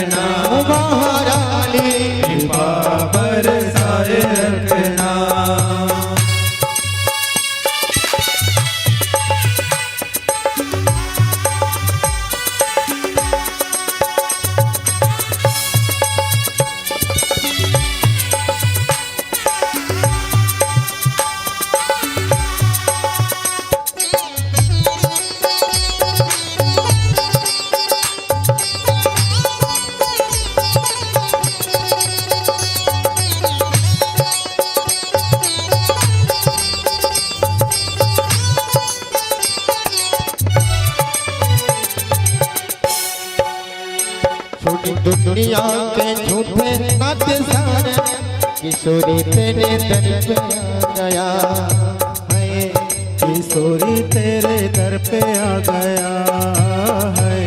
महारानी कृपा बरसाए रखना। दुनिया के झूठे नाते सारे किशोरी तेरे दर पे आ गया है। किशोरी तेरे दर पे आ गया है।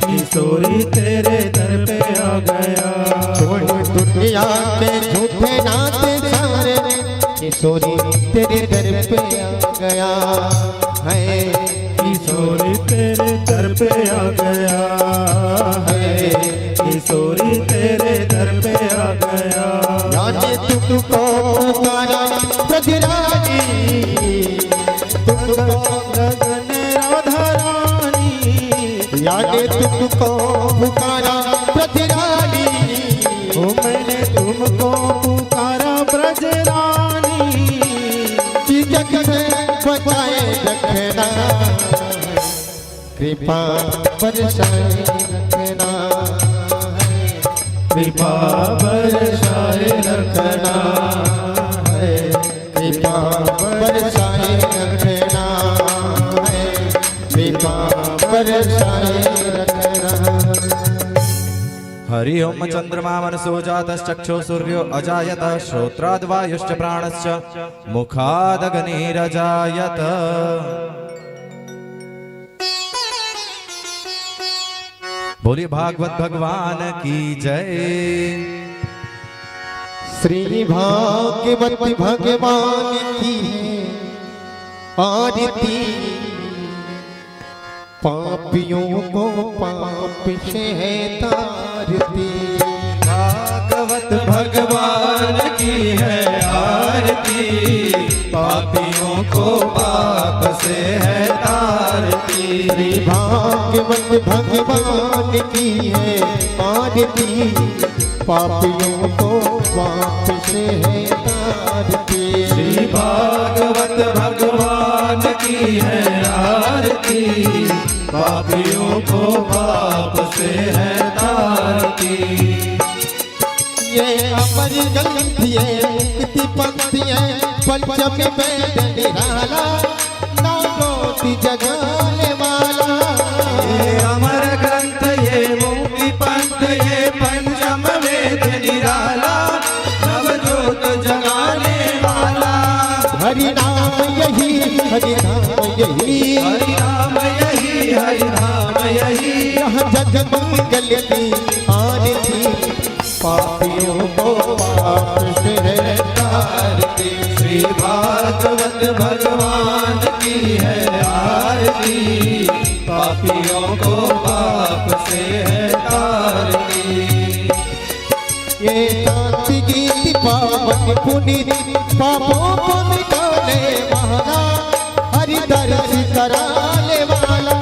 किशोरी तेरे दर पे आ गया। दुनिया के झूठे नाते सारे किशोरी तेरे दर पे आ गया है। किशोरी तेरे दर पे आ गया है। किशोरी तेरे दर पे आ गया। रानी तुमको पुकारा ब्रजरानी, तुमको गगन राधा रानी। यानी तुमको पुकारा ब्रजरानी, ओ मैंने तुमको पुकारा ब्रजरानी। जग से बचाए रखना, कृपा बरसाए रखना, कृपा बरसाए रखना है। कृपा बरसाए रखना है। कृपा बरसाए रखना। हरि ओम चंद्रमा मनसो जातश्चक्षु सूर्यो अजायत श्रोत्राद् वायुश्च प्राणश्च मुखादग्निरजायत। बोलिए भागवत भगवान की जय। श्री भागवत भगवान की आरती, पापियों को पाप से है तारती। भागवत भगवान की है आरती, पापियों को पाप से है तारती। श्री भागवत भगवान की है आरती, पापियों को पाप से है तारती। श्री भागवत भगवान की है आरती, पापियों को पाप से है तारती। ये अमर ग्रंथ ये कितनी पंक्तियाँ पंचमी वेद निराला, नौ कोटि जगाने वाला। ये अमर ग्रंथ ये मुक्ति पंथ ये पंचम वेद निराला, नवजोत जगाने वाला। हरि नाम यही, हरि नाम यही, हरि नाम यही, हरि नाम यही। यह जग मंगल की आरती, पापियों को पाप से है तारती। श्री भागवत भगवान की है आरती, पापियों को पाप से है तारती। ये शांति गीत पावन पुनीत, पापों को मिटाने वाला, हरि दर्श कराने वाला।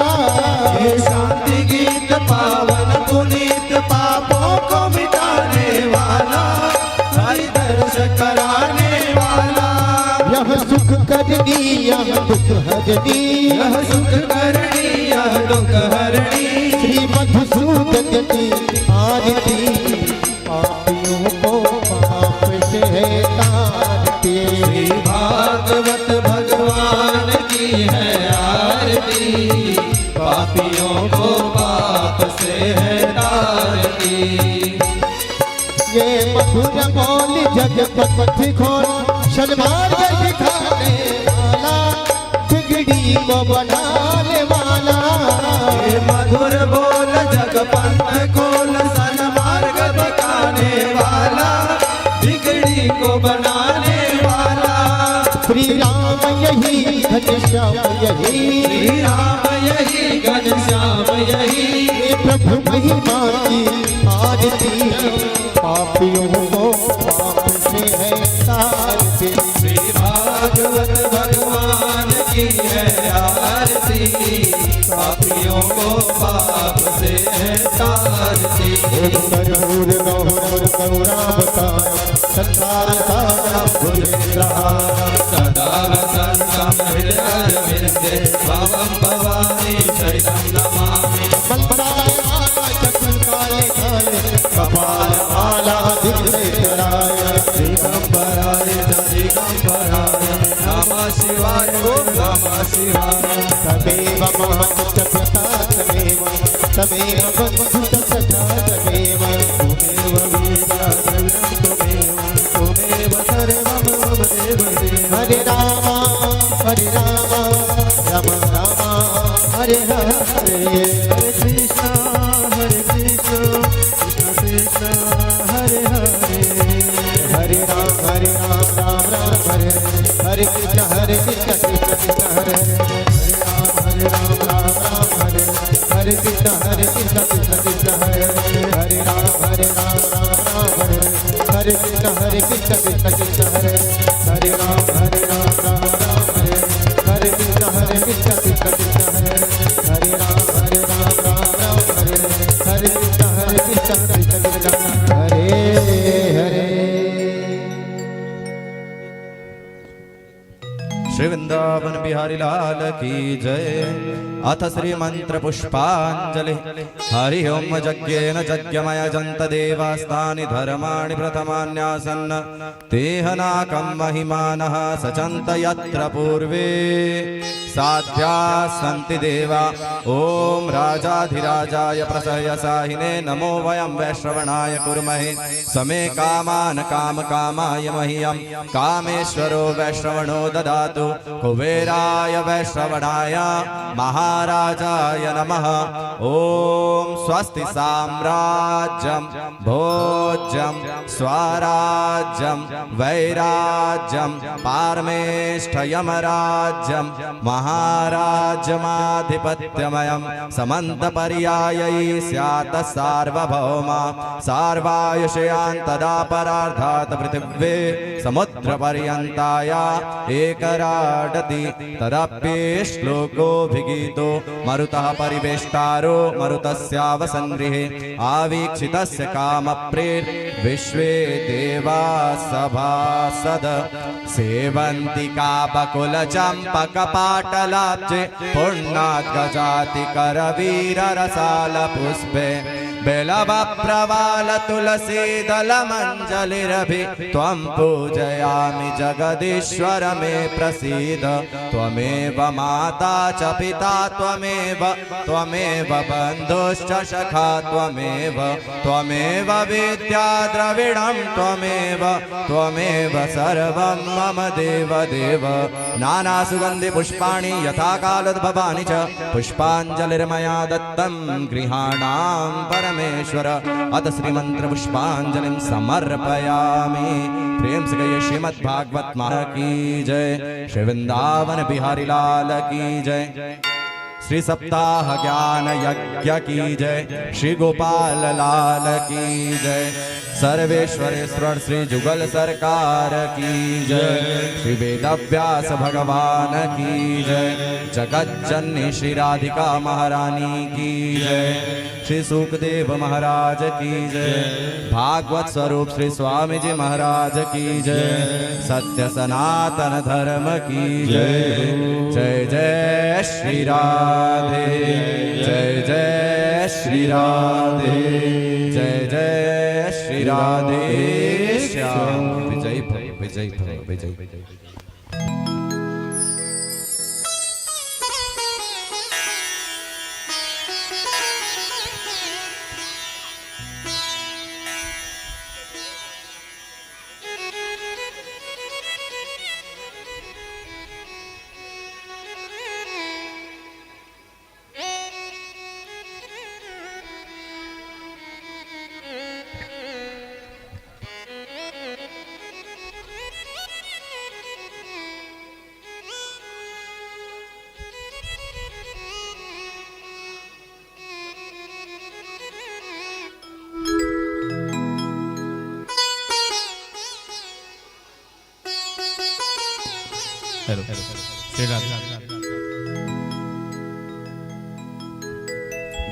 ये शांति गीत पावन पुनीत, पापों को मिटाने वाला, हरि दर्श कराने वाला। यह सुख करनी यह दुख हरनी, यह सुख करनी यह दुख हरनी। श्री मधुसूदन की आरती, पापियों को पाप से है तारती। श्री भागवत भगवान की है आरती, पापियों को पाप से है तारती। ये मधुर बोल जगत खोल, सन्मार्ग दिखाने वाला, बिगड़ी को बनाने वाला। ये मधुर बोल जगपंथ खोल, सन्मार्ग दिखाने वाला, बिगड़ी को बनाने वाला। श्री राम यही घनश्याम यही, श्री राम यही घनश्याम यही। प्रभु महिमा की तारती, पापियों को पाप से है तारती। श्री भागवत भगवान की है आरती, पापियों को पाप से है तारती। कर्पूर गौर गौरावतार संसार सारा भुजग्रहार। सदा वसन्तं हृदयारविन्दे त्वां भवानी चरितं नमामि। मंत्रालय चक्र काले काले कपाल माला दिग्गजराय। दिगंबराय दिगंबराय नमः शिवाय नमः शिवाय। तमेव महत् चक्षुषा तमेव, तमेव बन्धुत सखा तमेव। त्वमेव वेदा द्रविणं त्वमेव सर्वं मम देव देव। हरे राम राम राम हरे हरे। हरे कृष्ण कृष्ण कृष्ण हरे हरे। हरे राम राम राम हरे हरे। हरे कृष्ण कृष्ण कृष्ण हरे हरे। हरे राम राम हरे हरे कृष्ण कृष्ण कृष्ण हरे हरे। हरे राम राम हरे हरे कृष्ण कृष्ण कृष्ण हरे। हरे राम हरे कृष्ण कृष्ण कृष्ण हरे। हरे राम हरे कृष्ण कृष्ण कृष्ण हरे हरे। श्री वृंदावन बिहारी लाल की जय। अथ श्री मंत्र पुष्पांजलि। हरि ओम यज्ञेन यज्ञमय जंत देवास्तानि धर्माणि प्रथमान्यासन्न तेह नाकं महिमानः सचन्त यत्र पूर्वे साध्या सन्ति देवा। ओम राजाधिराजाय प्रसह्यसाहिने नमो वयं वैश्रवणाय कुर्महे समे कामान् कामकामाय मह्यं कामेश्वरो वैश्रवणो ददातु। कुबेराय वैश्रवणाय महाराजाय नमः। ओम स्वस्ति साम्राज्यं भोज्यं स्वराज्यं वैराज्यं पारमेष्ठयमराज्यं महाराज्यमाधिपत्यमयं समन्तपर्यायै स्यात् सार्वभौमा सार्वायुषयान्तदा परार्धात् पृथिवी समुद्रपर्यन्ताया एकराडति तदप्येश्लोकोऽभिगीतो मरुतः परिवेष्टारो मरुतस्यावसन्गृहे आवीक्षितस्य कामप्रेर्विश्वे देवा सभासद सेवन्ति कापकुलचम्पकपाटलाब्जे पुण्णाद्गजाति करवीररसालपुष्पे बेलवप्रवाल तुलसीदलमञ्जलिरभि त्वं पूजयामि जगदीश्वर मे प्रसीद। त्वमेव माता च पिता त्वमेव बन्धुश्च सखा त्वमेव विद्या द्रविणं त्वमेव सर्वं मम देव देव। नानासुगन्धि पुष्पाणि यथा कालोद्भवानि च पुष्पाञ्जलिर्मया दत्तं गृहाणां परमेश्वर। अत श्रीमंत्र पुष्पांजलिं समर्पयामि। प्रेम से कहिए श्रीमद्भागवत महा की जय। श्री वृंदावन बिहारी लाल की जय। श्री सप्ताह ज्ञान यज्ञ की जय। श्री गोपाल लाल की जय। सर्वेश्वरेश्वर श्री जुगल सरकार की जय। श्री वेदव्यास भगवान की जय। जगज्जननी श्री राधिका महारानी की जय। श्री सुखदेव महाराज की जय। भागवत स्वरूप श्री स्वामी जी महाराज की जय। सत्य सनातन धर्म की जय। जय जय श्री राधे जय जय श्री राधे जय जय श्री राधे श्याम। विजय भव विजय भव विजय भव। हेलो श्री राधे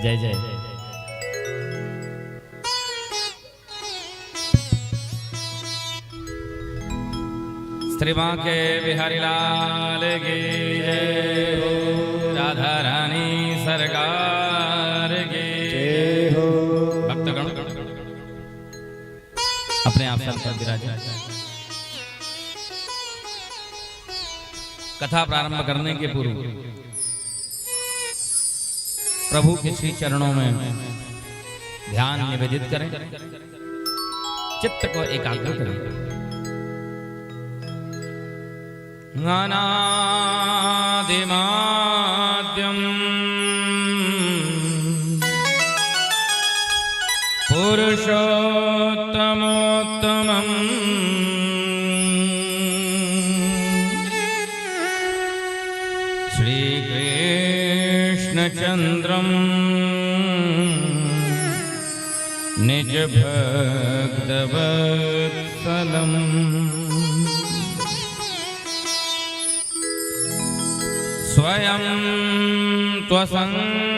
जय जय श्री मां के बिहारी लाल की जय हो, राधा रानी सरकार की जय हो। भक्तगण अपने आप पर विराजे। कथा प्रारंभ करने के पूर्व प्रभु के श्री चरणों में ध्यान निवेदित करें, चित्त को एकाग्र करें। अनादिमाद्यं पुरुषोत्तमोत्तमम् श्रीकृष्णचन्द्रं निजभक्तवत्सलम् स्वयं त्वसंख्याण्डपतिं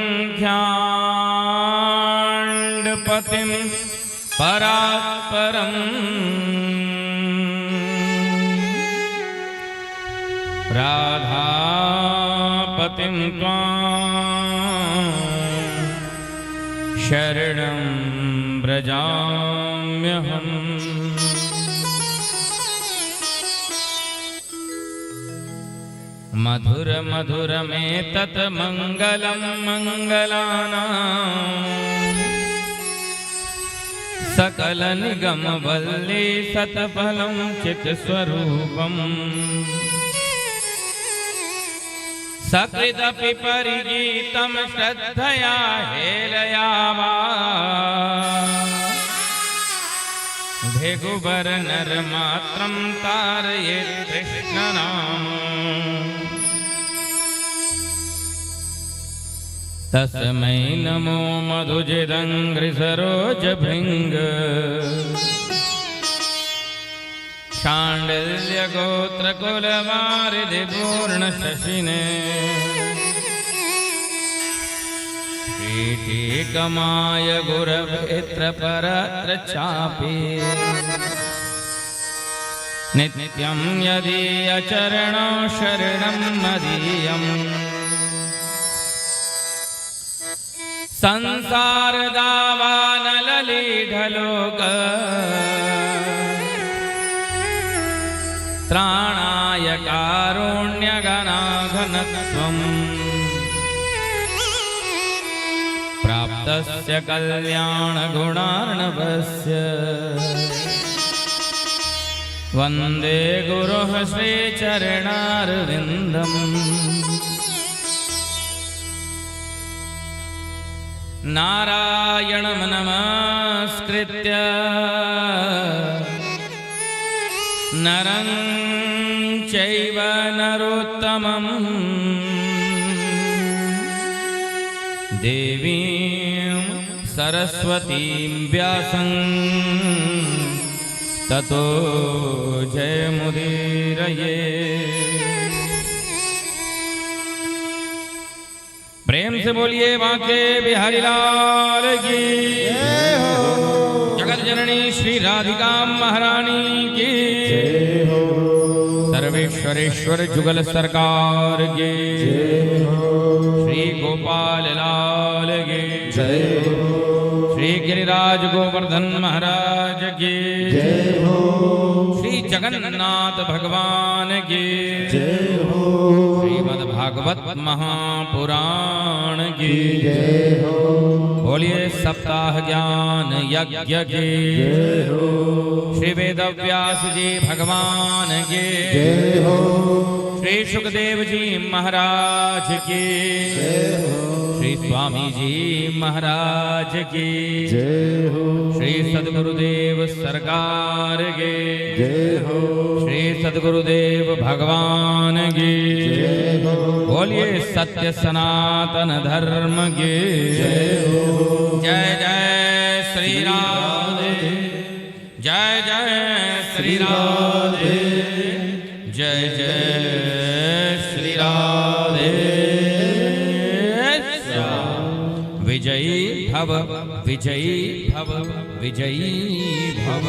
परात्परम् राधापतिं त्वां शरणं व्रजाम्यहम्। मधुर मधुर में तत् मंगलम मंगलानां सकल निगम वल्ली सतफलम चित स्वरूपम सकृदपि परिगीतम श्रद्धया हेलयावा भेगुबर नर मात्रम तारयेत् कृष्ण नाम तस्मै नमो मधुजिदंघ्रिसरोज भृंग शाण्डिल्य गोत्र कुलवारिधि पूर्ण शशिने कीटिकमाय गुरवेत्र परत्र चापि नित्यं यदीय चरणो शरणं मदीयम् संसार दावानललीढलोक त्राणाय कारुण्यगणाघनत्वम् प्राप्तस्य कल्याणगुणार्णवस्य वन्दे गुरुः श्रीचरणारविन्दम्। नारायणं नमस्कृत्य नरं चैव नरोत्तमं देवीं सरस्वतीं व्यासं ततो जयमुदीरये। प्रेम से बोलिए बांके बिहारी लाल की जय हो। जगत जननी श्री राधिका महारानी की जय हो। सर्वेश्वरेश्वर जुगल सरकार की जय हो। श्री गोपाल लाल की जय हो। श्री गिरिराज गोवर्धन महाराज की जय हो। श्री जगन्नाथ भगवान की जय हो। श्रीमद् भागवत महापुराण की जय हो। बोलिए सप्ताह ज्ञान यज्ञ की जय हो। श्री वेद व्यास जी भगवान की जय हो। श्री सुखदेव जी महाराज की जय हो। श्री स्वामी जी महाराज की जय हो। श्री सद्गुरुदेव सरकार के जय हो। श्री सद्गुरुदेव भगवान की जय हो। बोलिए सत्य सनातन धर्म की जय हो। जय जय श्री राधे जय जय श्री राधे जय जय भव विजयी भव विजयी भव।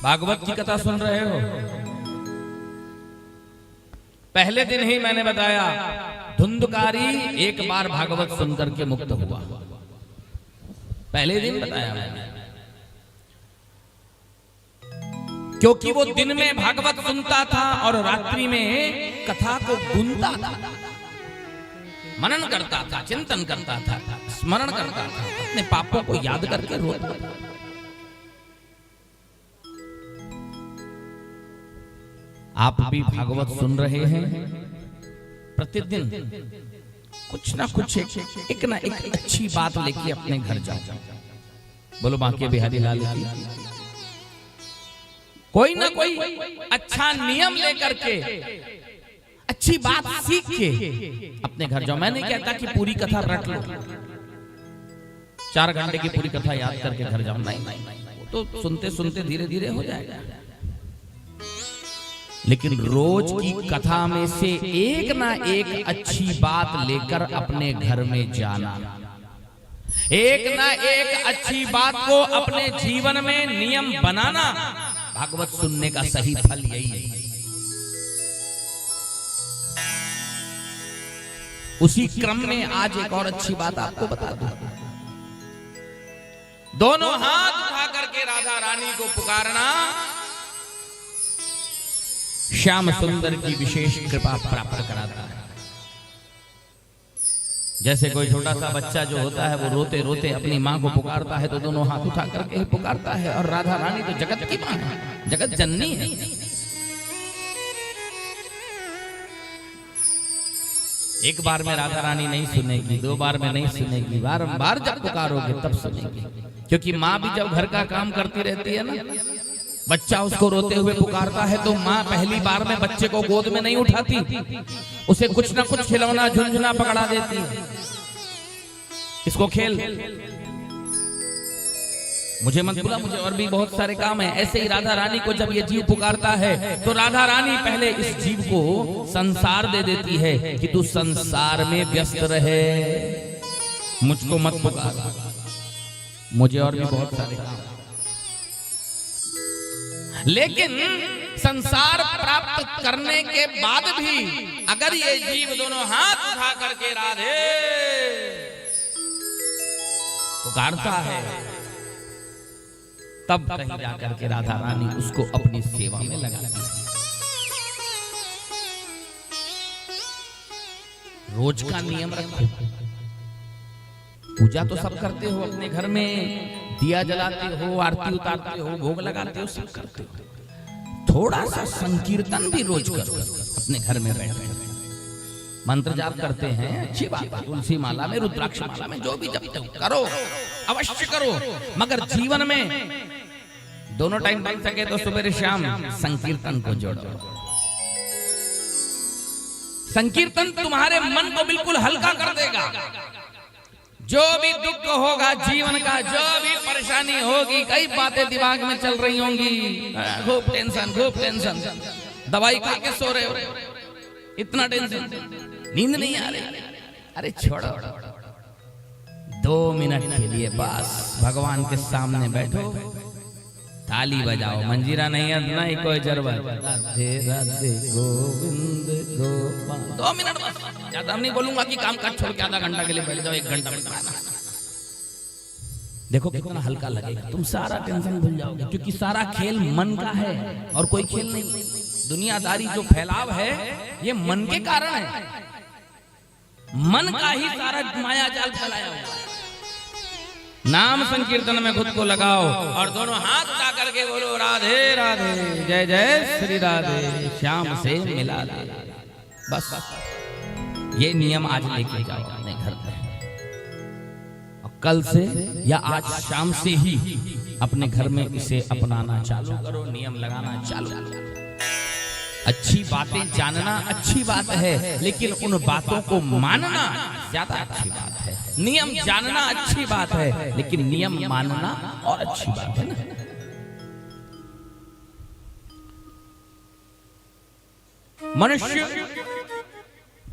भागवत की कथा सुन रहे हो? पहले दिन ही मैंने बताया धुंधकारी एक बार भागवत सुनकर के मुक्त हुआ। पहले दिन बताया मैंने, क्योंकि वो दिन में भागवत सुनता था और रात्रि में कथा को गुनता था, मनन करता था, चिंतन करता था, स्मरण करता था, अपने पापों को याद करके रोता था। आप भी भागवत सुन रहे हैं, प्रतिदिन कुछ ना कुछ एक ना एक अच्छी बात लेके अपने घर जाओ। बोलो बांके बिहारी लाल की। कोई ना कोई अच्छा नियम लेकर के, अच्छी बात सीख के अपने घर जाओ। मैं नहीं कहता कि पूरी कथा रट लो, 4 घंटे की पूरी कथा याद करके घर जाओ, नहीं, तो सुनते सुनते धीरे धीरे हो जाएगा। लेकिन रोज की कथा में से एक ना एक अच्छी बात लेकर अपने घर में जाना, एक ना एक अच्छी बात को अपने जीवन में नियम बनाना, भागवत सुनने का सही फल यही है। उसी क्रम में आज एक और अच्छी बात आपको बता दूं। दोनों हाथ उठा करके राधा रानी को पुकारना श्याम सुंदर की विशेष कृपा प्राप्त कराता है। जैसे कोई छोटा सा बच्चा जो होता है वो रोते रोते अपनी माँ को पुकारता है तो दोनों हाथ उठा करके ही पुकारता है। और राधा रानी तो जगत की माँ है, जगत जननी है। एक बार में राधा रानी नहीं सुनेगी, 2 बार में नहीं सुनेगी, बारंबार जब पुकारोगे तब सुनेगी। क्योंकि माँ भी जब घर का काम करती रहती है ना, बच्चा उसको रोते हुए पुकारता है तो माँ पहली बार में बच्चे को गोद में नहीं उठाती, उसे कुछ ना कुछ खिलौना झुनझुना पकड़ा देती है, इसको खेल, मुझे मत बुला, मुझे और भी बहुत सारे काम है। ऐसे ही राधा रानी को जब ये जीव पुकारता है तो राधा रानी पहले इस जीव को संसार दे देती है कि तू संसार में व्यस्त रहे, मुझको मत पुकार, मुझे और भी बहुत सारे काम। लेकिन संसार प्राप्त करने के बाद भी अगर ये जीव दोनों हाथ उठा करके राधे पुकारता है, तब कहीं जाकर के राधा रानी उसको अपनी सेवा में लगाती है। रोज का नियम रखो। पूजा तो सब करते हो अपने घर में, दिया जलाते हो, आरती उतारते हो, भोग लगाते हो, सब करते हो। थोड़ा सा संकीर्तन भी रोज करो अपने घर में बैठ। मंत्र जाप करते हैं, अच्छी बात है, तुलसी माला में, रुद्राक्ष माला में, जो भी जपते हो करो, अवश्य करो। मगर जीवन में दोनों टाइम बन सके तो सुबह शाम संकीर्तन को जोड़ो। संकीर्तन तुम्हारे मन को बिल्कुल हल्का कर देगा। जो भी दुख होगा जीवन का, जो भी परेशानी होगी, कई बातें दिमाग में चल रही होंगी, खूब टेंशन, दवाई खा के सो रहे हो, इतना टेंशन, नींद नहीं आ रही, अरे छोड़ो, 2 मिनट के लिए बस भगवान के सामने बैठो, ताली बजाओ, मंजीरा नहीं है कोई जरवा, राधे राधे गोविंद गोपाल, 2 मिनट बस। ज्यादा हम नहीं बोलूंगा कि काम काज छोड़ के आधा घंटा के लिए बैठ जाओ, 1 घंटा बैठना। देखो कितना हल्का लगेगा, तुम सारा टेंशन भूल जाओगे, क्योंकि सारा खेल मन का है और कोई खेल नहीं। दुनियादारी जो फैलाव है ये मन के कारण है, मन का ही सारा माया जाल फैलाया हुआ है। नाम संकीर्तन में खुद को लगाओ और दोनों हाथ उठा करके बोलो राधे राधे, जय जय श्री राधे, श्याम से मिला दे। बस ये नियम आज लेके जाओ अपने घर में, और कल से या आज शाम से ही अपने घर में इसे अपनाना चालू करो, नियम लगाना चालू करो। अच्छी बातें जानना अच्छी बात है, लेकिन उन बातों को मानना ज्यादा अच्छी बात है। नियम जानना अच्छी बात है, लेकिन नियम मानना और अच्छी बात है ना। मनुष्य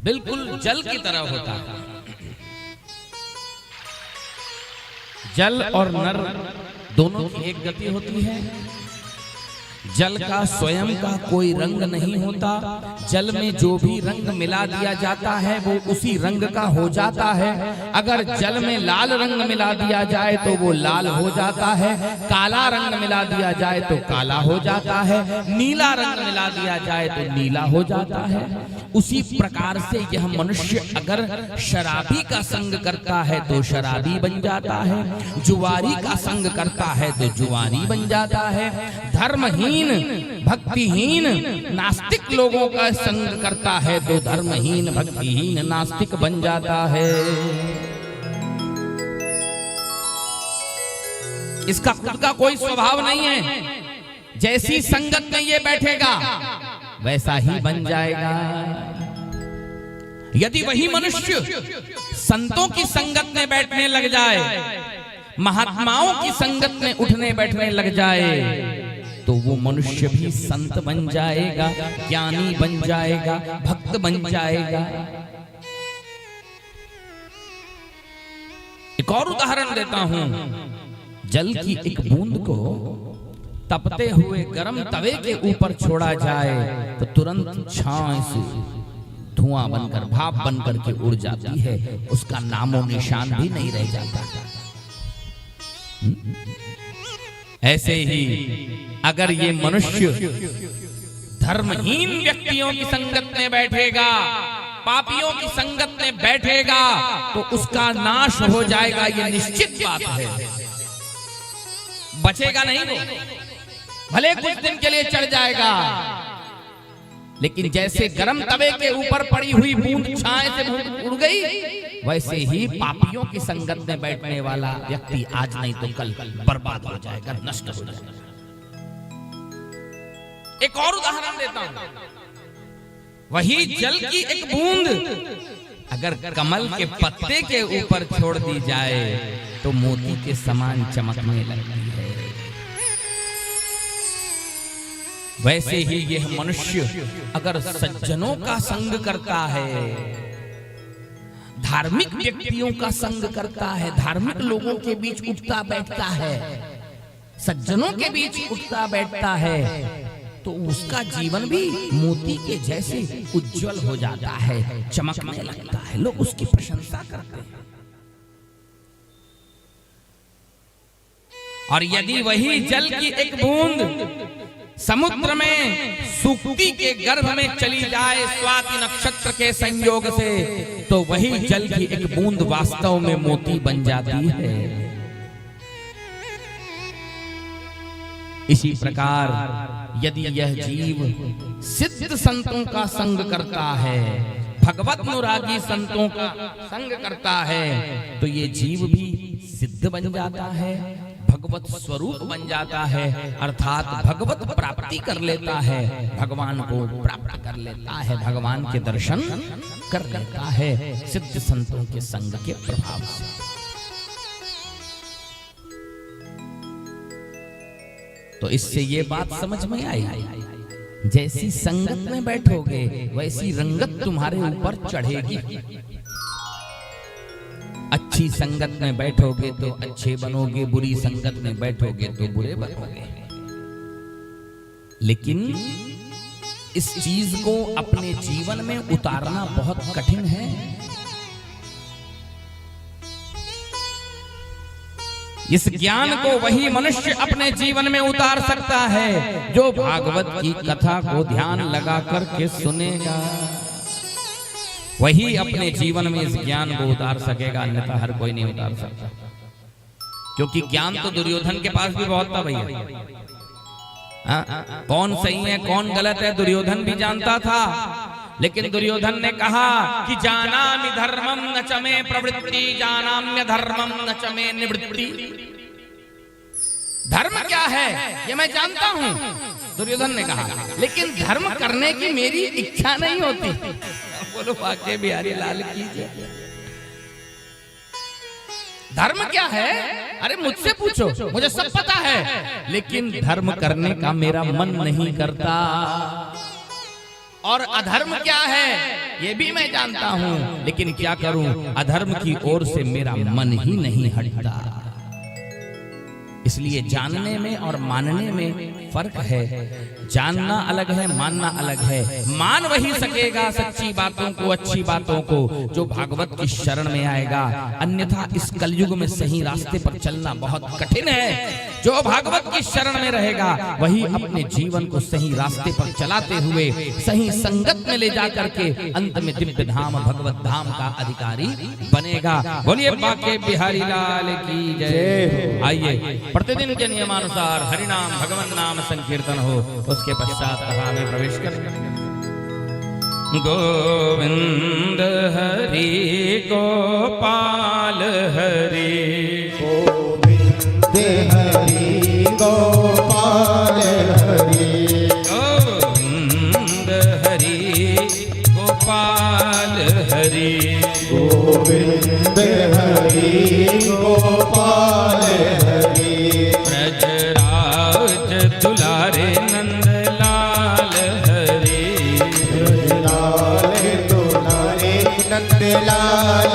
बिल्कुल जल की तरह होता है। जल और नर दोनों की एक गति होती है। जल का स्वयं का कोई रंग नहीं होता। जल में जो भी रंग मिला दिया जाता है वो उसी रंग का हो जाता है। अगर जल में लाल रंग मिला दिया जाए तो वो लाल हो जाता है, काला रंग मिला दिया जाए तो काला हो जाता है, नीला रंग मिला दिया जाए तो नीला हो जाता है। उसी प्रकार से यह मनुष्य अगर शराबी का संग करता है तो शराबी बन जाता है, जुआरी का संग करता है तो जुआरी बन जाता है, धर्महीन भक्तिहीन नास्तिक लोगों का संग करता है तो धर्महीन भक्तिहीन नास्तिक बन जाता है। इसका खुद का कोई स्वभाव नहीं है। जैसी संगत में ये बैठेगा वैसा ही बन जाएगा। यदि वही मनुष्य संतों की संगत में बैठने लग जाए, महात्माओं की संगत में उठने बैठने लग जाए, तो वो मनुष्य भी संत बन जाएगा, ज्ञानी बन जाएगा, भक्त बन जाएगा। एक और उदाहरण देता हूं। जल की एक बूंद को तपते हुए गर्म तवे के ऊपर छोड़ा जाए तो तुरंत छांव से धुआं बनकर भाप बनकर के उड़ जाती है, उसका नामो निशान भी नहीं रह जाता। ऐसे ही अगर ये मनुष्य धर्महीन व्यक्तियों की संगत में बैठेगा, पापियों की संगत में बैठेगा, तो उसका नाश हो जाएगा, ये निश्चित बात है। बचेगा नहीं वो, भले कुछ दिन के लिए चढ़ जाएगा, लेकिन जैसे गर्म तवे के ऊपर पड़ी हुई बूंद छाए से उड़ गई, वैसे ही पापियों की संगत में बैठने वाला व्यक्ति आज नहीं तो कल बर्बाद हो जाएगा, नष्ट हो जाएगा। एक और उदाहरण देता हूं। वही जल की एक बूंद अगर कमल के पत्ते के ऊपर छोड़ दी जाए तो मोती के समान चमकने लगती है। वैसे ही यह मनुष्य अगर सज्जनों का संग करता है, धार्मिक व्यक्तियों का संग करता है, धार्मिक लोगों के बीच उठता बैठता है, सज्जनों के बीच उठता बैठता है, तो उसका जीवन भी मोती के जैसे उज्जवल हो जाता है, चमकने लगता है, लोग उसकी प्रशंसा करते हैं। और यदि वही जल की एक बूंद समुद्र में सुक्ति के गर्भ में चली जाए स्वाति नक्षत्र के संयोग से, तो वही जल की एक बूंद वास्तव में मोती बन जाती है। इसी प्रकार यदि यह जीव सिद्ध संतों का संग करता है, भगवत अनुरागी संतों का संग करता है, तो ये जीव भी सिद्ध बन जाता है, भगवत स्वरूप बन जाता है, अर्थात भगवत प्राप्ति कर लेता है, भगवान को प्राप्त कर लेता है, भगवान के दर्शन कर लेता है सिद्ध संतों के संग के प्रभाव से। तो इससे ये बात समझ में आई, जैसी संगत में बैठोगे वैसी रंगत तुम्हारे ऊपर चढ़ेगी। अच्छी संगत में बैठोगे तो अच्छे बनोगे, बुरी संगत में बैठोगे तो बुरे बनोगे। लेकिन इस चीज को अपने जीवन में उतारना बहुत कठिन है। इस ज्ञान को वही मनुष्य अपने जीवन में उतार सकता है जो भागवत की कथा को ध्यान लगा करके सुनेगा। वही अपने जीवन में इस ज्ञान को उतार सकेगा, अन्यथा हर कोई नहीं उतार सकता। क्योंकि ज्ञान तो दुर्योधन के पास भी बहुत था भैया। कौन सही है कौन गलत है दुर्योधन भी जानता था, लेकिन दुर्योधन ने कहा कि जानामि धर्मम न च मे प्रवृत्ति, जानाम्य धर्मम न च मे निवृत्ति। धर्म क्या है ये मैं जानता हूं, दुर्योधन ने कहा, लेकिन धर्म करने की मेरी इच्छा नहीं होती। बोलो वाके बिहारी लाल की जय। धर्म क्या है? अरे मुझसे पूछो, मुझे सब पता है, लेकिन धर्म करने का मेरा मन नहीं करता। और अधर्म क्या है ये भी मैं जानता हूं, लेकिन क्या करूं, अधर्म की ओर से मेरा मन ही नहीं हटता। इसलिए जानने में और मानने में फर्क है। जानना अलग है, मानना अलग है। मान वही सकेगा सच्ची बातों को, अच्छी बातों को, जो भागवत की शरण में आएगा। अन्यथा इस कलयुग में सही रास्ते पर चलना बहुत कठिन है। जो भागवत की शरण में रहेगा वही अपने जीवन को सही रास्ते पर चलाते हुए सही संगत में ले जा करके अंत में दिव्य धाम भगवत धाम का अधिकारी बनेगा। बोलिए बाके बिहारी लाल की जय। आइए प्रतिदिन के नियमानुसार हरिनाम भगवान नाम संकीर्तन हो, उसके पश्चात सभा में प्रवेश करें। गोविंद हरि गोपाल हरि, गोविंद हरि गोपाल हरि, गोविंद हरि गोपाल हरि, गोविंद हरि गोपाल हरि, ब्रजराज दुलारे नंदलाल हरि, ब्रजलाल दुलारे नंदलाल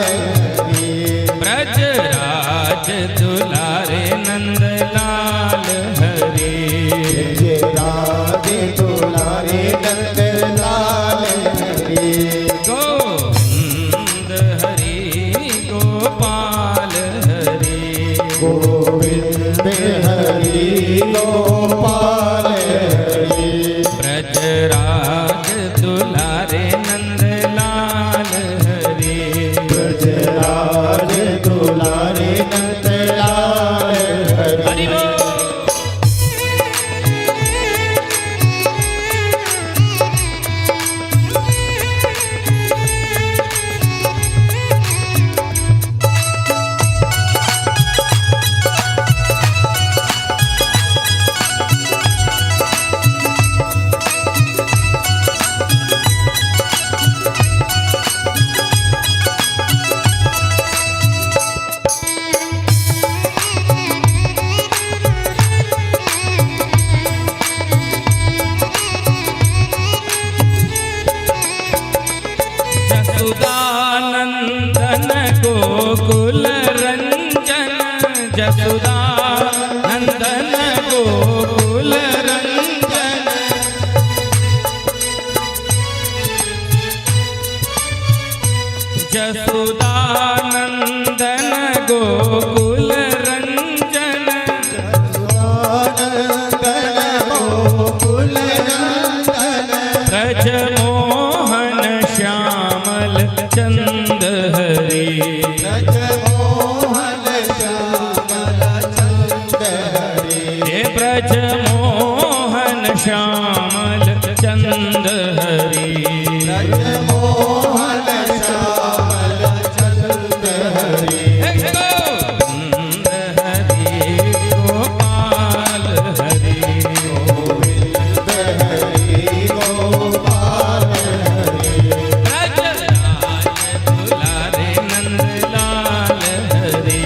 हरि, ब्रजराज दुलारे नंदलाल हरि, ब्रजराज दुलारे नंदलाल हरि, गोविंद हरि गोपाल हरि, गोविंद हरि गोपाल हरि, ब्रजराज दुलारे नंदलाल हरि, ब्रजराज दुलारे नंदलाल हरि। हरि बोल। जसुदानंदन गोकुल रंजन, जसुदानंदन गोकुल रंजन, जसुदानंदन गोकुल रंजन, नंदन गोकुल नंदन, ब्रज मोहन श्यामल चंद हरि, ब्रज मोहन श्यामल चंद हरि, हे ब्रज मोहन श्यामल चंद हरि, ब्रज मोहन श्यामल चंद हरि, गोविंद हरि गोपाल हरि, गोविंद हरि गोपाल हरि, ब्रजराज दुलारे नंदलाल हरि,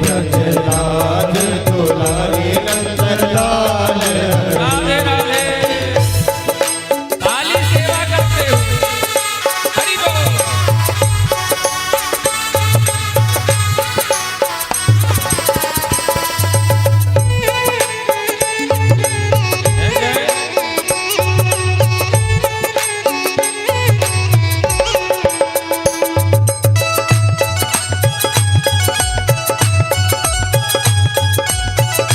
ब्रजराज दुलारे नंदलाल हरि। राधे राधे। काली सेवा करते हुए हरि बोल। जय जय।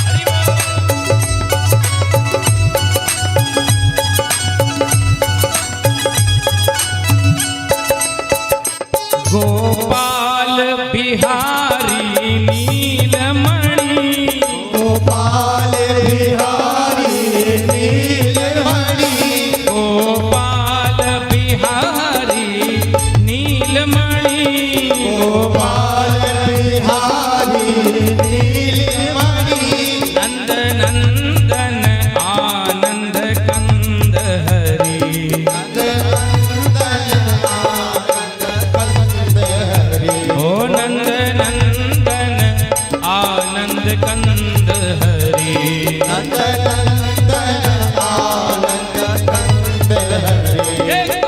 हरि बोल। गोपाल बिहारी नीलमणि, गोपाल बिहारी नीलमणि, गोपाल बिहारी नीलमणि, गोपाल बिहारी नीलमणि, नंद नंदन आनंद कंद हरि, नंदन आनंद कंद हरि, ओ नंद नंदन आनंद कंद हरि, नंदन आनंद कंद हरि।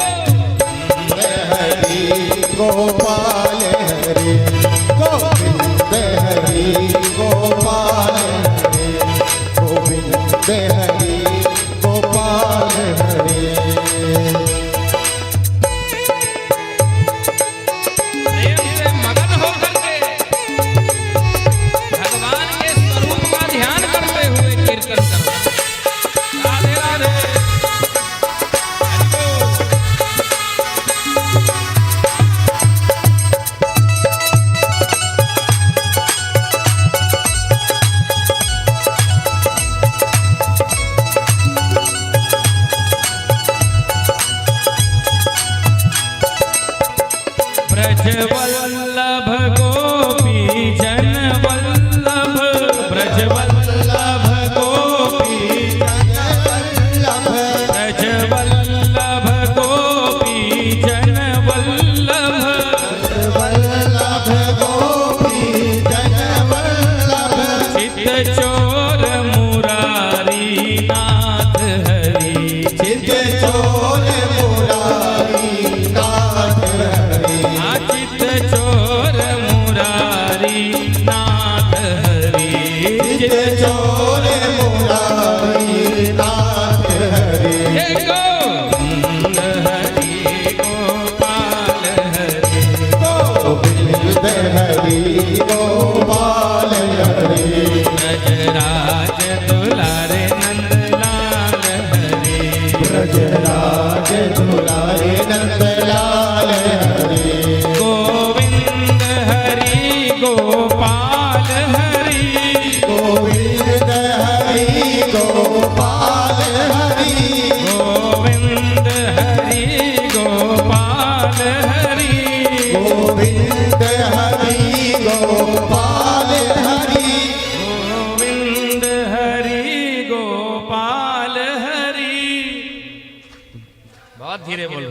गोपाल हरे ब्रजराज दुलारे नंदलाल हरे ब्रजराज दुलारे नंदलाल हरे गोविंद हरि गोपाल हरि गोविंद हरि गोपाल हरि गोविंद हरि गोपाल हरि गोविंद हरि गोपाल हरि गोविंद हरि गोपाल हरि। बहुत धीरे बोल।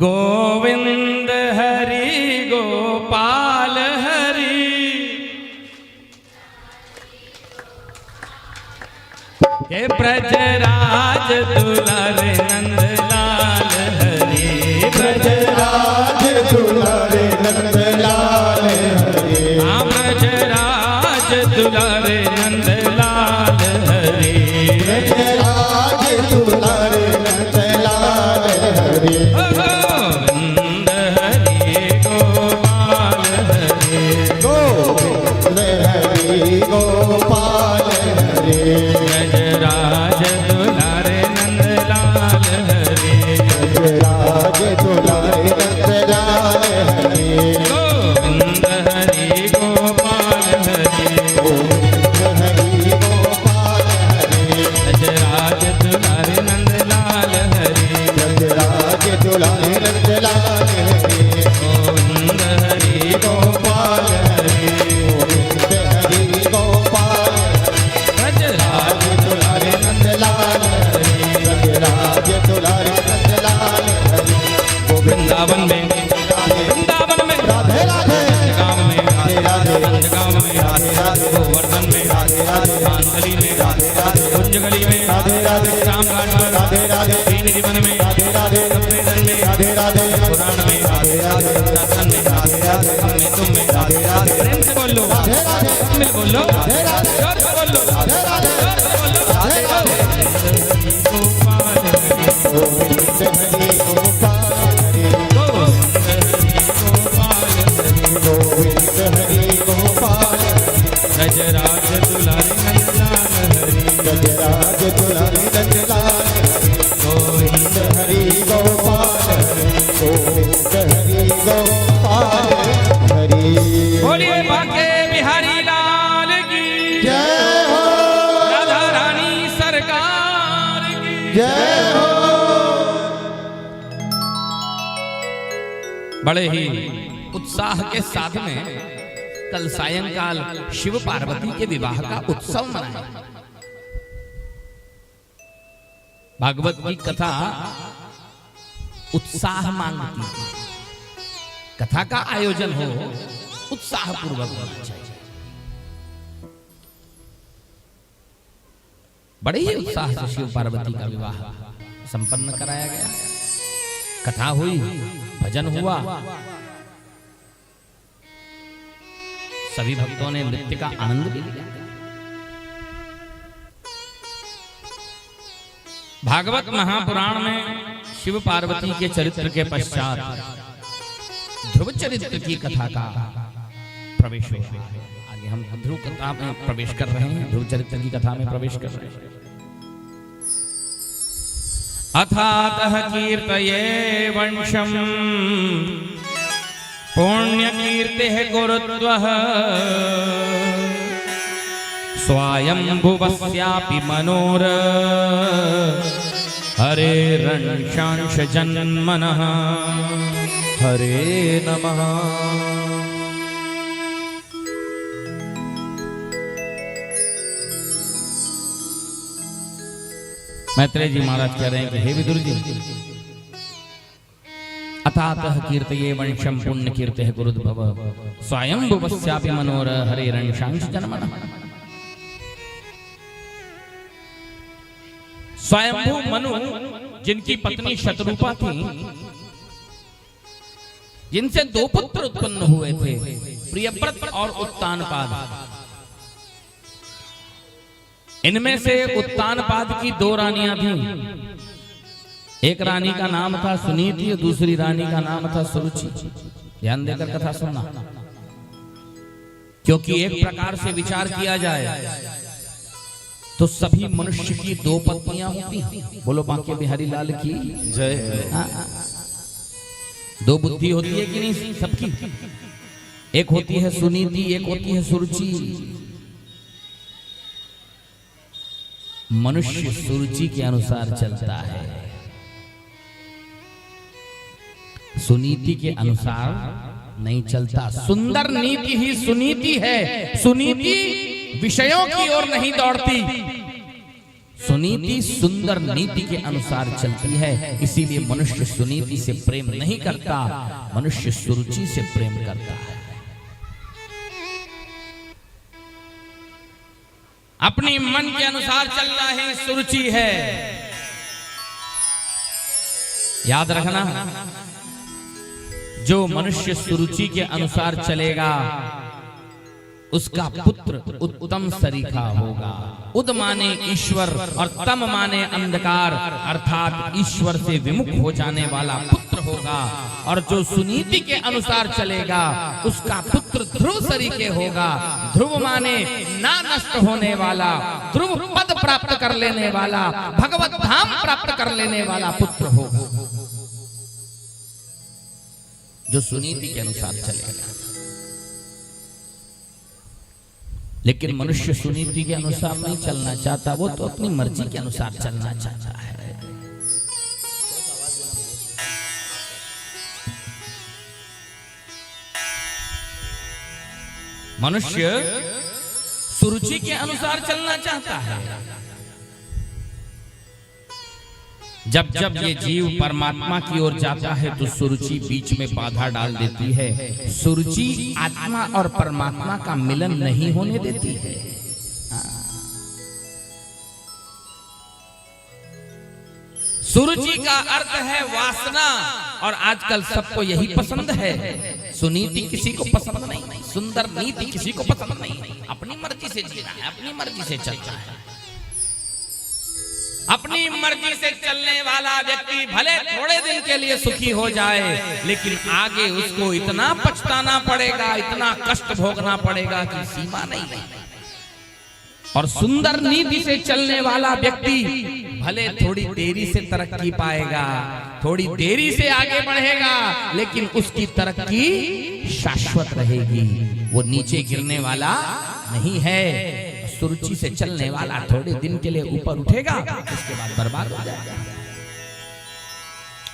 गोविंद हरि गोपाल हरि हे ब्रजराज दुलारे नंदलाल हरि ब्रजराज दुलारे नंदलाल हरे ब्रजराज दुलारे नंदलाल हरि ब्रजराज दुलारे नंदलाल हरे गोविंद हरि गोपाल हरि गोविंद हरि गोपाल हरे ब्रजराज दुलारे नंदलाल हरि ब्रजराज दुलारे नंदलाल हरे गोविंद हरि गोपाल हरि गोविंद हरि गोपाल हरे ब्रजराज दुलारे नंदलाल हरि ब्रजराज दुलारे नंदलाल हरे गोविंद हरि गोपाल हरि गोविंद हरि गोपाल ब्रजराज दुलारे नंदलाल हरे ब्रजराज दुलारे नंदलाल हरे वृंदावन में वृंदावन में राधे राधे गांव में राधे राधे गांव में राधे राधे गोवर्धन में राधे राधे मानगली में राधे राधे कुंज गली में राधे राधे रामघाट में राधे राधे तीन जीवन में राधे राधे संवेदन में राधे राधे पुराण में राधे राधे दर्शन में राधे राधे हम में तुम में राधे राधे प्रेम से बोलो राधे राधे मिल बोलो राधे राधे जोर से बोलो राधे राधे जोर से बोलो राधे राधे गोपाल हरि गोविंद हरि गोपाल हरि गोविंद हरि गोपाल हरि गोविंद हरि गोपाल हरि गजराज दुलारे नंदलाल हरि गजराज दुलारे नंदलाल हरि गोविंद हरि गोपाल हरि गोविंद हरि गोपाल हरि बोलिए बांके बिहारी लाल की जय हो राधा रानी सरकार की जय हो बड़े ही उत्साह के साथ में कल सायंकाल शिव पार्वती के विवाह का उत्सव मनाया। भागवत की कथा उत्साह मांगती है। कथा का आयोजन हो उत्साह पूर्वक होना चाहिए। बड़े ही उत्साह से शिव पार्वती का विवाह संपन्न कराया गया। कथा हुई, भजन हुआ, सभी भक्तों ने नृत्य का आनंद भी लिया। भागवत महापुराण में शिव पार्वती के चरित्र के पश्चात ध्रुव चरित्र की कथा का प्रवेश हुआ। आगे हम ध्रुव कथा में प्रवेश कर रहे हैं, ध्रुव चरित्र की कथा में प्रवेश कर रहे हैं। अथातः कीर्तये वंशम् पुण्यकीर्तिः कुरुत्वः स्वायम्भुवस्यापि मनोर हरेरंशांश जन्मनः हरे नमः। मैत्रेय जी महाराज कह रहे हैं कि हे विदुर जी, अथातः कीर्तये वंशम पुण्य कीर्तिः कुरुद्भव स्वायंभुवस्यापि मनोर हरेरंशांश जन्मनः। स्वयंभू मनु जिनकी पत्नी शतरूपा थी, जिनसे दो पुत्र उत्पन्न हुए थे, प्रियव्रत और उत्तानपाद। इनमें से उत्तानपाद की दो रानियां थीं। एक रानी का नाम था सुनीति, दूसरी रानी का नाम था सुरुचि। ध्यान देकर कथा सुनना। क्योंकि एक प्रकार से विचार किया जाए तो सभी मनुष्य की दो पत्नियां होती हैं। बोलो बांके बिहारी लाल की जय। हाँ, दो बुद्धि होती है कि नहीं सबकी? एक होती है सुनीति, एक होती है सुरुचि। मनुष्य सुरुचि के अनुसार चलता है, सुनीति के अनुसार नहीं चलता। सुंदर नीति ही सुनीति है, सुनीति विषयों की ओर नहीं दौड़ती, सुनीति सुंदर नीति के अनुसार चलती है। इसीलिए मनुष्य सुनीति से प्रेम नहीं करता, मनुष्य सुरुचि से प्रेम करता है। अपनी मन के अनुसार चलना ही सुरुचि है। याद रखना, जो मनुष्य सुरुचि के अनुसार चलेगा उसका पुत्र उत्तम सरीखा होगा। उद माने ईश्वर और तम माने अंधकार, अर्थात ईश्वर से विमुख हो जाने वाला पुत्र होगा। और जो सुनीति के अनुसार चलेगा उसका पुत्र ध्रुव सरीखे होगा। ध्रुव माने ना नष्ट होने वाला, ध्रुव पद प्राप्त कर लेने वाला, भगवत धाम प्राप्त कर लेने वाला पुत्र होगा, जो सुनीति के अनुसार चलेगा। लेकिन मनुष्य सुनीति के अनुसार नहीं चलना चाहता, वो तो अपनी मर्जी के अनुसार चलना चाहता है। मनुष्य सुरुचि के अनुसार चलना चाहता है। जब जब ये जीव परमात्मा की ओर जाता है तो सुरुचि बीच में बाधा डाल देती है। सुरुचि आत्मा और परमात्मा का मिलन नहीं होने देती है। सुरुचि का अर्थ है वासना, और आजकल सबको यही पसंद है। सुनीति किसी को पसंद नहीं, सुंदर नीति किसी को पसंद नहीं। अपनी मर्जी से जीना है, अपनी मर्जी से चलना है। अपनी मर्जी से चलने वाला व्यक्ति भले थोड़े दिन के लिए सुखी हो जाए, लेकिन आगे उसको इतना पछताना पड़ेगा, इतना कष्ट भोगना पड़ेगा कि सीमा नहीं। और सुंदर नीति से चलने वाला व्यक्ति भले थोड़ी देरी से तरक्की पाएगा, थोड़ी देरी से आगे बढ़ेगा, लेकिन उसकी तरक्की शाश्वत रहेगी। वो नीचे गिरने वाला नहीं है। सुरुचि से चलने वाला थोड़े दिन के लिए ऊपर उठेगा, उसके बाद बर्बाद हो जाएगा।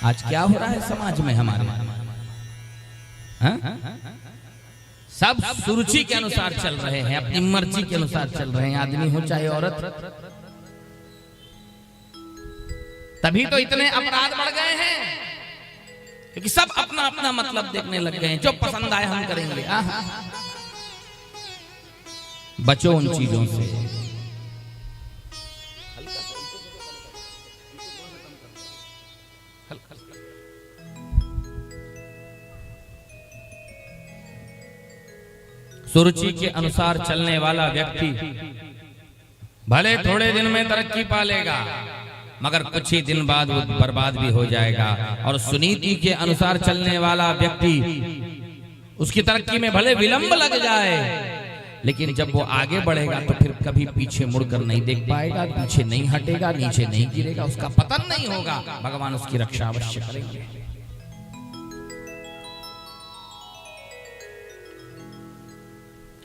आज क्या हो रहा है समाज में हमारे? सब सुरुचि के अनुसार चल रहे हैं, अपनी मर्जी के अनुसार चल रहे हैं, आदमी हो चाहे औरत। तभी तो इतने अपराध बढ़ गए हैं, क्योंकि सब अपना अपना मतलब देखने लग गए हैं। जो पसंद आए हम करेंगे। बचो उन चीजों से। सुरुचि के अनुसार चलने वाला व्यक्ति भले थोड़े दिन में तरक्की पा लेगा, मगर कुछ ही दिन बाद वो बर्बाद भी हो जाएगा। और सुनीति के अनुसार चलने वाला व्यक्ति, उसकी तरक्की में भले विलंब लग जाए, लेकिन जब वो आगे बढ़ेगा तो फिर कभी पीछे मुड़कर नहीं देख पाएगा, पीछे नहीं हटेगा, नीचे नहीं गिरेगा, उसका पतन नहीं होगा। भगवान उसकी रक्षा अवश्य करेंगे।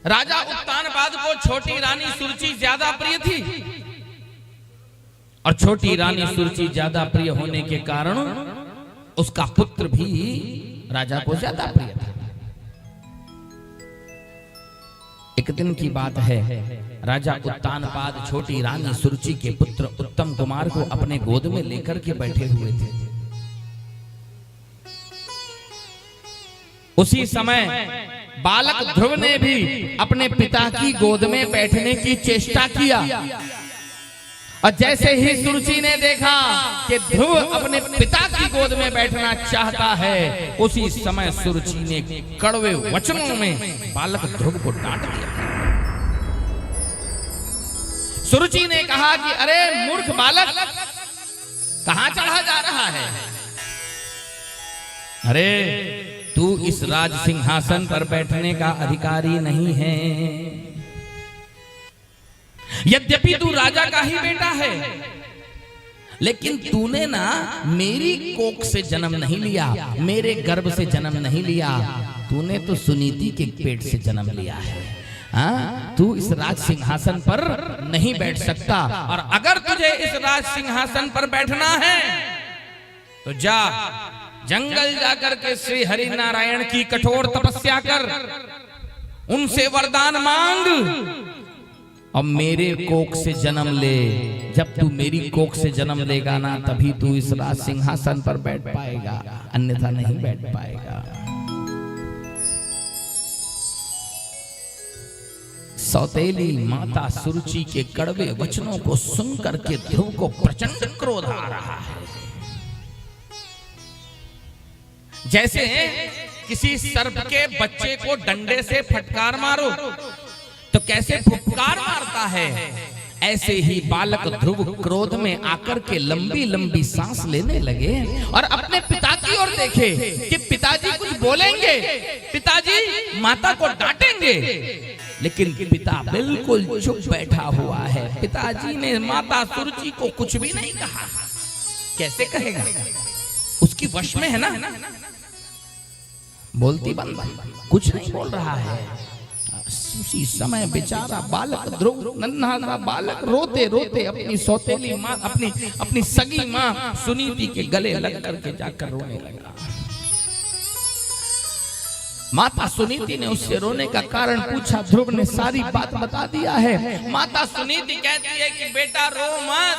राजा उत्तानपाद को छोटी रानी सुरुचि ज्यादा प्रिय थी, और छोटी रानी सुरुचि ज्यादा प्रिय होने के कारण उसका पुत्र भी राजा को ज्यादा प्रिय था। एक दिन की बात है, राजा उत्तानपाद छोटी रानी सुरुचि के पुत्र उत्तम कुमार को अपने गोद में लेकर के बैठे हुए थे। उसी समय बालक ध्रुव ने भी अपने पिता की गोद में बैठने की चेष्टा किया, और जैसे ही सुरुचि ने देखा कि ध्रुव अपने पिता की गोद में बैठना चाहता है, उसी समय सुरुचि ने कड़वे वचनों में बालक ध्रुव को डांट दिया। सुरुचि ने कहा कि अरे मूर्ख बालक, कहां चढ़ा जा रहा है? अरे तू तू इस राज सिंहासन पर बैठने का अधिकारी नहीं है। यद्यपि तू राजा का ही बेटा है, लेकिन तूने ना मेरी कोख से जन्म नहीं लिया, मेरे गर्भ से जन्म नहीं लिया, तूने तो सुनीति के पेट से जन्म लिया है। हाँ, तू इस राज सिंहासन पर नहीं बैठ सकता, और अगर तुझे इस राज सिंहासन पर बैठना है तो जा जंगल जाकर के श्री हरि नारायण की कठोर तपस्या कर, उनसे वरदान मांग और मेरे कोख से जन्म ले। जब तू मेरी कोख से जन्म लेगा ना, तभी तू इस राज सिंहासन पर बैठ पाएगा, अन्यथा नहीं बैठ पाएगा। सौतेली माता सुरुचि के कड़वे वचनों को सुनकर के ध्रुव को प्रचंड क्रोध आ रहा है। जैसे किसी सर्प के बच्चे को डंडे से फटकार मारो तो कैसे फुफकार मारता है, ऐसे ही बालक ध्रुव क्रोध में आकर के लंबी लंबी सांस लेने लगे और अपने पिता की ओर देखे कि पिताजी कुछ बोलेंगे, पिताजी माता को डांटेंगे, लेकिन पिता बिल्कुल चुप बैठा हुआ है। पिताजी ने माता सुरुचि को कुछ भी नहीं कहा। कैसे कहेगा, उसकी वश में है ना, बोलती बंद, कुछ नहीं बोल रहा है। उसी समय बेचारा बालक ध्रुव, नन्हा बालक रोते रोते अपनी सौतेली माँ, अपनी सगी माँ सुनीति के गले लग करके जाकर रोने लगा। माता सुनीति ने उससे रोने का कारण पूछा। ध्रुव ने सारी बात बता दिया है। माता सुनीति कहती है कि बेटा रो मत,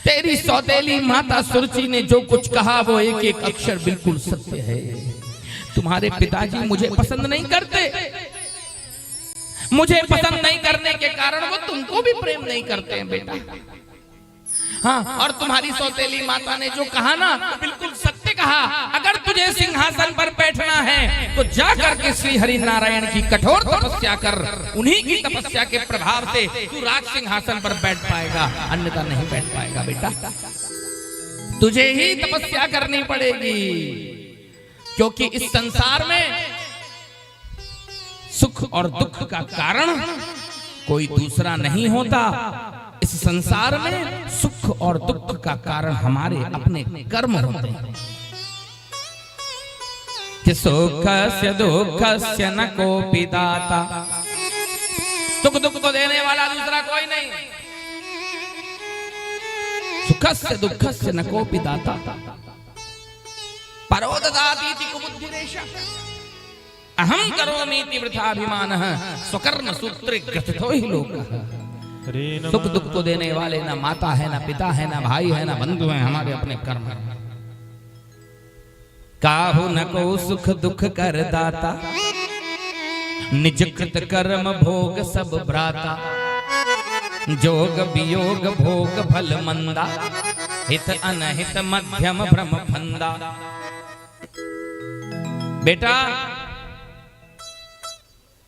तेरी सौतेली माता सुरुचि ने जो कुछ कहा वो एक एक अक्षर बिल्कुल सत्य है। तुम्हारे पिताजी मुझे पसंद नहीं करते, मुझे पसंद नहीं करने के कारण वो तुमको भी प्रेम नहीं करते हैं बेटा। हाँ, और तुम्हारी सौतेली माता ने जो कहा ना बिल्कुल सत्य कहा। अगर तुझे सिंहासन पर बैठना है तो जा करके श्री हरि नारायण की कठोर तपस्या कर, उन्हीं की तपस्या के प्रभाव से तू राज सिंहासन पर बैठ पाएगा, अन्यथा नहीं बैठ पाएगा बेटा। तुझे ही तपस्या करनी पड़ेगी, क्योंकि इस संसार में सुख और दुख का कारण कोई दूसरा नहीं होता। इस संसार में सुख और दुख का कारण हमारे अपने कर्म होते हैं। कि सुखस्य दुःखस्य न कोपि दाता, सुख दुख को देने वाला दूसरा कोई नहीं। सुखस्य दुःखस्य न कोपि दाता, परो ददातीति कुबुद्धिरेषा, अहम करोमीति वृथाभिमानः, स्वकर्म सूत्रे ग्रथितो हि लोकः। सुख दुख को देने वाले ना माता है, ना पिता है, ना भाई है, ना बंधु है, हमारे अपने कर्म। काहू न को सुख दुख कर दाता, निज कृत कर्म भोग सब भ्राता। जोग वियोग भोग फल मंदा, हित अनहित मध्यम भ्रम फंदा। बेटा,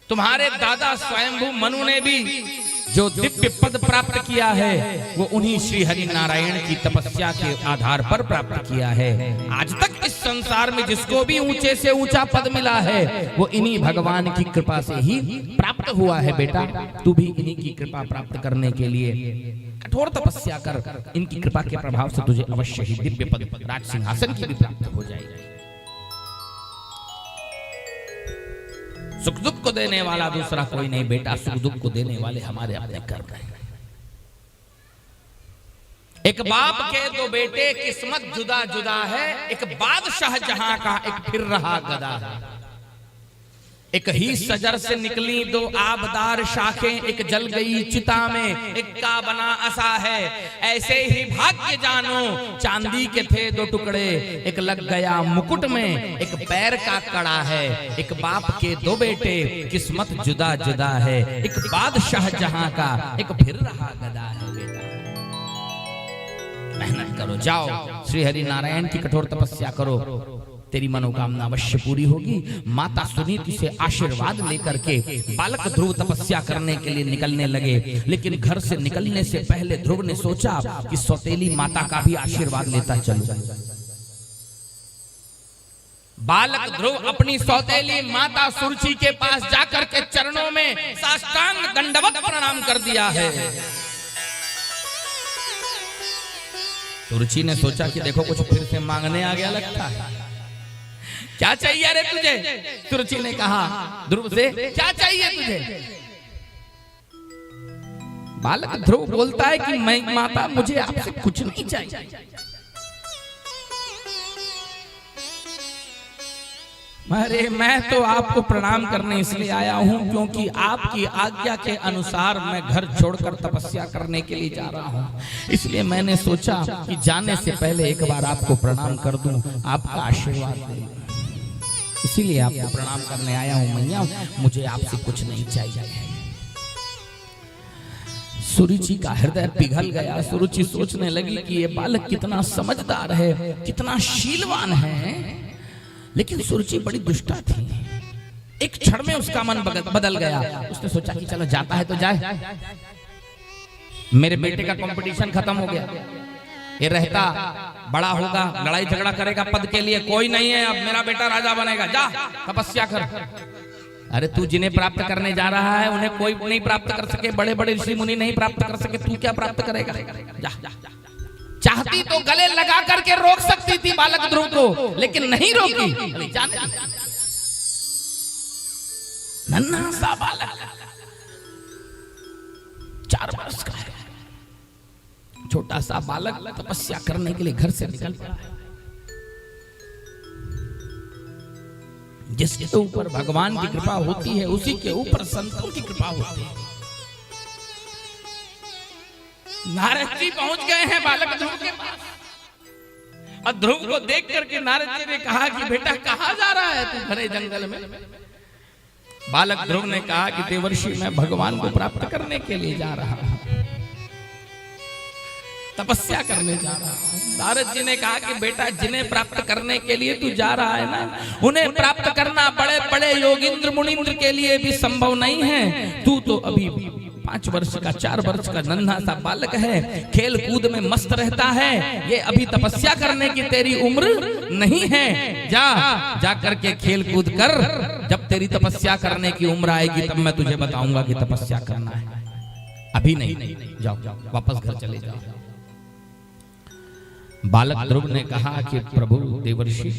तुम्हारे दादा स्वयंभू मनु ने भी जो दिव्य पद प्राप्त किया है वो उन्हीं श्री हरि नारायण की तपस्या के आधार पर प्राप्त किया है। आज तक इस संसार में जिसको भी ऊंचे से ऊंचा पद मिला है वो इन्हीं भगवान की कृपा से ही प्राप्त हुआ है। बेटा, तू भी इन्हीं की कृपा प्राप्त करने के लिए कठोर तपस्या कर, इनकी कृपा के प्रभाव से तुझे अवश्य ही दिव्य पद राज सिंहासन की भी प्राप्त हो जाएगी। सुख दुख को देने वाला दूसरा कोई नहीं बेटा, सुख दुख को देने वाले हमारे अपने कर्म हैं। एक बाप के दो बेटे, किस्मत जुदा जुदा है। एक बादशाह जहां का, एक फिर रहा गदा है। एक ही सजर से निकली दो आबदार शाखें, एक जल गई चिता में, एक का बना असा है। ऐसे ही भाग्य जानो, चांदी के थे दो टुकड़े, एक लग गया मुकुट में, एक पैर का कड़ा है। एक बाप के दो बेटे, किस्मत जुदा जुदा है। एक बादशाह जहां का, एक फिर रहा गदा है। बेटा, मेहनत करो, जाओ श्री हरि नारायण की कठोर तपस्या करो, तेरी मनोकामना अवश्य पूरी होगी। माता सुनीति से आशीर्वाद लेकर के बालक ध्रुव तपस्या करने के लिए निकलने लगे, लेकिन घर से निकलने से पहले ध्रुव ने सोचा कि सौतेली माता का भी आशीर्वाद लेता चलूं। बालक ध्रुव अपनी सौतेली माता सुरुचि के पास जाकर के चरणों में साष्टांग दंडवत प्रणाम कर दिया है। सुरुचि ने सोचा कि देखो कुछ फिर से मांगने आ गया लगता है, क्या चाहिए रे तुझे? सुरुचि ने कहा ध्रुव से, क्या चाहिए तुझे? बालक ध्रुव बोलता है कि मैं माता मुझे आपसे कुछ नहीं चाहिए। अरे मैं तो आपको प्रणाम करने इसलिए आया हूं क्योंकि आपकी आज्ञा के अनुसार मैं घर छोड़कर तपस्या करने के लिए जा रहा हूं, इसलिए मैंने सोचा कि जाने से पहले एक बार आपको प्रणाम कर दूं, आपका आशीर्वाद दूं, इसीलिए आपको प्रणाम करने आया हूं मैया, मुझे आपसे कुछ नहीं चाहिए। सुरुचि का हृदय पिघल गया। सुरुचि सोचने लगी कि ये बालक कितना समझदार है, कितना शीलवान है, लेकिन सुरुचि बड़ी दुष्टा थी। एक क्षण में उसका मन बदल गया। उसने सोचा कि चलो जाता है तो जाए, मेरे बेटे का कंपटीशन खत्म हो गया, ये रहता बड़ा होगा, लड़ाई झगड़ा करेगा पद के लिए, कोई नहीं है, अब मेरा बेटा राजा बनेगा, जा तपस्या कर। अरे तू जिन्हें प्राप्त करने जा रहा है उन्हें कोई नहीं प्राप्त कर सके, बड़े बड़े ऋषि मुनि नहीं प्राप्त कर सके, तू क्या प्राप्त करेगा? जा, जा, जा। चाहती तो गले लगा करके रोक सकती थी बालक ध्रुव को, लेकिन नहीं रोकी। नन्हा सा बालक 4 वर्ष का है, छोटा सा बालक तपस्या करने के लिए घर से निकल पड़ा। जिसके ऊपर भगवान की कृपा होती है उसी के ऊपर संतों की कृपा होती है। नारद जी पहुंच गए हैं बालक ध्रुव के पास और ध्रुव को देख करके नारद जी ने कहा कि बेटा कहां जा रहा है तू घने जंगल में? बालक ध्रुव ने कहा कि देवर्षि मैं भगवान को प्राप्त करने के लिए जा रहा हूं, तपस्या करने जा रहा हूं। नारद जी ने कहा कि बेटा जिन्हें प्राप्त करने के लिए तू जा रहा है ना, उन्हें प्राप्त करना बड़े बड़े योगिंद्र मुनिंद्र के लिए भी संभव नहीं है। तू तो अभी 5 वर्ष का 4 वर्ष का नन्हा सा बालक है, खेल कूद में मस्त रहता है, ये अभी तपस्या करने की तेरी उम्र नहीं है। जा जा करके खेल कूद कर, जब तेरी तपस्या करने की उम्र आएगी तब मैं तुझे बताऊंगा कि तपस्या करना है, अभी नहीं। जाओ वापस घर चले जाओ। बालक ध्रुव ने कहा कि प्रभु देवर्षि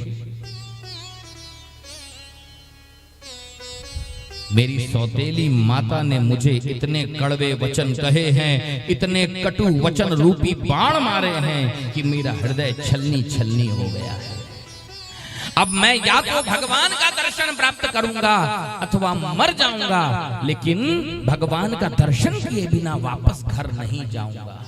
मेरी सौतेली माता ने मुझे इतने कड़वे वचन कहे हैं, इतने कटु वचन रूपी बाण मारे हैं कि मेरा हृदय छलनी छलनी हो गया है। अब मैं या तो भगवान का दर्शन प्राप्त करूंगा अथवा मर जाऊंगा, लेकिन भगवान का दर्शन किए बिना वापस घर नहीं जाऊंगा।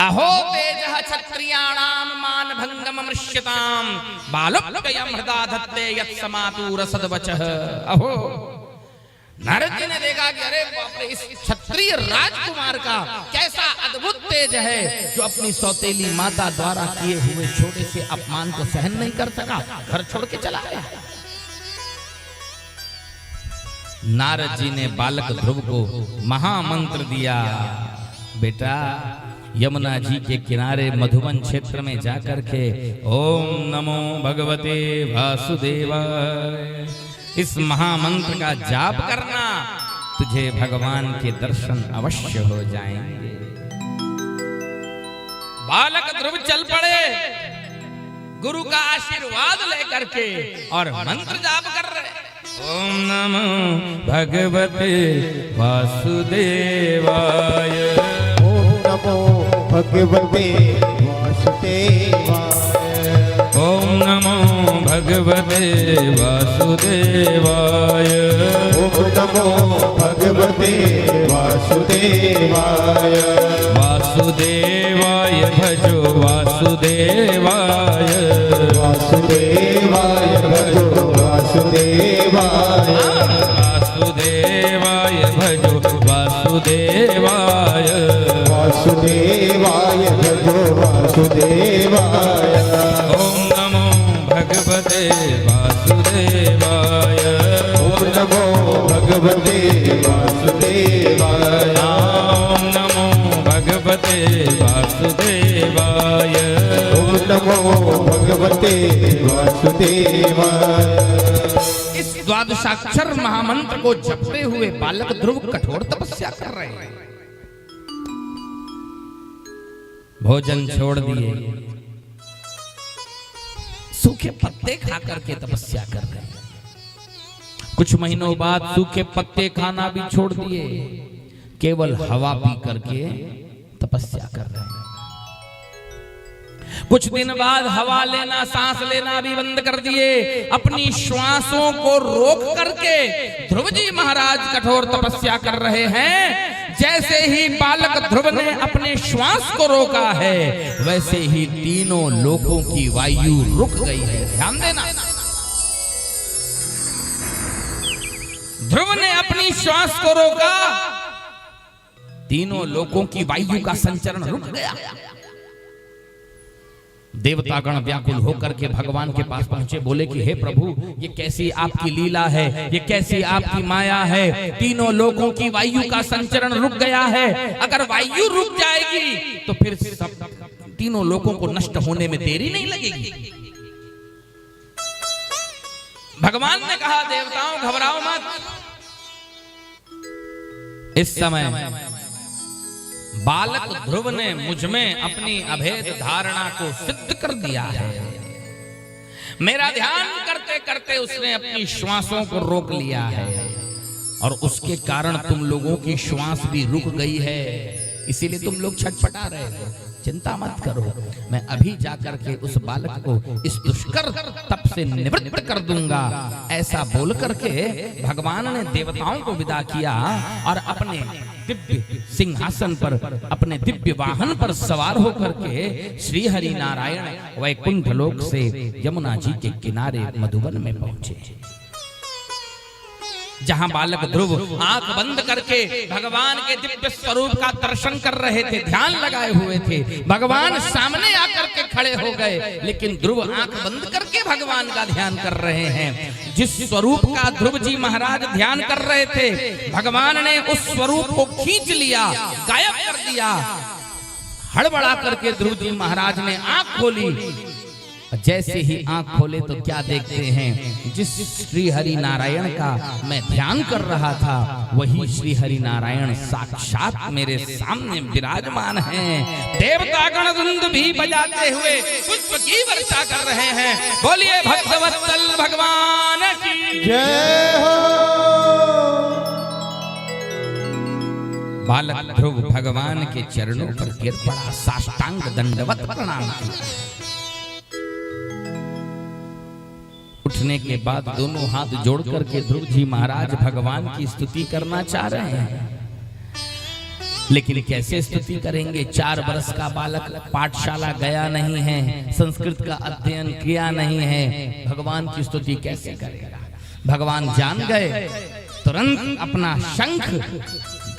अहो तेजः क्षत्रियाणां मान भंगम मृष्यताम बालोक्ययं हृदा धत्ते यत् समातु रसद्वचः। अहो नारद जी ने देखा कि अरे बाप रे, इस क्षत्रिय राजकुमार का कैसा अद्भुत तेज है जो अपनी सौतेली माता द्वारा किए हुए छोटे से अपमान को सहन नहीं कर सका, घर छोड़ के चला गया। नारद जी ने बालक ध्रुव को महामंत्र दिया, बेटा यमुना जी के किनारे मधुबन क्षेत्र में जाकर के ओम नमो भगवते वासुदेवाय इस महामंत्र का जाप करना, तुझे भगवान के दर्शन अवश्य हो जाएंगे। बालक ध्रुव चल पड़े गुरु का आशीर्वाद लेकर के और मंत्र जाप कर रहे। ओम नमो भगवते वासुदेवाय, नमो भगवते वासुदेवाय, ओम नमो भगवते वासुदेवाय, ओम नमो भगवते वासुदेवाय, वासुदेवाय भजो वासुदेवाय, वासुदेवाय भजो वासुदेवाय, वासुदेवाय भजो वासुदेवाय, वासुदेवाय भजो वासुदेवाय। ओम नमो भगवते वासुदेवाय, ओम नमो भगवते वासुदेवाय, ओम नमो भगवते वासुदेवाय, ओम नमो भगवते वासुदेवाय। इस द्वादशाक्षर महामंत्र को जपते हुए बालक ध्रुव कठोर तपस्या कर रहे हैं। भोजन छोड़ दिए, सूखे पत्ते खा करके तपस्या कर रहे हैं। कुछ महीनों बाद सूखे पत्ते खाना भी छोड़ दिए, केवल हवा पी करके तपस्या कर रहे हैं। कुछ दिन बाद हवा लेना, सांस लेना भी बंद कर दिए। अपनी श्वासों को रोक करके ध्रुव जी महाराज कठोर तपस्या कर रहे हैं। जैसे ही बालक ध्रुव ने अपने श्वास को रोका है, वैसे ही तीनों लोकों की वायु रुक गई है। ध्यान देना, ध्रुव ने अपनी श्वास को रोका, तीनों लोकों की वायु का संचरण रुक गया। देवतागण व्याकुल होकर के भगवान के पास पहुंचे, बोले कि हे प्रभु, ये कैसी आपकी लीला है, ये कैसी आपकी माया है। तीनों लोकों की वायु का संचरण रुक गया है। अगर वायु रुक जाएगी तो फिर सब तीनों लोकों को नष्ट होने में देरी नहीं लगेगी। भगवान ने कहा, देवताओं घबराओ मत। इस समय बालक ध्रुव ने मुझ में अपनी अभेद धारणा को सिद्ध कर दिया है। मेरा ध्यान करते करते उसने अपनी श्वासों को रोक लिया है और उसके कारण तुम लोगों की श्वास भी रुक गई है। इसीलिए तुम लोग छटपटा रहे हो। चिंता मत करो, मैं अभी जाकर के उस बालक को इस दुष्कर तप से निवृत्त कर दूंगा। ऐसा बोल करके भगवान ने देवताओं को विदा किया और अपने दिव्य सिंहासन पर, अपने दिव्य वाहन पर सवार होकर के श्री हरि नारायण वैकुंठ लोक से यमुना जी के किनारे मधुबन में पहुंचे, जहां बालक ध्रुव आंख बंद करके भगवान के दिव्य स्वरूप का दर्शन कर रहे थे, ध्यान लगाए हुए थे। भगवान सामने आकर के खड़े हो गए, लेकिन ध्रुव आंख बंद करके भगवान का ध्यान कर रहे हैं। जिस स्वरूप का ध्रुव जी महाराज ध्यान कर रहे थे, भगवान ने उस स्वरूप को खींच लिया, गायब कर दिया। हड़बड़ा करके ध्रुव जी महाराज ने आंख खोली। जैसे ही आंख खोले तो क्या देखते हैं, जिस श्री हरि नारायण का मैं ध्यान कर रहा था, वही श्री हरि नारायण साक्षात मेरे सामने विराजमान हैं। देवतागण धुंध भी बजाते हुए पुष्प की वर्षा कर रहे हैं। बोलिए भक्तवत्सल भगवान की जय हो। बालक ध्रुव भगवान के चरणों पर गिर पड़ा, साष्टांग दंडवत प्रणाम किया। उठने के बाद दोनों हाथ जोड़ करके ध्रुव जी महाराज भगवान की स्तुति करना चाह रहे हैं, लेकिन कैसे स्तुति करेंगे? 4 वर्ष का बालक, पाठशाला गया नहीं है, संस्कृत का अध्ययन किया नहीं है, भगवान की स्तुति कैसे करेगा? भगवान जान गए, तुरंत अपना शंख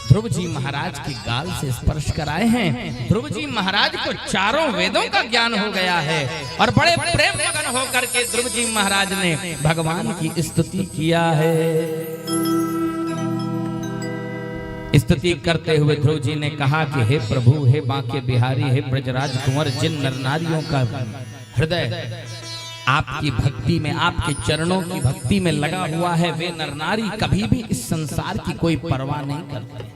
ध्रुव जी महाराज की गाल से स्पर्श कराए हैं। ध्रुव जी महाराज को चारों वेदों का ज्ञान हो गया है और बड़े प्रेम मगन होकर के ध्रुव जी महाराज ने भगवान की स्तुति किया है। स्तुति करते हुए ध्रुव जी ने कहा कि हे प्रभु, हे बांके बिहारी, हे ब्रजराज कुंवर, जिन नर नारियों का हृदय आपकी भक्ति में, आपके चरणों की भक्ति में लगा हुआ है, वे नर नारी कभी भी इस संसार की कोई परवाह नहीं करते।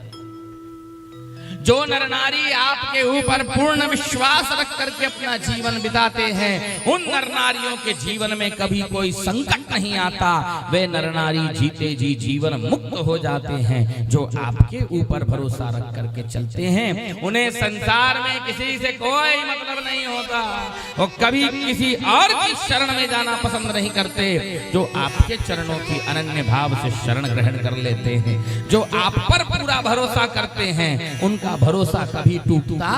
जो नर नारी आपके ऊपर पूर्ण विश्वास रख करके अपना जीवन बिताते हैं, उन नर नारियों के जीवन में कभी कोई संकट नहीं आता। वे नर नारी जीते जी जीवन मुक्त हो जाते हैं। जो आपके ऊपर भरोसा रख करके चलते हैं, उन्हें संसार में किसी से कोई मतलब नहीं होता। वो कभी किसी और की शरण में जाना पसंद नहीं करते। जो आपके चरणों की अनन्य भाव से शरण ग्रहण कर लेते हैं, जो आप पर पूरा भरोसा करते हैं, उनका भरोसा कभी टूटता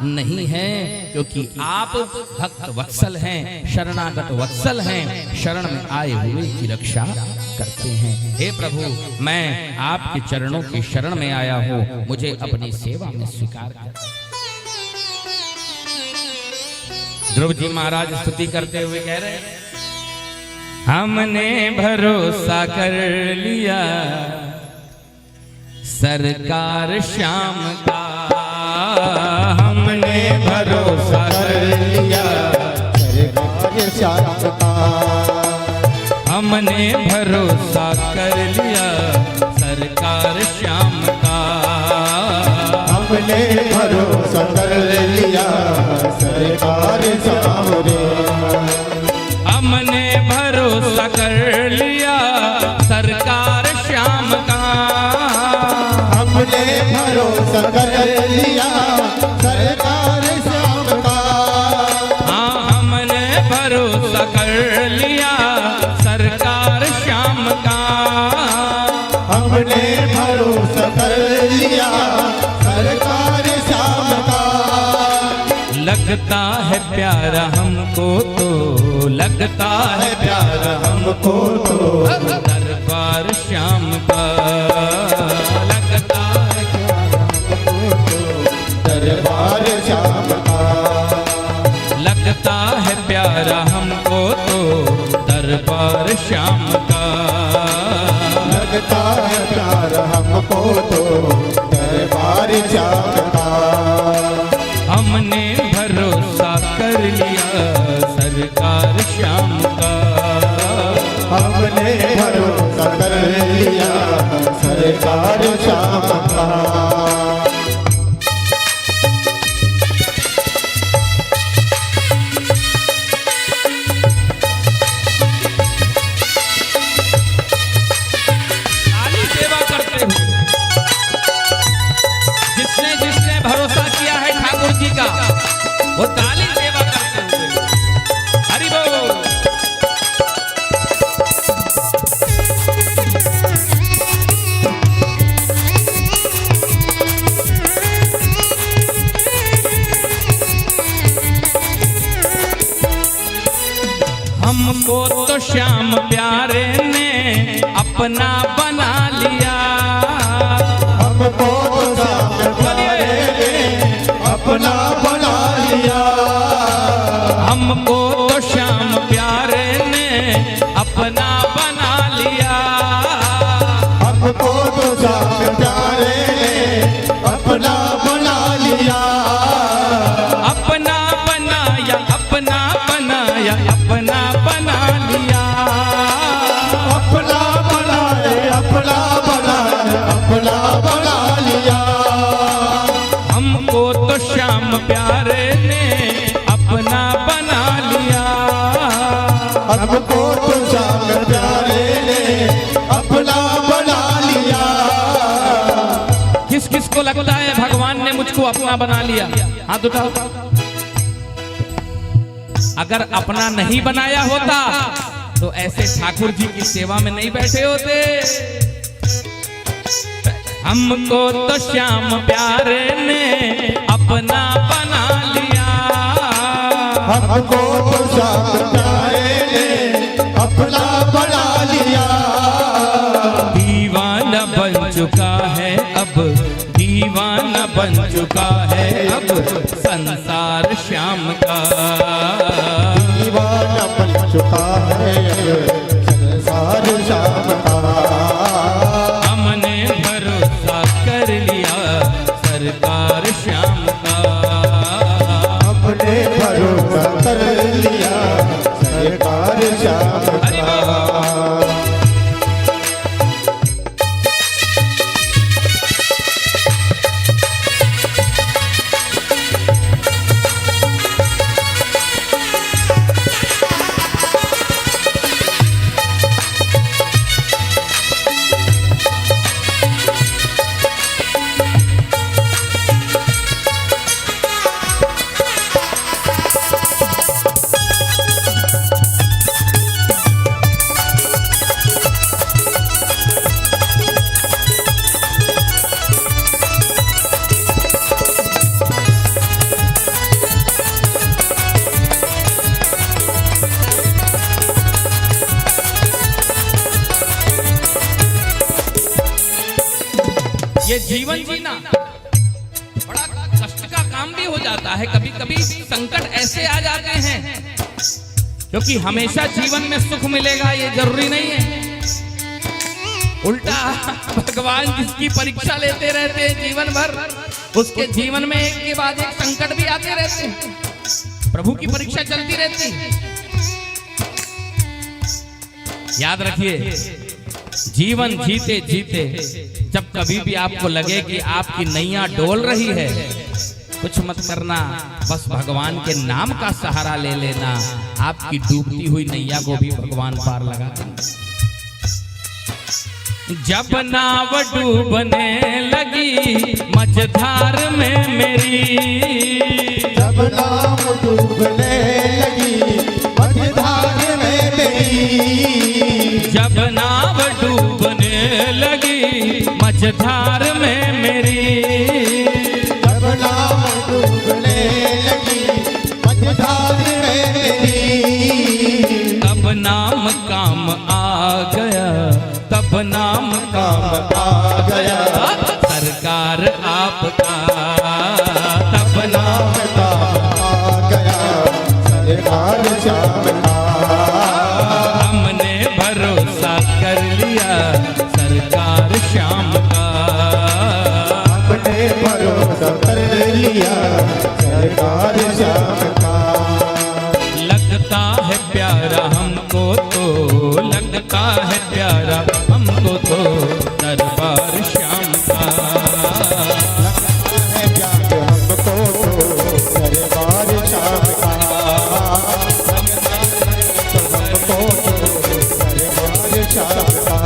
नहीं है, क्योंकि आप भक्त वत्सल हैं, शरणागत वत्सल हैं, शरण में आए हुए की रक्षा करते हैं। हे प्रभु, मैं आपके चरणों की शरण में आया हूं, मुझे अपनी सेवा में स्वीकार कर। ध्रुव जी महाराज स्तुति करते हुए कह रहे हैं, हमने भरोसा कर लिया सरकार श्याम का, हमने भरोसा कर लिया श्याम का। हमने भरोसा कर लिया सरकार श्याम का। हमने भरोसा कर लिया सरकार श्याम रे। हमने भरोसा कर लिया सरकार श्याम का। हमने भरोसा कर लिया सरकार श्याम का। हाँ हमने भरोसा कर लिया सरकार श्याम का। हमने भरोसा कर लिया सरकार श्याम का। लगता है प्यारा हमको तो, लगता है प्यार हमको तो दरबार श्याम का। लगता है दरबार श्याम का। लगता है प्यारा हमको तो दरबार श्याम का। लगता है प्यार हमको तो दरबार श्याम का। हमने भरोसा कर लिया सरकार श्याम का। हमने भरोसा कर लिया सरकार श्याम का। ताली सेवा करते हुए जिसने जिसने भरोसा किया है ठाकुर जी का, वो ताली सेवा करते हुए हरि बोल। हमको तो श्याम प्यारे ने अपना बना लिया। हमको तो श्याम प्यारे ने अपना बना लिया। हमको तो श्याम प्यारे ने अपना बना लिया। हमको तो श्याम प्यारे ने अपना बना लिया। अपना बनाया, अपना बनाया, अपना बना लिया। अपना बनाए अपना बनाए अपना बना लिया। हमको तो श्याम प्यारे ने अपना बना लिया। हमको तो श्याम प्यारे ने अपना बना लिया। किस किस को लगता है भगवान ने मुझको अपना बना लिया? हाथ उठाओ। अगर अपना नहीं बनाया होता तो ऐसे ठाकुर जी की सेवा में नहीं बैठे होते। हमको तो श्याम प्यारे ने अपना बना लिया। हमको तो श्याम प्यारे ने अपना बना लिया। दीवाना बन चुका है अब, दीवाना बन चुका है अब संसार श्याम का। दीवाना बन चुका है संसार श्याम का। हमने भरोसा कर लिया सरकार श्याम का। हमने भरोसा कर लिया सरकार श्याम का। ये जीवन जीना बड़ा कष्ट का काम भी हो जाता है। कभी कभी संकट ऐसे आ जाते हैं क्योंकि हमेशा जीवन में सुख मिलेगा ये जरूरी नहीं है। उल्टा भगवान जिसकी परीक्षा लेते रहते हैं जीवन भर, उसके जीवन में एक के बाद एक संकट भी आते रहते हैं। प्रभु की परीक्षा चलती रहती है। याद रखिए, जीवन जीते जीते जब कभी भी आपको लगे कि आपकी नैया डोल रही है, कुछ मत करना, बस भगवान के नाम का सहारा ले लेना, आपकी डूबती हुई नैया को भी भगवान पार लगा देंगे। जब नाव डूबने लगी मझधार में मेरी, जब नाव डूबने लगी मझधार में मेरी, जब नाव डूबने लगी मझधार में मेरी, जब नाव डूबने लगी मझधार में मेरी, तब नाम काम आ गया, तब नाम काम आ गया सरकार आपका, तब नाम आ गया सरकार श्याम का। हमने भरोसा कर लिया सरकार श्याम का, हमने भरोसा कर लिया सरकार श्याम का। लगता है प्यारा हमको तो, लगता है प्यारा हमको तो दरबार श्याम का, है प्यार हमको तो दरबार श्याम का, हमको तो दरबार श्याम का।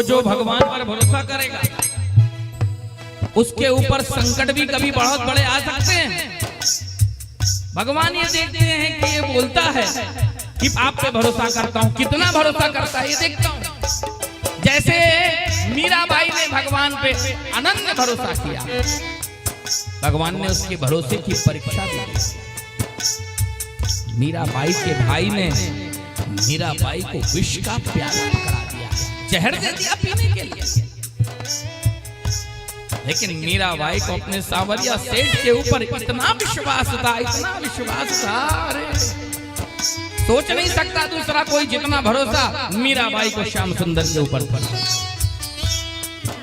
जो भगवान पर भरोसा करेगा उसके ऊपर संकट भी कभी बहुत बड़े आ सकते हैं। भगवान ये देखते हैं कि ये बोलता है कि आप पे भरोसा करता हूं, कितना भरोसा करता है ये देखता हूं। जैसे मीराबाई ने भगवान पे अनन्य भरोसा किया, भगवान ने उसके भरोसे की परीक्षा भी दी। मीराबाई के भाई ने मीराबाई को विष का प्याला पकड़ा दिया, जहर दे दिया पीने के लिए, लेकिन मीराबाई को अपने सावरिया सेठ के ऊपर इतना विश्वास था, इतना विश्वास था, अरे सोच नहीं सकता दूसरा कोई जितना भरोसा मीराबाई को श्याम सुंदर के ऊपर था।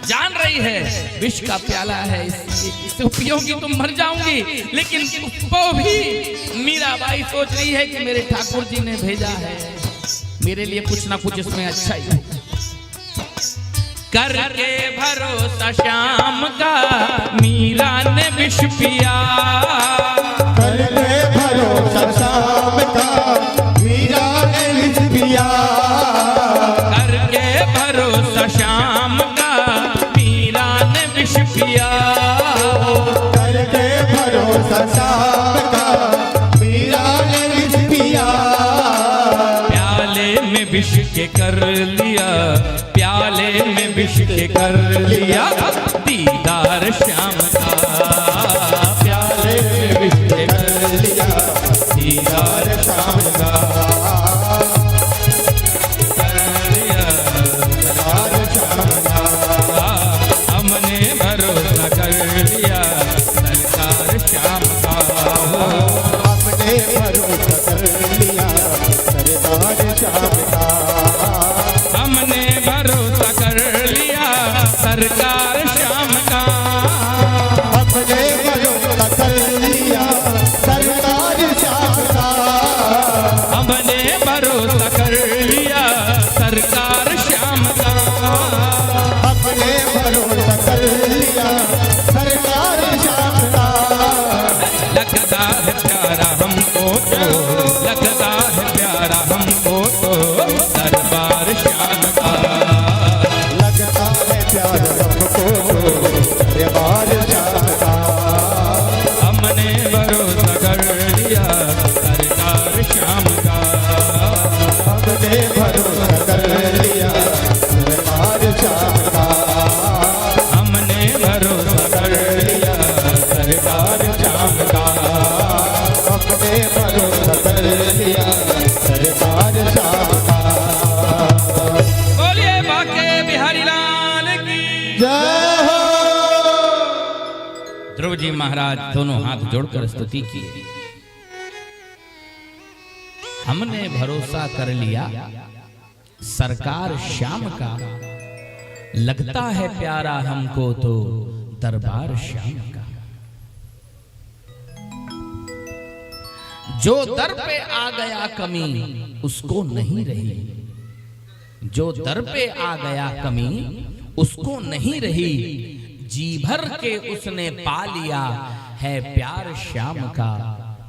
जान रही है विष का प्याला है, इससे पियोगी तुम मर जाऊंगी, लेकिन उसको भी मीराबाई सोच रही है कि मेरे ठाकुर जी ने भेजा है, मेरे लिए कुछ ना कुछ इसमें अच्छा ही है। करके भरोसा श्याम का मीरा ने विष पिया, करके भरोसा श्याम का मीरा ने विष पिया, करके भरोसा श्याम का मीरा ने विष पिया, करके भरोसा श्याम का मीरा ने विष पिया। प्याले में विष के कर लिया, प्याले में विष के कर लिया दीदार श्याम का, प्याले में विष के कर लिया दीदार श्याम का, कर लिया दीदार श्याम का। हमने भरोसा कर लिया सरकार श्याम का, हमने भरोसा कर लिया सरकार श्याम का, हमने भरोसा कर लिया सरकार श्याम का, हमने भरोसा कर लिया सरकार श्याम का, हमने भरोसा कर लिया सरकार श्याम का, हमने भरोसा कर लिया सरकार ध्रुव जी महाराज दोनों हाथ जोड़कर स्तुति किए। हमने भरोसा कर लिया सरकार श्याम का, लगता है प्यारा हमको तो दरबार श्याम का। जो दर पे आ गया कमी उसको नहीं रही, जो दर पे आ गया कमी उसको नहीं रही, जी भर के उसने पा लिया है प्यार श्याम का।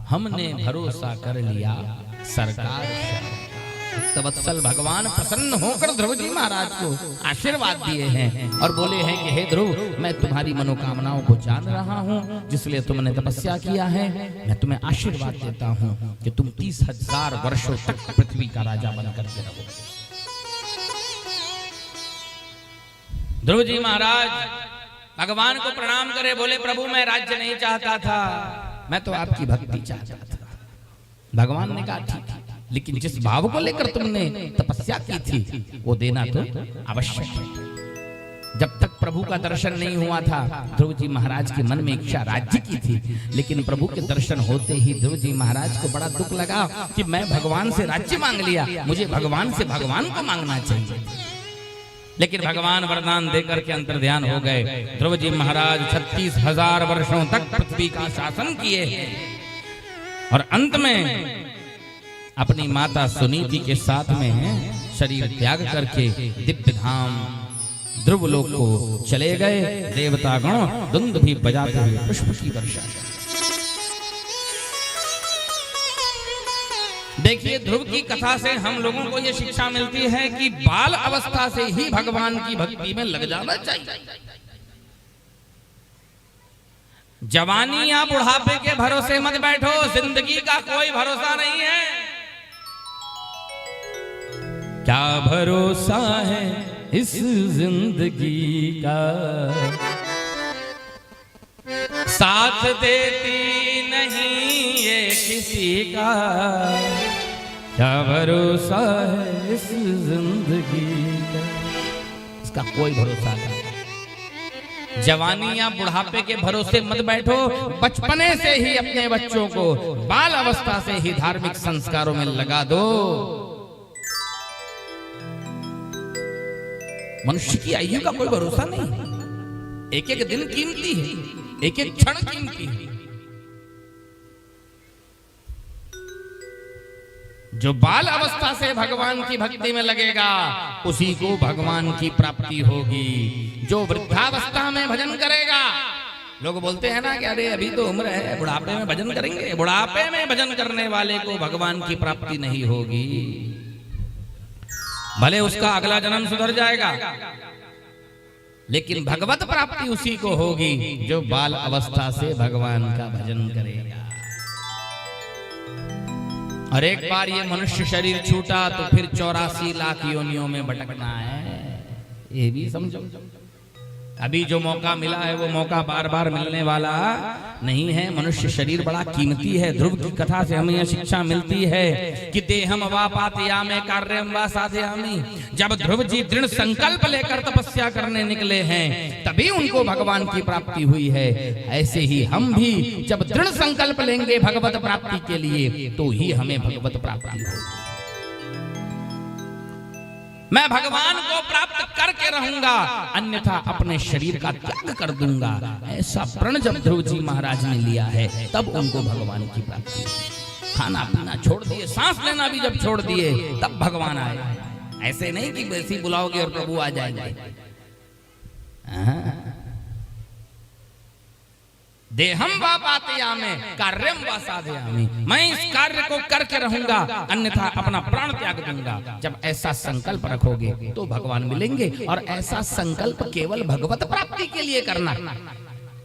हमने भरोसा कर लिया सरकार श्याम का। तवत्सल भगवान प्रसन्न होकर ध्रुव जी महाराज को आशीर्वाद दिए हैं और बोले हैं कि हे ध्रुव, मैं तुम्हारी मनोकामनाओं को जान रहा हूं, जिसलिए तुमने तपस्या किया है। मैं तुम्हें आशीर्वाद देता हूं कि तुम 30,000 वर्षों तक पृथ्वी का राजा बनकर के रहो। ध्रुव जी महाराज भगवान को प्रणाम करे, बोले प्रभु मैं राज्य नहीं चाहता था, मैं तो आपकी भक्ति चाहता था। भगवान ने कहा ठीक है, लेकिन जिस भाव को लेकर तुमने तपस्या की थी वो देना तो आवश्यक है। जब तक प्रभु का दर्शन नहीं हुआ था, ध्रुव जी महाराज के मन में इच्छा राज्य की थी, लेकिन प्रभु के दर्शन होते ही ध्रुव जी महाराज को बड़ा दुख लगा कि मैं भगवान से राज्य मांग लिया, मुझे भगवान से भगवान को मांगना चाहिए। लेकिन भगवान वरदान देकर के अंतर्ध्यान हो गए। ध्रुव जी महाराज 36,000 वर्षों तक पृथ्वी का शासन किए और अंत में अपनी माता सुनीति के साथ में शरीर त्याग करके दिव्य धाम ध्रुवलोक को चले गए। देवता गण दुंद भी बजाते हुए पुष्प की वर्षा। देखिए ध्रुव की कथा से हम लोगों को यह शिक्षा मिलती है कि बाल अवस्था से ही भगवान की भक्ति में लग जाना चाहिए। जवानी या बुढ़ापे के भरोसे मत बैठो, जिंदगी का कोई भरोसा नहीं है। क्या भरोसा है इस जिंदगी का, साथ देती नहीं ये किसी का। क्या भरोसा है इस जिंदगी का, इसका कोई भरोसा नहीं। जवानी या बुढ़ापे के भरोसे मत बैठो, बचपने से ही अपने बच्चों को बाल अवस्था से ही धार्मिक संस्कारों में लगा दो। मनुष्य की आयु का कोई भरोसा नहीं, एक एक दिन कीमती है, एक एक क्षण कीमती है। जो बाल अवस्था से भगवान की भक्ति में लगेगा उसी को भगवान की प्राप्ति होगी। जो वृद्धावस्था में भजन करेगा, लोग बोलते हैं ना कि अरे अभी तो उम्र है, बुढ़ापे में भजन करेंगे। बुढ़ापे में भजन करने वाले को भगवान की प्राप्ति नहीं होगी। भले उसका अगला जन्म सुधर जाएगा, लेकिन भगवत प्राप्ति उसी को होगी जो बाल अवस्था से भगवान का भजन करेगा। और एक बार ये मनुष्य शरीर छूटा तो फिर 84 लाख योनियों में भटकना है, ये भी समझो। अभी जो मौका मिला है वो मौका बार बार मिलने वाला नहीं है। मनुष्य शरीर बड़ा कीमती है। ध्रुव की कथा से हमें यह शिक्षा मिलती है कि देहम वा पातयामे कार्यम वा साधयामि। जब ध्रुव जी दृढ़ संकल्प लेकर तपस्या करने निकले हैं तभी उनको भगवान की प्राप्ति हुई है। ऐसे ही हम भी जब दृढ़ संकल्प लेंगे भगवत प्राप्ति के लिए तो ही हमें भगवत प्राप्ति होगी। मैं भगवान को प्राप्त करके रहूंगा, अन्यथा अपने शरीर का त्याग कर दूंगा। ऐसा प्रण जब ध्रुव जी महाराज ने लिया है तब उनको भगवान की प्राप्ति हुई। खाना पीना छोड़ दिए, सांस लेना भी जब छोड़ दिए तब भगवान आए। ऐसे नहीं कि वैसे बुलाओगे और प्रभु आ जाएंगे। देहम वा पातयामे कार्यम वा साधयामि। मैं इस कार्य को करके रहूंगा, अन्यथा अपना प्राण त्याग दूंगा। जब ऐसा संकल्प रखोगे तो भगवान मिलेंगे। और ऐसा संकल्प केवल भगवत प्राप्ति के लिए करना,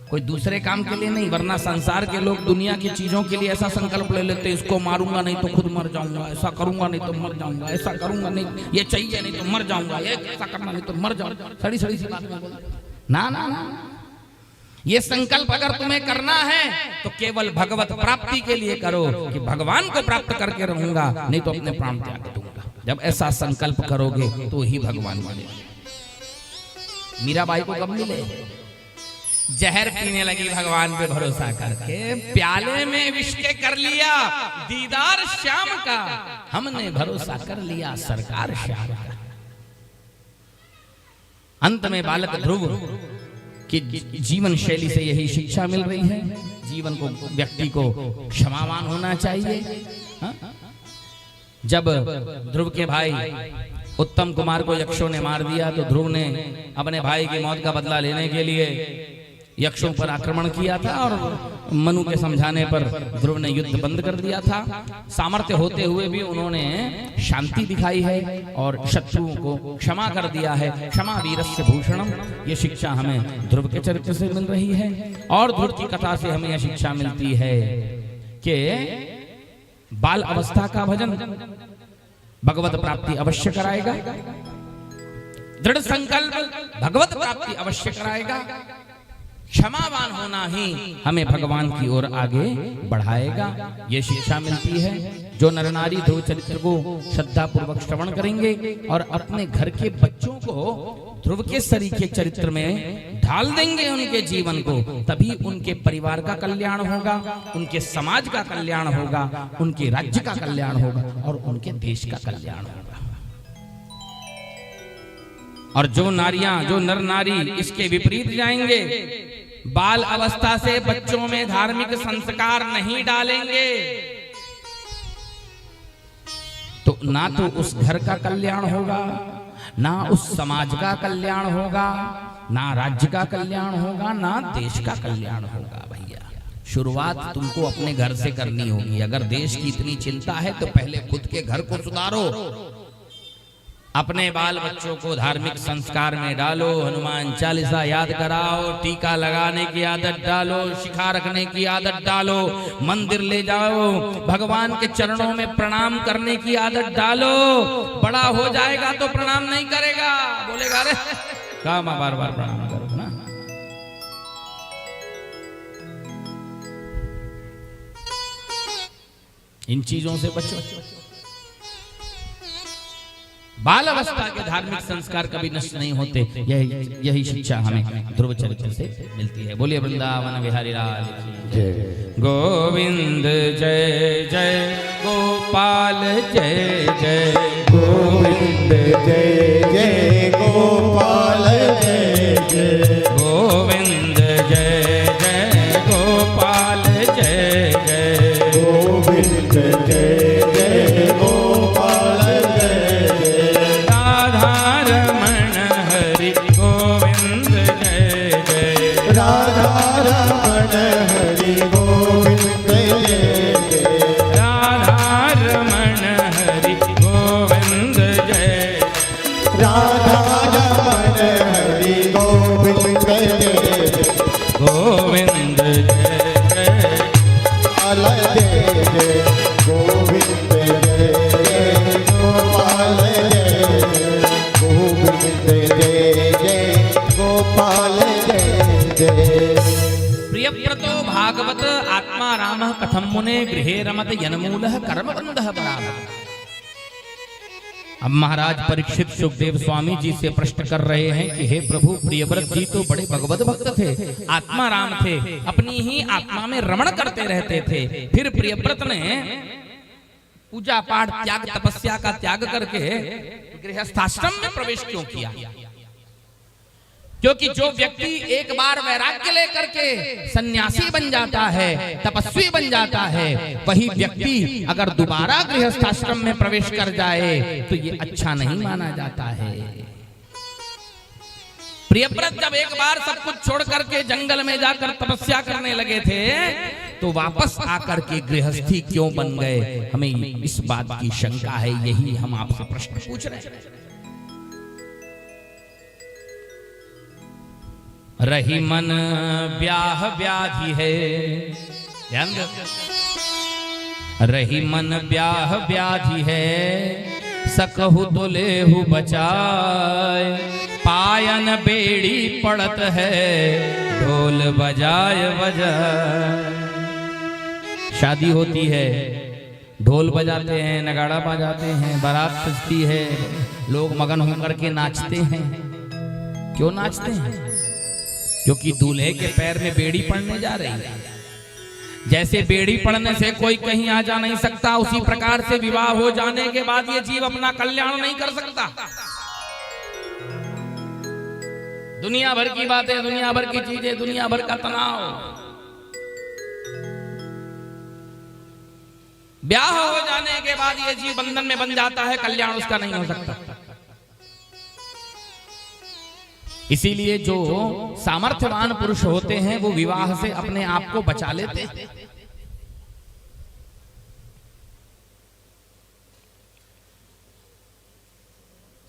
कोई दूसरे काम के लिए नहीं। वरना संसार के लोग दुनिया की चीजों के लिए ऐसा संकल्प ले लेते, इसको मारूंगा नहीं तो खुद मर जाऊंगा, ऐसा करूंगा नहीं तो मर जाऊंगा, ऐसा करूंगा नहीं, ये चाहिए नहीं तो मर जाऊंगा, ये ऐसा करना नहीं तो मर जाऊंगा। सड़ी सड़ी सी बात ना ना ना। ये संकल्प अगर तुम्हें करना है तो केवल भगवत प्राप्ति के लिए करो कि भगवान को प्राप्त करके रहूंगा, नहीं तो अपने प्राण त्याग दूंगा। जब ऐसा संकल्प करोगे तो ही भगवान मिलेंगे। मीराबाई को कब मिले? जहर पीने लगी भगवान पे भरोसा करके, प्याले में विष के कर लिया दीदार श्याम का, हमने भरोसा कर लिया सरकार श्याम का। अंत में बालक ध्रुव की जीवन शैली से यही शिक्षा मिल रही है, जीवन को व्यक्ति को क्षमावान होना चाहिए। हा? जब ध्रुव के भाई उत्तम कुमार को यक्षों ने मार दिया तो ध्रुव ने अपने भाई की मौत का बदला लेने के लिए यक्षों पर आक्रमण किया था और मनु के समझाने पर ध्रुव ने युद्ध बंद कर दिया था। सामर्थ्य होते हुए भी उन्होंने शांति दिखाई है और शत्रुओं को क्षमा कर दिया है। क्षमा वीरस्य भूषणम, ये शिक्षा हमें ध्रुव के चरित्र से मिल रही है। और ध्रुव की कथा से हमें यह शिक्षा मिलती है कि बाल अवस्था का भजन भगवत प्राप्ति अवश्य कराएगा, दृढ़ संकल्प भगवत प्राप्ति अवश्य कराएगा, क्षमावान होना ही हमें भगवान की ओर आगे बढ़ाएगा। ये शिक्षा मिलती है। जो नर नारी ध्रुव चरित्र को श्रद्धा पूर्वक श्रवण करेंगे और अपने घर के बच्चों को ध्रुव के सरी के चरित्र में ढाल देंगे उनके जीवन को, तभी उनके परिवार का कल्याण होगा, उनके समाज का कल्याण होगा, उनके राज्य का कल्याण होगा और उनके देश का कल्याण होगा। और जो नारियां, जो नर नारी इसके विपरीत जाएंगे, बाल अवस्था से बच्चों में धार्मिक संस्कार नहीं डालेंगे, तो ना तो उस घर का कल्याण होगा, ना उस समाज का कल्याण होगा, ना राज्य का कल्याण होगा, ना देश का कल्याण होगा। भैया, शुरुआत तुमको अपने घर से करनी होगी। अगर देश की इतनी चिंता है तो पहले खुद के घर को सुधारो, अपने बाल बच्चों को धार्मिक संस्कार में डालो, हनुमान चालीसा याद कराओ, टीका लगाने की आदत डालो, शिखा रखने की आदत डालो, मंदिर ले जाओ, भगवान के चरणों में प्रणाम करने की आदत डालो। बड़ा हो जाएगा तो प्रणाम नहीं करेगा, बोलेगा अरे कहा मां बार बार प्रणाम करो ना। इन चीजों से बचो। बाल अवस्था के धार्मिक संस्कार कभी नष्ट नहीं होते। यही शिक्षा हमें ध्रुव चरित्र से मिलती है। बोलिए वृंदावन बिहारी लाल की जय। गोविंद जय जय, गोपाल जय जय, गोविंद जय जय, गोपाल जय जय, गोविंद जय जय, गोपाल जय जय, गोविंद जय जय, गोपाल जय जय, राधा रमण हरि गोविंद जय जय, राधा रमण हरि गोविंद जय जय, राधा रमण हरि गोविंद जय, राधा रमण हरि गोविंद जय जय, गोविंद जय जय, गोपाल जय जय, गोविंद जय जय, गोपाल जय जय, गोविंद जय जय, गोपाल जय जय। प्रियव्रतो भागवत आत्मा रामः कथम मुने गृहे रमत यनमूलः कर्मबन्धः परावत। अब महाराज परीक्षित सुखदेव स्वामी जी से प्रश्न कर रहे हैं कि हे प्रभु, प्रियव्रत जी तो बड़े भगवत भक्त थे, आत्मा राम थे, अपनी ही आत्मा में रमण करते रहते थे, फिर प्रियव्रत ने पूजा पाठ त्याग तपस्या का त्याग करके गृहस्थाश्रम में प्रवेश क्यों किया? क्योंकि जो व्यक्ति एक बार वैराग्य लेकर के सन्यासी बन जाता है, तपस्वी बन जाता है, वही व्यक्ति अगर दोबारा गृहस्थाश्रम में प्रवेश कर जाए तो ये अच्छा नहीं माना जाता है। प्रियव्रत जब एक बार सब कुछ छोड़ करके जंगल में जाकर तपस्या करने लगे थे तो वापस आकर के गृहस्थी क्यों बन गए? हमें इस बात की शंका है, यही हम आपसे प्रश्न पूछ रहे हैं। रही मन ब्याह व्याधि है, ध्यान दो, रही मन ब्याह व्याधि है, सकहु तो लेहु बचाए, पायन बेड़ी पड़त है, ढोल बजाए बजाए। शादी होती है, ढोल बजाते हैं, नगाड़ा बजाते हैं, बारात सजती है, लोग मगन होकर के नाचते हैं। क्यों नाचते हैं? क्योंकि दूल्हे के पैर में बेड़ी पड़ने जा रही है। जैसे बेड़ी पड़ने से कोई कहीं आ जा नहीं सकता, उसी प्रकार से विवाह हो जाने के बाद ये जीव अपना कल्याण नहीं कर सकता। दुनिया भर की बातें, दुनिया भर की चीजें, दुनिया भर का तनाव, ब्याह हो जाने के बाद ये जीव बंधन में बन जाता है, कल्याण उसका नहीं हो सकता। इसीलिए जो सामर्थ्यवान पुरुष होते हैं वो विवाह से अपने आप को बचा लेते हैं।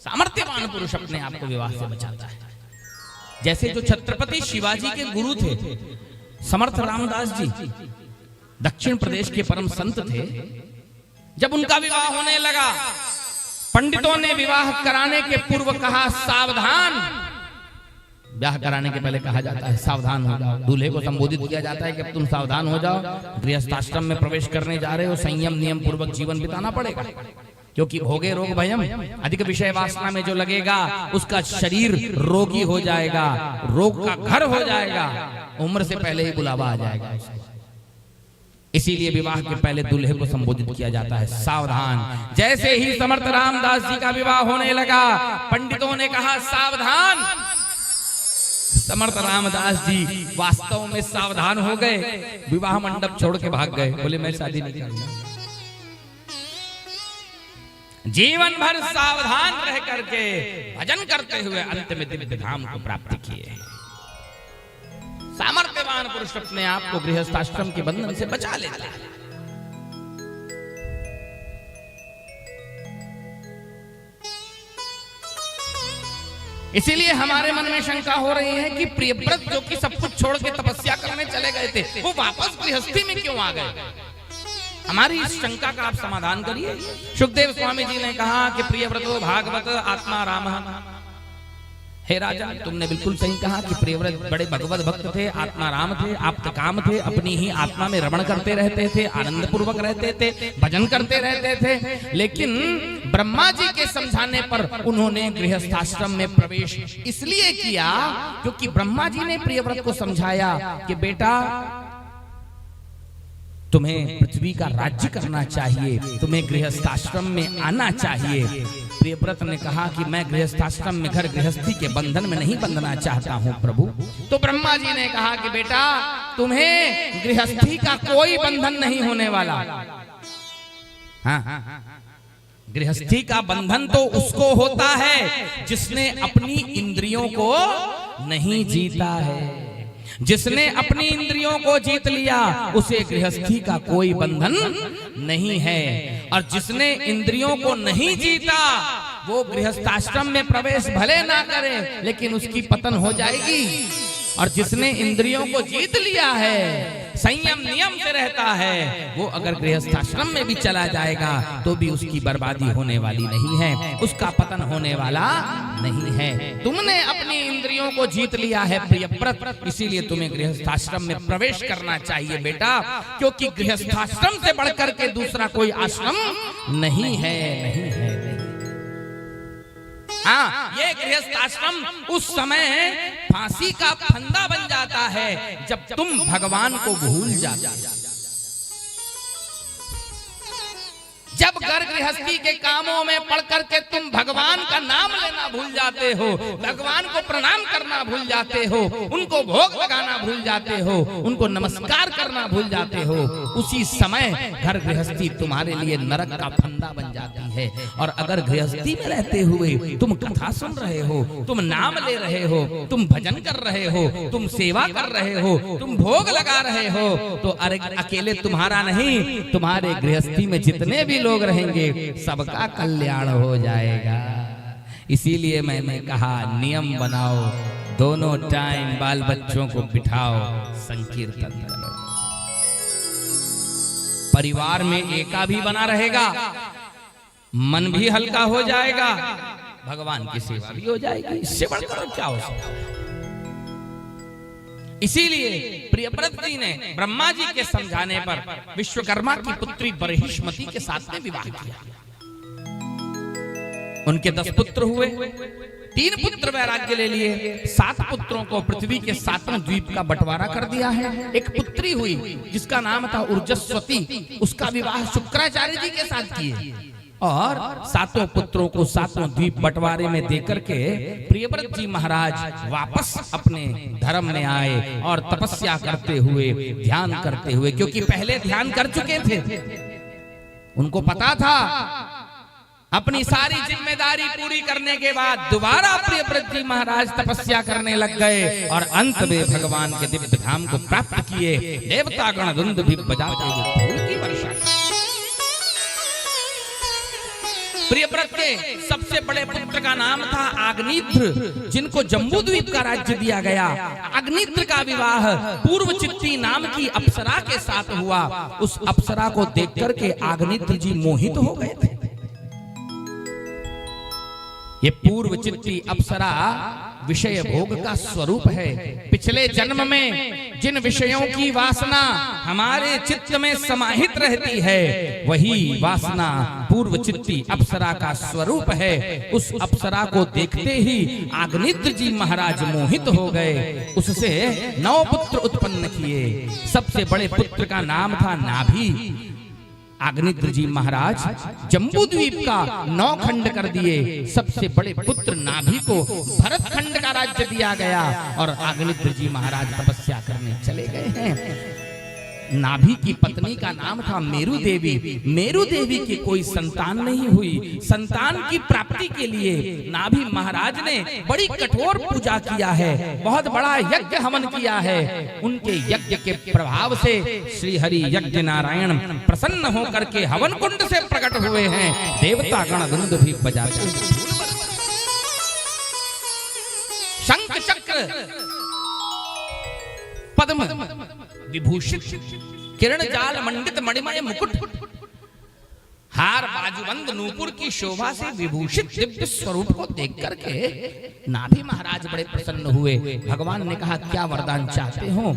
सामर्थ्यवान पुरुष अपने आप को विवाह से बचाता है। जैसे जो छत्रपति शिवाजी के गुरु थे समर्थ रामदास जी, दक्षिण प्रदेश के परम संत थे। जब उनका विवाह होने लगा, पंडितों ने विवाह कराने के पूर्व कहा सावधान। ब्याह कराने के पहले कहा जाता है सावधान हो जाओ। दूल्हे को संबोधित किया जाता है कि अब तुम सावधान हो जाओ, गृहस्थाश्रम में प्रवेश करने जा रहे हो, संयम नियम पूर्वक जीवन बिताना पड़ेगा। क्योंकि भोगे रोग भयम, अधिक विषय वासना में जो लगेगा उसका शरीर रोगी हो जाएगा, रोग का घर हो जाएगा, उम्र से पहले ही बुलावा आ जाएगा। इसीलिए विवाह के पहले दूल्हे को संबोधित किया जाता है सावधान। जैसे ही समर्थ रामदास जी का विवाह होने लगा, पंडितों ने कहा सावधान। समर्थ रामदास जी वास्तव में सावधान हो गए, विवाह मंडप छोड़ के भाग गए, बोले मैं शादी नहीं करूंगा। जीवन भर सावधान रह करके भजन करते हुए अंत में दिव्य धाम को प्राप्त किए। सामर्थ्यवान पुरुष अपने आप को गृहस्थाश्रम के बंधन से बचा लेता है। इसीलिए हमारे मन में शंका हो रही है कि प्रियव्रत जो कि सब कुछ छोड़ के तपस्या करने चले गए थे, वो वापस गृहस्थी में क्यों आ गए? हमारी इस शंका का आप समाधान करिए। सुखदेव स्वामी जी ने कहा कि प्रियव्रतो भागवत आत्मा राम। हे राजा, तुमने बिल्कुल सही कहा कि प्रियव्रत बड़े भगवत भक्त थे, आत्मा राम थे, आप्त काम थे, अपनी ही आत्मा में रमण करते रहते थे, आनंद पूर्वक रहते थे, भजन करते रहते थे। लेकिन ब्रह्मा जी के समझाने पर उन्होंने गृहस्थाश्रम में प्रवेश इसलिए किया क्योंकि ब्रह्मा जी ने प्रियव्रत को समझाया कि बेटा तुम्हें पृथ्वी का राज्य करना चाहिए, तुम्हें गृहस्थाश्रम में आना चाहिए। प्रियव्रत ने कहा कि मैं गृहस्थाश्रम में घर गृहस्थी के बंधन में नहीं बंधना चाहता हूं प्रभु। तो ब्रह्मा जी ने कहा कि बेटा तुम्हें गृहस्थी का कोई बंधन नहीं होने वाला। हाँ, गृहस्थी का बंधन तो उसको होता है जिसने अपनी इंद्रियों को नहीं जीता है। जिसने अपनी इंद्रियों को जीत लिया उसे गृहस्थी का कोई बंधन नहीं है, और जिसने इंद्रियों को नहीं जीता वो गृहस्थाश्रम में प्रवेश भले ना करे लेकिन उसकी पतन हो जाएगी। और जिसने इंद्रियों को जीत लिया है, संयम नियम से रहता है, वो अगर गृहस्थाश्रम में भी चला जाएगा तो भी उसकी बर्बादी होने वाली नहीं है, उसका पतन होने वाला नहीं है। तुमने अपनी इंद्रियों को जीत लिया है प्रियव्रत, इसीलिए तुम्हें गृहस्थाश्रम में प्रवेश करना चाहिए बेटा, क्योंकि गृहस्थाश्रम से बढ़कर के दूसरा कोई आश्रम नहीं है, नहीं है। हाँ, ये गृहस्थाश्रम उस समय फांसी का फंदा बन जाता है जब तुम भगवान को भूल जाते हो। जब घर गृहस्थी के कामों में पड़ करके तुम भगवान का नाम लेना भूल जाते हो, भगवान को प्रणाम करना भूल जाते हो, उनको भोग लगाना भूल जाते हो, उनको नमस्कार करना भूल जाते हो, उसी समय घर गृहस्थी तुम्हारे लिए नरक का फंदा बन जाती है। और अगर गृहस्थी में रहते हुए तुम कथा सुन रहे हो, तुम नाम ले रहे हो, तुम भजन कर रहे हो, तुम सेवा कर रहे हो, तुम भोग लगा रहे हो, तो अरे अकेले तुम्हारा नहीं, तुम्हारे गृहस्थी में जितने भी लोग रहेंगे सबका कल्याण हो जाएगा। इसीलिए मैंने कहा नियम बनाओ, दोनों टाइम बाल बच्चों को बिठाओ, संकीर्तन करो, परिवार में एका भी बना रहेगा, मन भी हल्का हो जाएगा, भगवान की सेवा भी हो जाएगी। इससे बढ़कर क्या हो सकता है? इसीलिए प्रियव्रत जी ने ब्रह्मा जी के समझाने पर विश्वकर्मा की पुत्री बरहिष्मति के साथ में विवाह किया। उनके 10 पुत्र हुए, 3 पुत्र वैराग्य ले लिए, 7 पुत्रों को पृथ्वी के 7वें द्वीप का बंटवारा कर दिया है। एक पुत्री हुई जिसका नाम था ऊर्जस्वती, उसका विवाह शुक्राचार्य जी के साथ किए और 7 पुत्रों को 7वें द्वीप बंटवारे में देकर के प्रियव्रत जी महाराज वापस अपने धर्म में आए और तपस्या करते हुए, ध्यान करते हुए, क्योंकि पहले ध्यान कर चुके थे, उनको पता था अपनी सारी जिम्मेदारी पूरी करने के बाद दोबारा प्रियव्रत जी महाराज तपस्या करने लग गए और अंत में भगवान के दिव्य धाम को प्राप्त किए। देवता गण धुंध भी बजाते हुए धूल की वर्षा। प्रियव्रत के सबसे बड़े पुत्र का नाम था अग्निध्र, जिनको जम्बूद्वीप का राज्य दिया गया। अग्निध्र का विवाह पूर्वचित्ती नाम की अप्सरा के साथ हुआ। उस अप्सरा को देख करके अग्निध्र जी मोहित हो गए थे। ये पूर्वचित्ती अप्सरा विषय भोग का स्वरूप है। पिछले जन्म में जिन विषयों की वासना हमारे चित्त में समाहित रहती है, वही वासना पूर्वचित्ती अप्सरा का स्वरूप है। उस अप्सरा को देखते ही अग्निध्र जी महाराज मोहित हो गए। उससे 9 पुत्र उत्पन्न किए। सबसे बड़े पुत्र का नाम था नाभि। अग्निध्र जी महाराज जम्बूद्वीप का 9 खंड कर दिए। सबसे बड़े पुत्र नाभि को भरत खंड का राज्य दिया गया और अग्निध्र जी महाराज तपस्या करने चले गए हैं। नाभि की पत्नी का नाम था मेरु देवी। मेरु देवी की कोई संतान नहीं हुई। संतान की प्राप्ति के लिए नाभि महाराज ने बड़ी कठोर पूजा किया है, बहुत बड़ा यज्ञ हवन किया है। उनके यज्ञ के प्रभाव से श्री हरि यज्ञ नारायण प्रसन्न होकर के हवन कुंड से प्रकट हुए हैं। देवता गण धुंध भी बजाते, शंख चक्र पद्म विभूषित, किरण जाल मंडित मणिमय मुकुट, हार बाजूबंद नूपुर की शोभा से विभूषित दिव्य स्वरूप को देख करके नाभि महाराज बड़े प्रसन्न हुए। भगवान ने कहा क्या वरदान चाहते हो?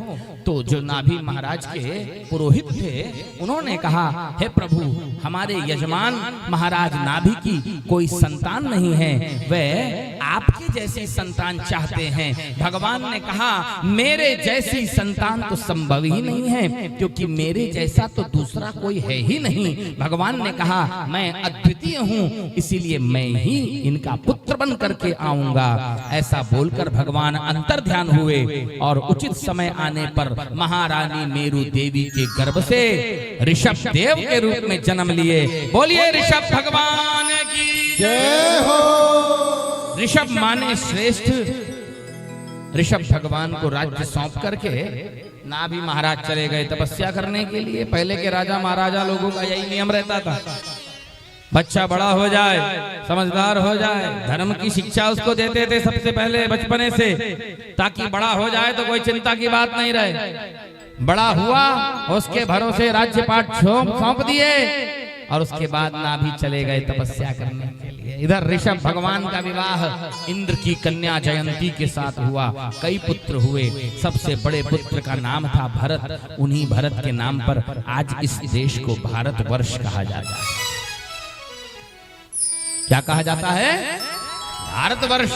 तो जो नाभि महाराज के पुरोहित थे उन्होंने कहा हे प्रभु, हमारे यजमान महाराज नाभि की कोई संतान नहीं है, वे आपकी जैसी संतान चाहते हैं। भगवान ने कहा मेरे जैसी संतान तो संभव ही नहीं है, क्योंकि मेरे जैसा तो दूसरा कोई है ही नहीं। भगवान ने कहा मैं अद्वितीय हूँ, इसीलिए मैं ही इनका पुत्र बन करके आऊंगा। ऐसा बोलकर भगवान अंतर ध्यान हुए और उचित समय आने पर महारानी मेरु देवी के गर्भ से ऋषभ देव के रूप में जन्म लिए। बोलिए ऋषभ भगवान की जय हो। ऋषभ माने श्रेष्ठ। ऋषभ भगवान को राज्य सौंप करके नाभि महाराज चले गए तपस्या करने के लिए। पहले के राजा महाराजा लोगों का यही नियम रहता था, बच्चा बड़ा हो जाए, समझदार हो जाए, धर्म की शिक्षा उसको देते थे सबसे पहले बचपने से, ताकि बड़ा हो जाए तो कोई चिंता की बात नहीं रहे। बड़ा हुआ, उसके भरोसे राज्य पाठ सौंप दिए और उसके बाद नाभि चले गए तपस्या करने के लिए। इधर ऋषभ भगवान का विवाह इंद्र की कन्या जयंती के साथ हुआ। कई पुत्र हुए। सबसे बड़े पुत्र का नाम था भरत। उन्हीं भरत के नाम पर आज इस देश को भारतवर्ष कहा जाता है। क्या कहा जाता है? भारतवर्ष।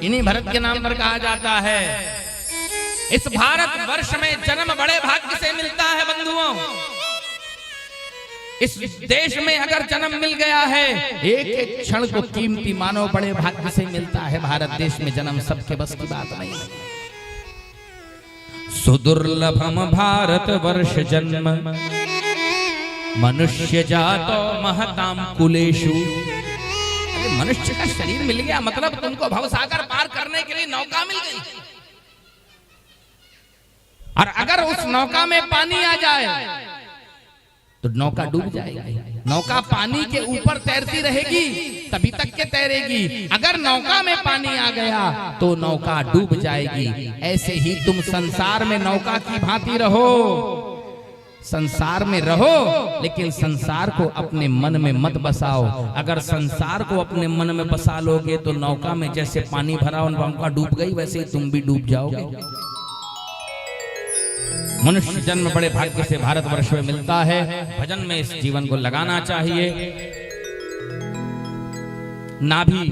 इन्हीं भरत के नाम पर कहा जाता है। इस भारतवर्ष में जन्म बड़े भाग्य से मिलता है बंधुओं। इस देश में अगर जन्म मिल गया है, एक एक क्षण को कीमती मानो बड़े भाग्य से मिलता है। भारत देश में जन्म सबके बस की बात नहीं है। सुदुर्लभम भारत वर्ष जन्म मनुष्य जातो महताम कुलेषु। मनुष्य का शरीर मिल गया मतलब तुमको भवसागर पार करने के लिए नौका मिल गई। और अगर उस नौका में पानी आ जाए तो नौका डूब जाएगी। नौका पानी के ऊपर तैरती रहेगी तभी तक के तैरेगी। अगर नौका में पानी आ गया तो नौका डूब जाएगी। ऐसे ही तुम संसार में नौका की भांति रहो। संसार में रहो लेकिन संसार को अपने मन में मत बसाओ। अगर संसार को अपने मन में बसा लोगे तो नौका में जैसे पानी भरा और नौका डूब गई, वैसे ही तुम भी डूब जाओगे। मनुष्य जन्म बड़े भाग्य से भारतवर्ष में मिलता है। भजन में इस जीवन को लगाना चाहिए। नाभि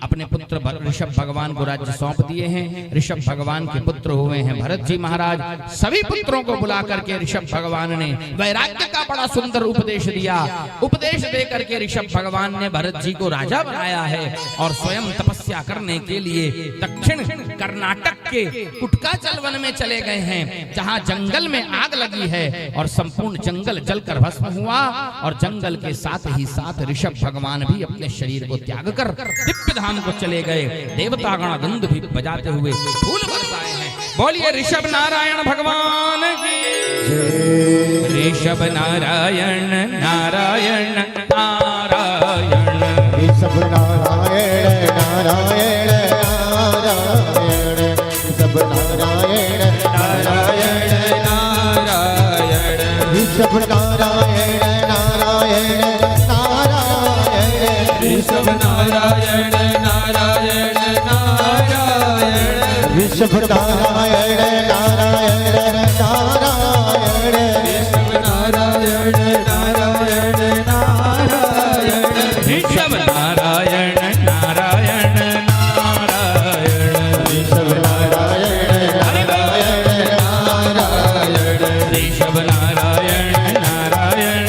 अपने पुत्र ऋषभ भगवान को राज्य सौंप दिए हैं। ऋषभ भगवान के पुत्र हुए हैं भरत जी महाराज। सभी पुत्रों को बुला करके ऋषभ भगवान ने वैराग्य का बड़ा सुंदर उपदेश दिया। उपदेश दे करके ऋषभ भगवान ने भरत जी को राजा बनाया है और स्वयं तपस्या करने के लिए दक्षिण कर्नाटक के कुटकाचल वन में चले गए हैं, जहां जंगल में आग लगी है और संपूर्ण जंगल जलकर भस्म हुआ। और जंगल के साथ ही साथ ऋषभ भगवान भी अपने शरीर को त्याग कर दिव्य धाम को चले गए। देवता गण धुंध भी बजाते हुए फूल बरसाए हैं। बोलिए ऋषभ नारायण भगवान की। ऋषभ नारायण नारायण नारायण। ऋषभ नारायण नारायण नारायण। ऋषभ नारायण नारायण नारायण। ऋषभ नारायण नारायण नारायण। ऋषभ नारायण नारायण नारायण। ऋषभ नारायण नारायण नारायण। ऋषभ नारायण नारायण नारायण। ऋषभ नारायण नारायण नारायण। ऋषभ नारायण नारायण नारायण। ऋषभ नारायण नारायण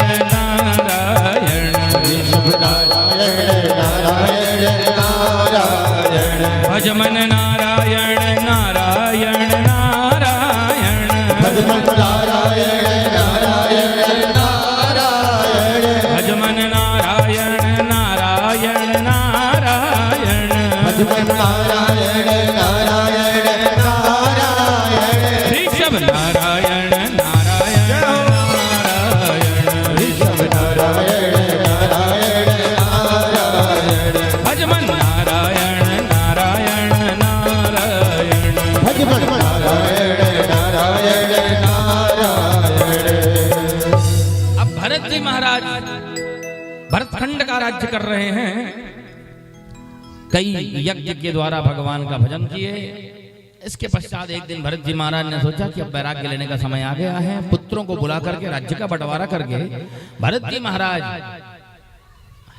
नारायण। ऋषभ नारायण नारायण नारायण। भजमन नारायण नारायण नारायण। भजमन नारायण नारायण नारायण। भजमन नारायण नारायण नारायण। भजमन नारायण नारायण नारायण। ऋषभ नारायण नारायण नारायण। ऋषभ नारायण नारायण नारायण। भजमन नारायण नारायण नारायण। भजमन नारायण नारायण नारायण। अब भरत जी महाराज भरतखंड का राज्य कर रहे हैं। कई यज्ञ के द्वारा भगवान का भजन किए। इसके पश्चात एक दिन भरत जी महाराज ने सोचा कि अब वैराग्य लेने का समय आ गया है। पुत्रों को बुला करके राज्य का बंटवारा करके भरत जी महाराज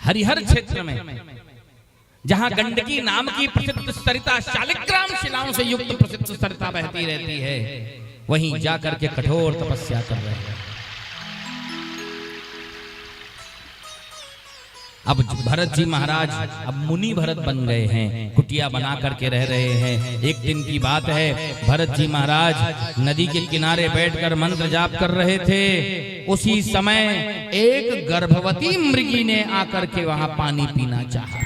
हरिहर क्षेत्र में, जहां गंडकी नाम की प्रसिद्ध सरिता शालिग्राम शिलाओं से युक्त प्रसिद्ध सरिता बहती रहती है, वहीं जाकर के कठोर तपस्या कर रहे हैं। अब भरत जी महाराज अब मुनि भरत बन गए हैं, कुटिया बना करके रह रहे हैं। एक दिन की बात है, भरत जी महाराज नदी के किनारे बैठकर मंत्र जाप कर रहे थे। उसी समय एक गर्भवती मृगी ने आकर के वहां पानी पीना चाहा।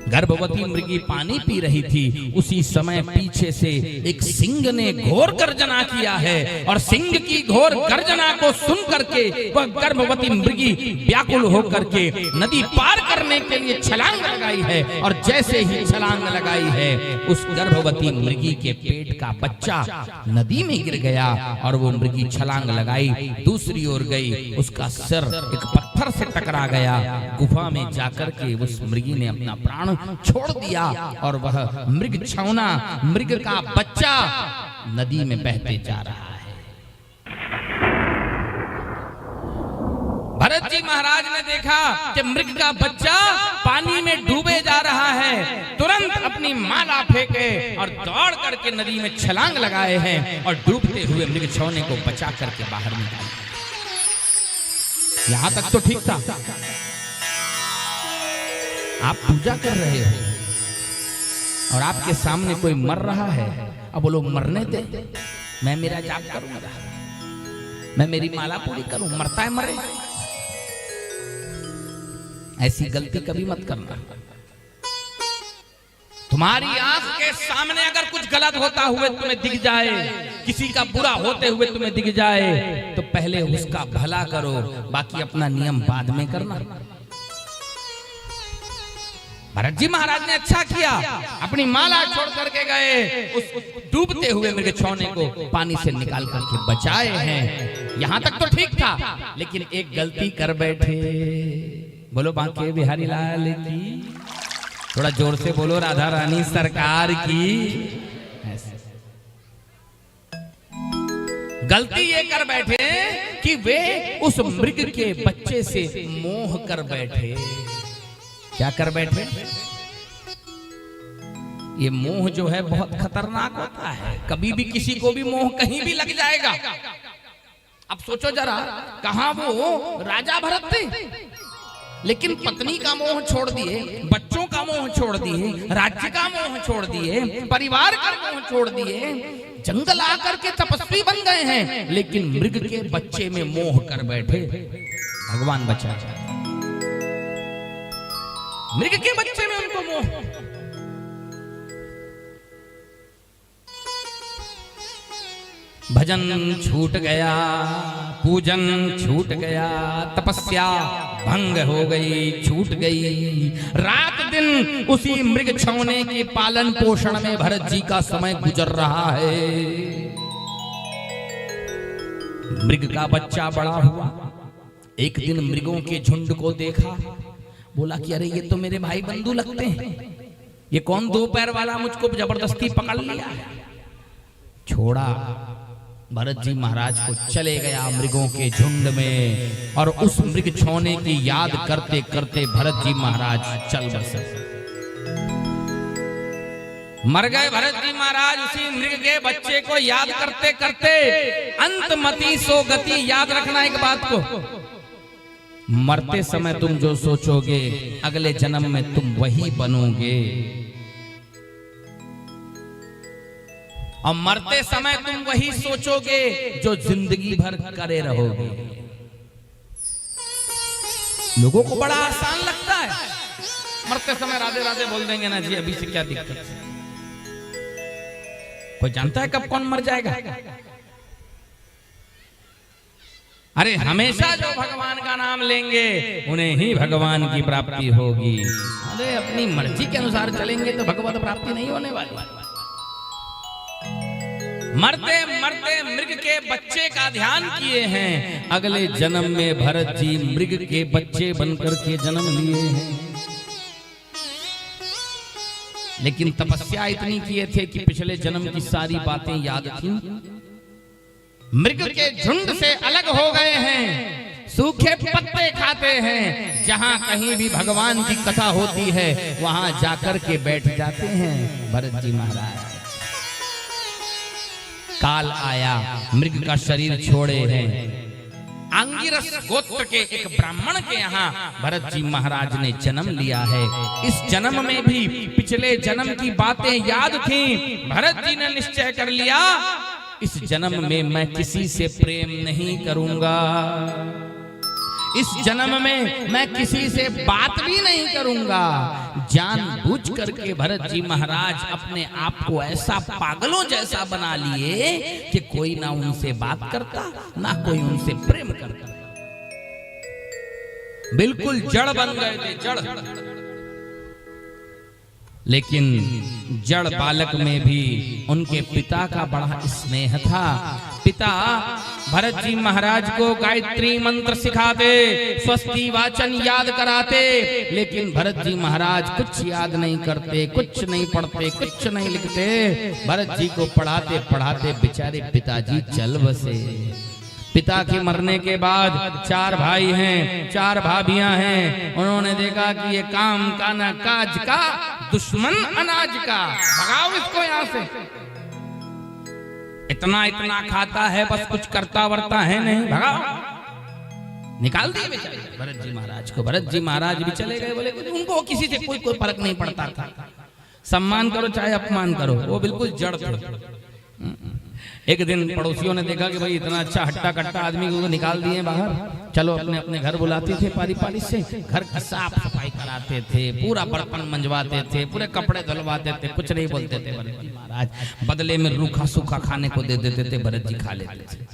गर्भवती मृगी पानी पी रही थी। उसी समय पीछे से एक सिंह ने घोर गर्जना किया है और सिंह की घोर गर्जना को सुन करके वह गर्भवती मृगी व्याकुल होकर के नदी पार करने के लिए छलांग लगाई है। और जैसे ही छलांग लगाई है, उस गर्भवती मृगी के पेट का बच्चा नदी में गिर गया और वो मृगी छलांग लगाई, दूसरी ओर गई, उसका सिर एक पत्थर से टकरा गया। गुफा में जाकर के उस मृगी ने अपना प्राण छोड़ दिया और वह मृग छौना, मृग का बच्चा नदी में बहते जा रहा है। भरत जी महाराज ने देखा कि मृग का बच्चा पानी में डूबे जा रहा है। तुरंत अपनी माला फेंके और दौड़ करके नदी में छलांग लगाए हैं और डूबते हुए मृग छौने को बचा करके बाहर निकाले। यहां तक तो ठीक था। आप पूजा कर रहे हो और आपके सामने कोई मर रहा है, अब बोलो मरने दे, मैं मेरा जाप करूंगा, मैं मेरी माला पूरी करूं, मरता है मरे। ऐसी गलती कभी मत करना। तुम्हारी आंख के सामने अगर कुछ गलत होता हुए तुम्हें दिख जाए, किसी का बुरा होते हुए तुम्हें दिख जाए, तो पहले उसका भला करो, बाकी अपना नियम बाद में करना। भरत जी महाराज ने अच्छा किया, अपनी माला छोड़ करके गए, उस डूबते हुए मृग छौने को पानी से निकाल करके बचाए हैं। यहां तक तो ठीक था, लेकिन एक गलती कर बैठे। बोलो बांके बिहारी लाल की, थोड़ा जोर से बोलो राधा रानी सरकार की। गलती ये कर बैठे कि वे उस मृग के बच्चे से मोह कर बैठे। क्या कर बैठे? ये मोह जो है बहुत खतरनाक होता है, कभी भी किसी को भी मोह कहीं भी लग जाएगा। अब सोचो जरा, कहां वो राजा भरत थे, लेकिन पत्नी का मोह छोड़ दिए, बच्चों का मोह छोड़ दिए, राज्य का मोह छोड़ दिए, परिवार का मोह छोड़ दिए, जंगल आकर के तपस्वी बन गए हैं, लेकिन मृग के बच्चे में मोह कर बैठे। भगवान बचा, मृग के बच्चे में उनको मोह। भजन छूट गया, पूजन छूट गया, तपस्या भंग हो गई, छूट गई। रात दिन उसी मृग छौने के पालन पोषण में भरत जी का समय गुजर रहा है। मृग का बच्चा बड़ा हुआ, एक दिन मृगों के झुंड को देखा, बोला कि अरे ये तो मेरे भाई बंधु लगते हैं, ये कौन दो पैर वाला मुझको जबरदस्ती पकड़ लिया। छोड़ा, भरत जी महाराज को चले गया मृगों के झुंड में, और उस मृग छौने की याद करते करते भरत जी महाराज चल बसे। मर गए भरत जी महाराज उसी मृग के बच्चे को याद करते करते। अंतमति सो गति, याद रखना एक बात को, मरते समय तुम जो सोचोगे अगले जन्म में तुम वही बनोगे, और मरते समय तुम वही सोचोगे जो जिंदगी भर करे रहोगे। लोगों को बड़ा आसान लगता है, मरते समय राधे राधे बोल देंगे ना जी, अभी से क्या दिक्कत है। कोई जानता है कब कौन मर जाएगा? अरे हमेशा जो भगवान का नाम लेंगे उन्हें ही भगवान की प्राप्ति होगी। अरे अपनी मर्जी के अनुसार चलेंगे तो भगवत प्राप्ति नहीं होने वाली। मरते मरते मृग के बच्चे का ध्यान किए हैं, अगले जन्म में भरत जी मृग के बच्चे बनकर के जन्म लिए हैं। लेकिन तपस्या इतनी किए थे कि पिछले जन्म की सारी बातें याद थी। मृग के झुंड से अलग हो गए हैं, सूखे पत्ते खाते हैं, जहां कहीं भी भगवान की कथा होती है वहां जाकर के बैठ जाते हैं भरत जी महाराज। काल आया, मृग का शरीर छोड़े हैं। आंगिरस गोत्र के एक ब्राह्मण के यहाँ भरत जी महाराज ने जन्म लिया है। इस जन्म में भी पिछले जन्म की बातें याद थीं। भरत जी ने निश्चय कर लिया, इस जन्म में मैं किसी से प्रेम नहीं करूंगा, इस जन्म में मैं किसी से बात भी नहीं करूंगा। जानबूझ करके भरत जी महाराज अपने आप को ऐसा पागलों जैसा बना लिए कि कोई ना उनसे बात करता, ना कोई उनसे प्रेम करता। बिल्कुल जड़ बन गए थे, जड़। लेकिन जड़ बालक में भी उनके पिता का बड़ा स्नेह था। पिता भरत जी महाराज को गायत्री मंत्र सिखाते, स्वस्ति वाचन याद कराते, लेकिन भरत जी महाराज कुछ याद नहीं करते, कुछ नहीं पढ़ते, कुछ नहीं लिखते। भरत जी को पढ़ाते पढ़ाते बेचारे पिताजी चल बसे। पिता के मरने के बाद 4 भाई हैं, 4 भाभियां हैं। उन्होंने देखा कि ये काम का ना काज का, दुश्मन अनाज का, भगाओ इसको यहाँ से। इतना इतना खाता है, बस कुछ करता वर्ता है नहीं, भगाओ। निकाल दिए बेचारे भरत जी महाराज को। भरत जी महाराज भी चले गए, बोले उनको किसी से कोई फर्क नहीं पड़ता था। सम्मान करो चाहे अपमान करो, वो बिल्कुल जड़ थे। एक दिन पड़ोसियों ने देखा कि भाई इतना अच्छा हट्टा कट्टा आदमी को निकाल दिए बाहर, चलो अपने अपने घर बुलाते थे, पारी पारी से घर की साफ सफाई कराते थे, पूरा बर्तन मंजवाते थे, पूरे कपड़े धुलवाते थे, कुछ नहीं बोलते थे भरत जी महाराज। बदले में रूखा सूखा खाने को दे देते थे, भरत जी खा लेते थे।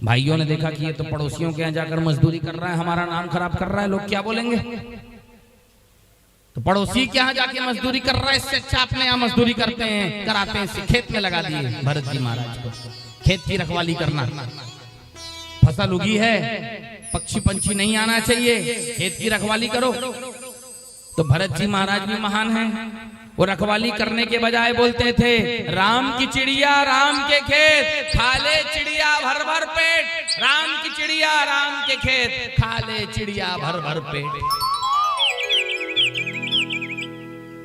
भाइयों ने देखा कि ये तो पड़ोसियों के यहाँ जाकर मजदूरी कर रहा है, हमारा नाम खराब कर रहा है, लोग क्या बोलेंगे। तो पड़ोसी के यहाँ जाके मजदूरी कर रहा है, इससे अच्छा अपने यहाँ मजदूरी करते हैं, कराते हैं। इसे खेत में लगा दिए भरत जी महाराज को। खेत की रखवाली करना, फसल उगी है, पक्षी पंछी नहीं आना चाहिए, खेत की रखवाली करो। तो भरत जी महाराज भी महान हैं, वो रखवाली करने के बजाय बोलते थे, राम की चिड़िया राम के खेत, खा ले चिड़िया भर भर पेट। राम की चिड़िया राम के खेत, खा ले चिड़िया भर भर पेट।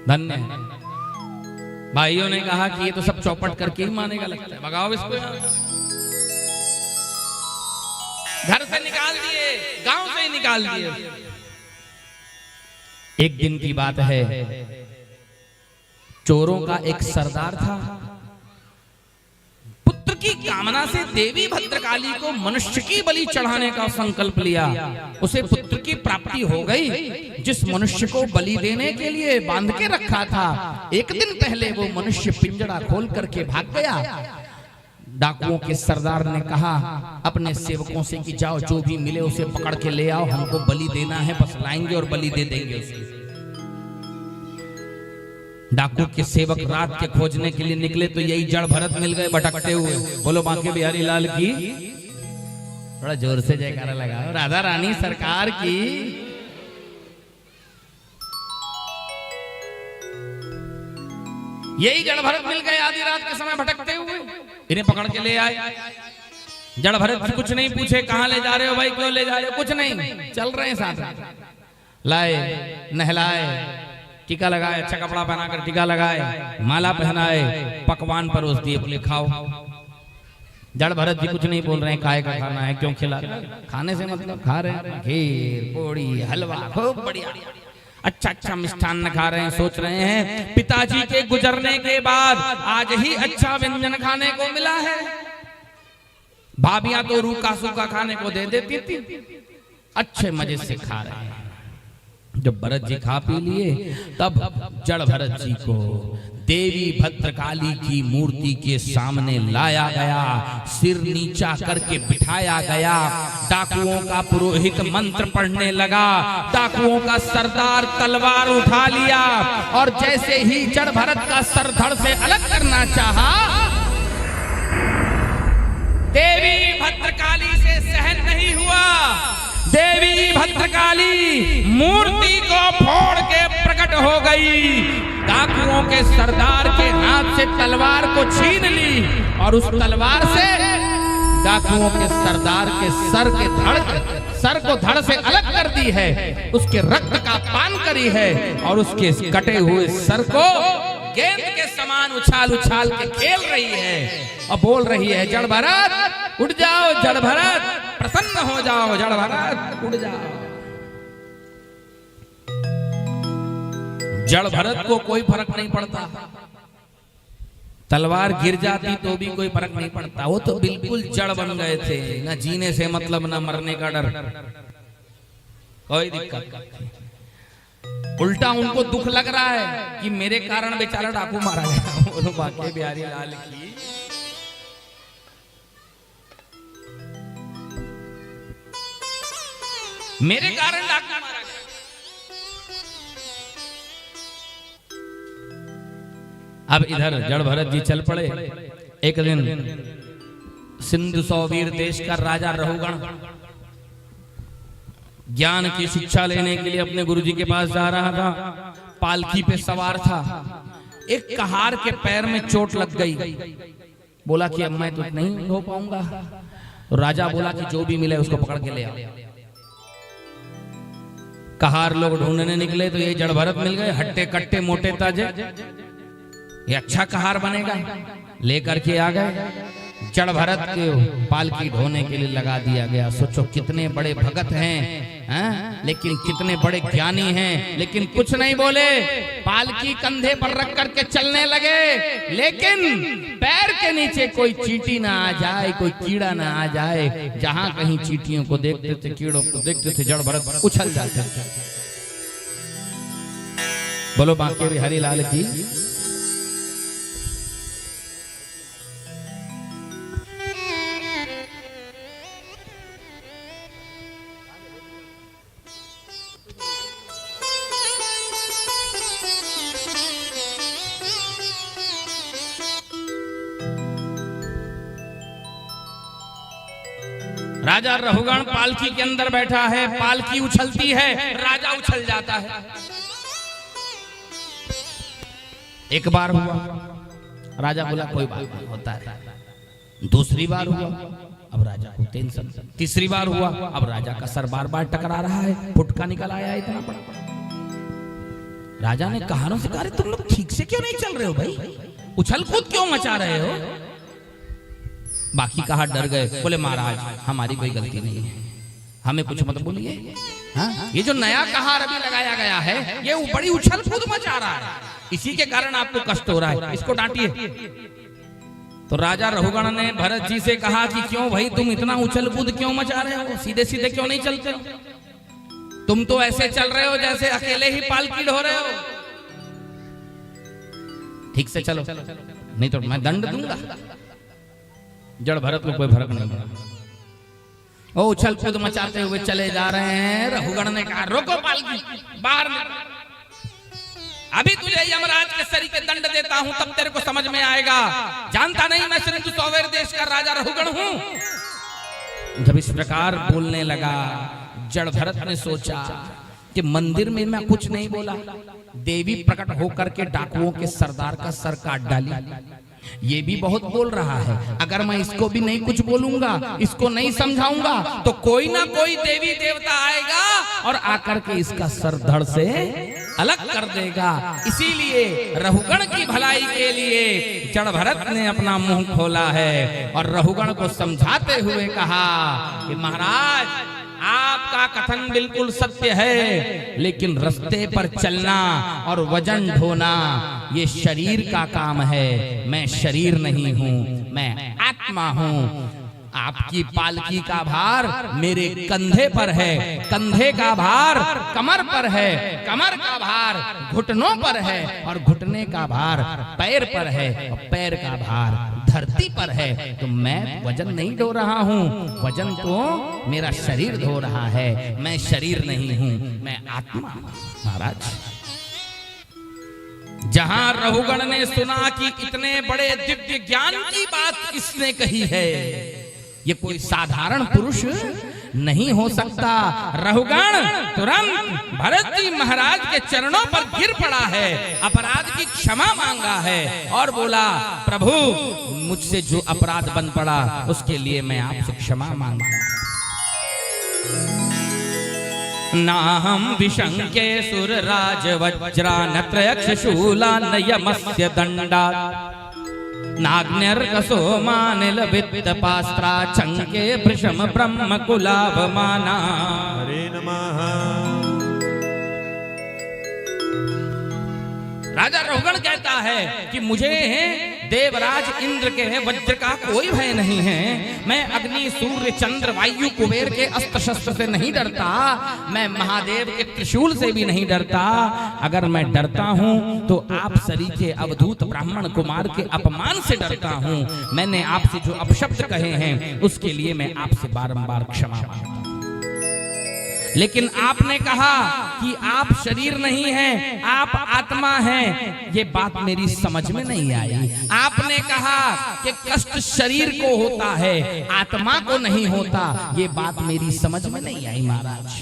धन्य है। भाइयों ने कहा कि ये तो सब चौपट करके ही मानेगा लगता है, भगाओ इसको यहाँ। घर से निकाल दिए, गांव से ही निकाल दिए। एक दिन की बात है, चोरों का एक सरदार था। पुत्र की कामना से देवी भद्रकाली को मनुष्य की बलि चढ़ाने का संकल्प लिया। उसे पुत्र की प्राप्ति हो गई। जिस मनुष्य को बलि देने के लिए बांध के रखा था, एक दिन पहले वो मनुष्य पिंजड़ा खोल करके भाग गया। डाकुओं के सरदार ने कहा अपने सेवकों से कि जाओ, जो भी मिले उसे पकड़ के ले आओ, हमको बलि देना है, बस लाएंगे और बलि दे देंगे उसे। डाकू के सेवक रात के खोजने के लिए निकले तो यही जड़ भरत मिल गए भटकते हुए। बोलो बांके बिहारी लाल की। थोड़ा जोर से जयकारा लगाओ, राधा रानी सरकार की। यही जड़ भरत मिल गए आधी रात के समय भटकते हुए। इन्हें पकड़ के ले आए। जड़ भरत कुछ नहीं पूछे, कहां ले जा रहे हो भाई, क्यों ले जा रहे हो, कुछ नहीं, चल रहे हैं साथ। लाए, नहलाए, टीका लगाए, अच्छा कपड़ा पहनाकर टीका लगाए, माला पहनाए, पकवान परोस दिए, बोले खाओ। जड़ भरत जी कुछ नहीं बोल रहे हैं, काहे का खाना है, क्यों खिला रहे हैं? खाने से मतलब खा रहे हैं खीर पूड़ी हलवा, खूब बढ़िया अच्छा अच्छा मिष्ठान्न खा रहे हैं। सोच रहे हैं पिताजी के गुजरने के बाद आज ही अच्छा व्यंजन खाने को मिला है। भाभियां तो रूखा सूखा खाने को दे देती थी, अच्छे मजे से खा रहे हैं। जब भरत जी खा पी लिए, तब जड़ भरत जी को देवी भद्रकाली की मूर्ति के सामने लाया गया, सिर नीचा करके बिठाया गया। डाकुओं का पुरोहित मंत्र पढ़ने लगा। डाकुओं का सरदार तलवार उठा लिया और जैसे ही जड़ भरत का सर धड़ से अलग करना चाहा, देवी भद्रकाली से सहन नहीं हुआ। देवी भद्रकाली मूर्ति को फोड़ के प्रकट हो गई। डाकुओं के सरदार के हाथ से तलवार को छीन ली और उस तलवार से डाकुओं के सरदार के सर को धड़ से अलग कर दी है। उसके रक्त का पान करी है और उसके कटे हुए सर को गेंद के समान उछाल उछाल के खेल रही है और बोल रही है, जड़ भरत उठ जाओ, जड़ भरत प्रसन्न हो जाओ, जड़ भरत उठ जाओ। जड़ भरत को कोई फर्क नहीं पड़ता, तलवार गिर जाती तो भी कोई फर्क नहीं पड़ता। वो तो बिल्कुल जड़ बन गए थे, न जीने से मतलब न मरने का डर, कोई दिक्कत नहीं। उल्टा उनको दुख लग रहा है कि मेरे कारण बेचारा डाकू मारा गया। बोलो बांके बिहारी लाल की। मेरे कारण डाकू मारा गया। अब इधर जड़ भरत जी चल पड़े। एक दिन सिंधु सौवीर देश का राजा रहुगण ज्ञान की शिक्षा लेने के लिए अपने गुरुजी के पास जा रहा था। पालकी पे सवार था। एक कहार के पैर में चोट लग गई। बोला कि अब मैं तो नहीं हो पाऊंगा। तो राजा बोला कि जो भी मिले उसको पकड़ के ले आओ। कहार लोग ढूंढने निकले तो ये जड़ भरत मिल गए, हट्टे कट्टे मोटे ताजे। ये अच्छा कहार बनेगा, लेकर के आ गए। जड़ भरत के पालकी ढोने के लिए लगा दिया गया। सोचो कितने बड़े भगत हैं, लेकिन कितने बड़े ज्ञानी हैं, लेकिन कुछ नहीं बोले। पालकी कंधे पर रख करके चलने लगे, लेकिन पैर के नीचे कोई चींटी ना आ जाए, कोई कीड़ा ना आ जाए। जहां कहीं चींटियों को देखते थे, कीड़ों को देखते थे, जड़ भरत उछल जाते थे। बोलो बांके बिहारी लाल की। राजा रहुगण पालकी के अंदर बैठा है। पालकी उछलती है, राजा उछल जाता है। एक बार हुआ, राजा बोला कोई बात नहीं, होता है। दूसरी बार हुआ, अब राजा को टेंशन। तीसरी बार हुआ, अब राजा का सर बार बार टकरा रहा है, फुटका निकल आया इतना बड़ा। राजा ने कहानों से कहा, अरे तुम लोग ठीक से क्यों नहीं चल रहे हो भाई, उछल कूद क्यों मचा रहे हो? बाकी कहा डर गए, बोले महाराज हमारी कोई गलती नहीं है, हमें कुछ मत बोलिए। हाँ? ये जो नया कहार अभी लगाया गया है ये बड़ी उछल कूद मचा रहा है, इसी के कारण आपको कष्ट हो रहा है, इसको डांटिए। तो राजा रहुगण ने भरत जी से कहा कि क्यों भाई तुम इतना उछल कूद क्यों मचा रहे हो, सीधे सीधे क्यों नहीं चलते हो? तुम तो ऐसे चल रहे हो जैसे अकेले ही पालकी ढो रहे हो, ठीक से चलो नहीं तो मैं दंड दूंगा। जड़ भरत को कोई फर्क नहीं पड़ा, ओ उछल कूद मचाते हुए चले जा रहे हैं। रहुगण ने कहा रोको पालकी, बाहर निकल, अभी तुझे यमराज के सरी के दंड देता हूं तब तेरे को समझ में आएगा, जानता नहीं मैं सिंधु सौवेर देश का राजा रहुगण हूं। जब इस प्रकार बोलने लगा जड़ भरत ने सोचा कि मंदिर में मैं कुछ नहीं बोला, देवी प्रकट होकर के डाकुओं के सरदार का सर काट डाली, ये भी बहुत बोल रहा है, अगर मैं इसको भी नहीं कुछ बोलूंगा, इसको नहीं समझाऊंगा तो कोई ना कोई देवी देवता आएगा और आकर के इसका सर धड़ से अलग कर देगा। इसीलिए रहुगण की भलाई के लिए जड़ भरत ने अपना मुंह खोला है और रहुगण को समझाते हुए कहा कि महाराज आपका कथन बिल्कुल सत्य है, लेकिन रास्ते पर चलना और वजन ढोना ये शरीर का काम है, मैं शरीर नहीं हूँ, मैं आत्मा हूँ। आपकी पालकी का भार मेरे कंधे पर है, कंधे का भार कमर पर है, कमर का भार घुटनों पर है और घुटने का भार पैर पर है और पैर का भार धरती पर है। तो मैं वजन नहीं ढो रहा हूँ, वजन तो मेरा शरीर ढो रहा है, मैं शरीर नहीं हूँ, मैं आत्मा हूँ। महाराज जहां रहुगण ने सुना कि इतने बड़े दिव्य ज्ञान की बात इसने कही है, ये कोई साधारण पुरुष नहीं हो सकता। रहुगण तुरंत भरत जी महाराज के चरणों पर गिर पड़ा है, अपराध की क्षमा मांगा है और बोला प्रभु मुझसे जो अपराध बन पड़ा उसके लिए मैं आपसे क्षमा मांगता हूं। नाहं विशंके सुरराज वज्रा नत्रयक्ष शूला नयमस्य दंडा नाग्निर्कसो मानिल वित्त पास्त्रा चंके भृशम ब्रह्म कुलावमाना। हरे नमः। राजा रहुगण कहता है कि मुझे देवराज इंद्र के वज्र का कोई भय नहीं है, मैं अग्नि सूर्य चंद्र वायु कुबेर के अस्त्र शस्त्र से नहीं डरता, मैं महादेव के त्रिशूल से भी नहीं डरता। अगर मैं डरता हूँ तो आप सरी के अवधूत ब्राह्मण कुमार के अपमान से डरता हूँ। मैंने आपसे जो अपशब्द कहे हैं उसके लिए मैं आपसे बारंबार क्षमा मांगता हूँ। लेकिन आपने कहा कि आप शरीर नहीं हैं, आप आत्मा हैं, ये बात मेरी समझ में नहीं आई। आपने कहा कि कष्ट शरीर को होता है, आत्मा को नहीं होता, ये बात मेरी समझ में नहीं आई महाराज।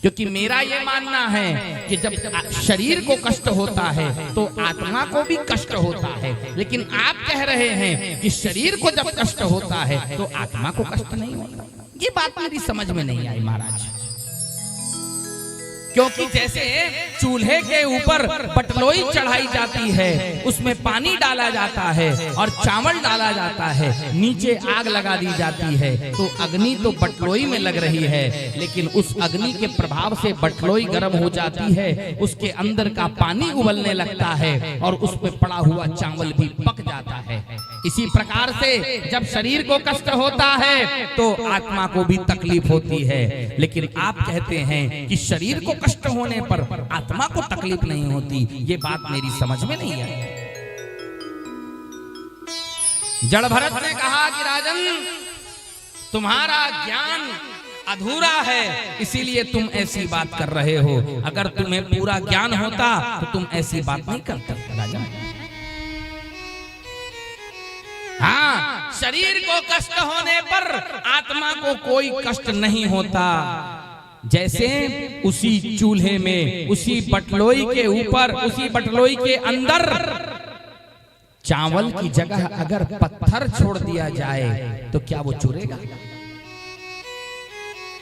क्योंकि मेरा ये मानना है कि जब शरीर को कष्ट होता है तो आत्मा को भी कष्ट होता है, लेकिन आप कह रहे हैं कि शरीर को जब कष्ट होता है तो आत्मा को कष्ट नहीं होता। ये बात मेरी समझ में नहीं आई महाराज। क्योंकि जैसे चूल्हे के ऊपर बटलोई चढ़ाई जाती है, उसमें पानी डाला जाता है और चावल डाला जाता है, नीचे आग लगा दी जाती है, तो अग्नि तो बटलोई में लग रही है, लेकिन उस अग्नि के प्रभाव से बटलोई गर्म हो जाती है, उसके अंदर का पानी उबलने लगता है और उस पे पड़ा हुआ चावल भी पक जाता है। इसी प्रकार से जब शरीर को कष्ट होता है तो आत्मा को भी तकलीफ होती है, लेकिन आप कहते हैं कि शरीर को कष्ट होने पर आत्मा को तकलीफ नहीं होती। ये बात मेरी समझ में नहीं आई। जड़ भरत ने कहा कि राजन तुम्हारा ज्ञान अधूरा है, इसीलिए तुम ऐसी बात कर रहे हो। अगर तुम्हें पूरा ज्ञान होता तो तुम ऐसी बात नहीं करते राजन। हाँ, शरीर को कष्ट होने पर आत्मा को कोई कष्ट नहीं होता। जैसे उसी चूल्हे में, उसी बटलोई के ऊपर, उसी बटलोई के अंदर चावल की जगह अगर पत्थर छोड़ दिया जाए तो क्या वो चुरेगा?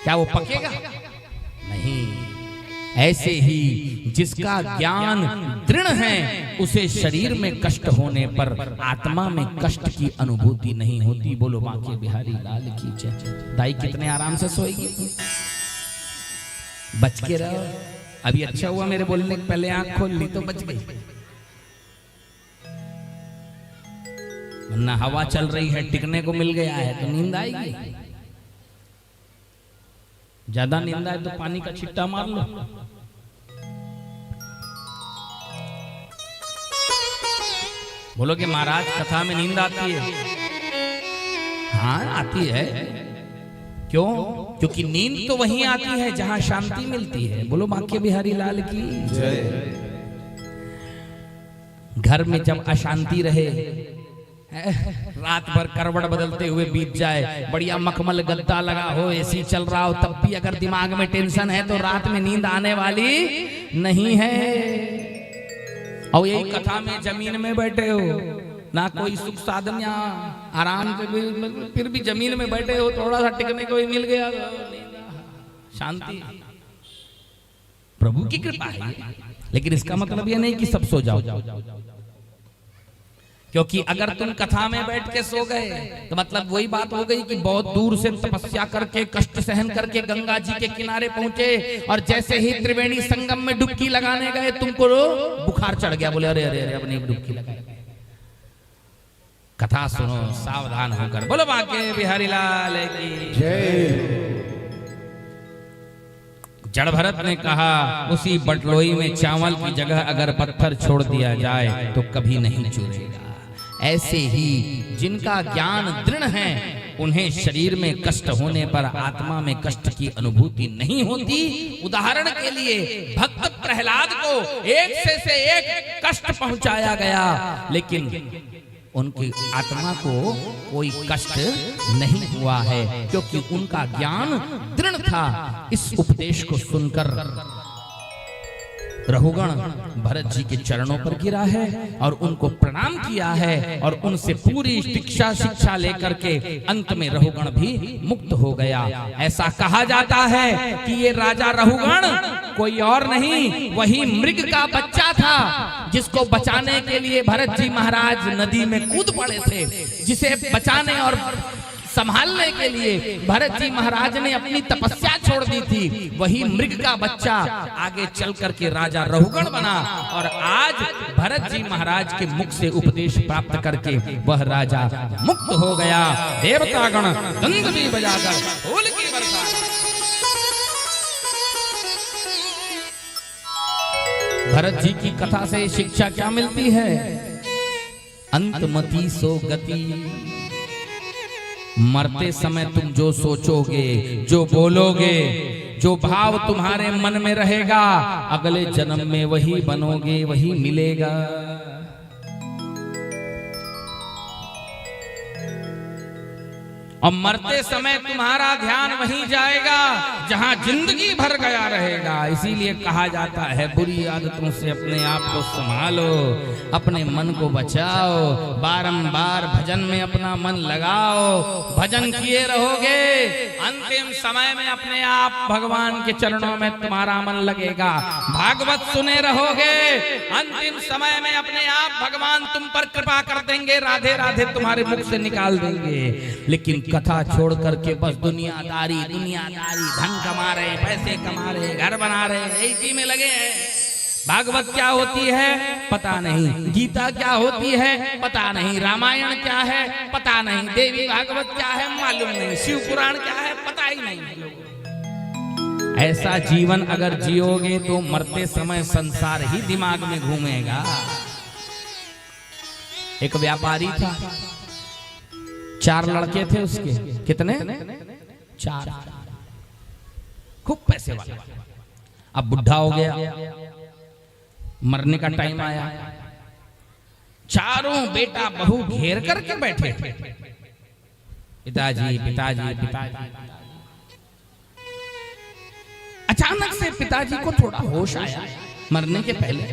क्या वो पकेगा? नहीं। ऐसे ही जिसका ज्ञान दृढ़ है उसे शरीर में कष्ट होने पर आत्मा में कष्ट की अनुभूति नहीं होती। बोलो बांके बिहारी लाल की जय। दाई कितने आराम से सोएगी, बच के रहो। अभी अच्छा हुआ मेरे बोलने के पहले आंख खोल ली तो बच गई, वरना हवा चल रही है, टिकने को मिल गया है तो नींद आएगी। ज्यादा नींद आए तो पानी का छिट्टा मार लो। बोलो कि महाराज कथा में नींद आती है? हाँ आती है। क्यों? क्योंकि नींद तो वहीं आती है जहां शांति मिलती है। बोलो बांके बिहारी लाल की जय। घर में जब अशांति रहे, रात भर करवट बदलते हुए बीत जाए, बढ़िया मखमल गद्दा लगा हो, एसी चल रहा हो, तब भी अगर दिमाग में टेंशन है तो रात में नींद आने वाली नहीं है। और यही कथा में जमीन में बैठे हो, ना कोई सुख साधन, यहाँ आराम से भी, फिर भी जमीन में बैठे हो, थोड़ा सा टिकने को ही मिल गया, शांति, प्रभु की कृपा है। लेकिन इसका मतलब यह नहीं कि सब सो जाओ, क्योंकि अगर तुम कथा में बैठ के सो गए तो मतलब वही बात हो गई कि बहुत दूर से तपस्या करके कष्ट सहन करके गंगा जी के किनारे पहुंचे और जैसे ही त्रिवेणी संगम में डुबकी लगाने गए तुमको बुखार चढ़ गया। बोले अरे अरे अरे अपनी डुबकी लगाए। कथा सुनो सावधान होकर। बोलो बांके बिहारी लाल की जय। जड़ भरत ने कहा उसी बटलोई में चावल की जगह अगर पत्थर छोड़ दिया जाए तो कभी नहीं चूरेगा। ऐसे ही जिनका ज्ञान दृढ़ है उन्हें शरीर में कष्ट होने पर आत्मा में कष्ट की अनुभूति नहीं होती। उदाहरण के लिए भक्त प्रहलाद को एक से एक कष्ट पहुंचाया गया, लेकिन उनकी आत्मा को कोई कष्ट नहीं हुआ है, क्योंकि उनका ज्ञान दृढ़ था। इस उपदेश को सुनकर रघुगण भरत जी के चरणों पर गिरा है और उनको प्रणाम किया है और उनसे पूरी शिक्षा लेकर के अंत में रघुगण भी मुक्त हो गया। ऐसा कहा जाता है कि ये राजा रघुगण कोई और नहीं, वही मृग का बच्चा था जिसको बचाने के लिए भरत जी महाराज नदी में कूद पड़े थे। जिसे बचाने और संभालने के लिए भरत जी महाराज ने अपनी तपस्या छोड़ दी थी, वही मृग का बच्चा आगे चल करके राजा रघुगण बना और आज भरत जी महाराज के मुख से उपदेश प्राप्त करके वह राजा मुक्त हो गया। देवतागण दंड बजाकर फूल की वर्षा। भरत जी की कथा से शिक्षा क्या मिलती है? अंतमति सो गति। मरते समय तुम जो सोचोगे, जो बोलोगे, जो भाव तुम्हारे मन में रहेगा, अगले जन्म में वही बनोगे, वही मिलेगा। और मरते समय तुम्हारा ध्यान वहीं जाएगा जहां जिंदगी भर गया रहेगा। इसीलिए कहा जाता है बुरी आदतों से अपने आप को संभालो, अपने मन को बचाओ, बारंबार भजन में अपना मन लगाओ। भजन किए रहोगे, अंतिम समय में अपने आप भगवान के चरणों में तुम्हारा मन लगेगा। भागवत सुने रहोगे, अंतिम समय में अपने आप भगवान तुम पर कृपा कर देंगे, राधे राधे तुम्हारे मुख से निकाल देंगे। लेकिन कथा छोड़ करके बस दुनियादारी, धन कमा रहे, पैसे कमा रहे, घर बना रहे, इसी में लगे हैं। भागवत क्या होती है पता नहीं, गीता क्या होती है पता नहीं, रामायण क्या है पता नहीं, देवी भागवत क्या है मालूम नहीं, शिव पुराण क्या है पता ही नहीं। ऐसा जीवन अगर जियोगे तो मरते समय संसार ही दिमाग में घूमेगा। एक व्यापारी था, 4 लड़के थे उसके। कितने? 4। खूब पैसे वाला। अब बुढ़ा हो गया, मरने का टाइम आया। चारों बेटा बहू घेर करके बैठे, पिताजी पिताजी पिताजी। अचानक से पिताजी को थोड़ा होश आया मरने के पहले,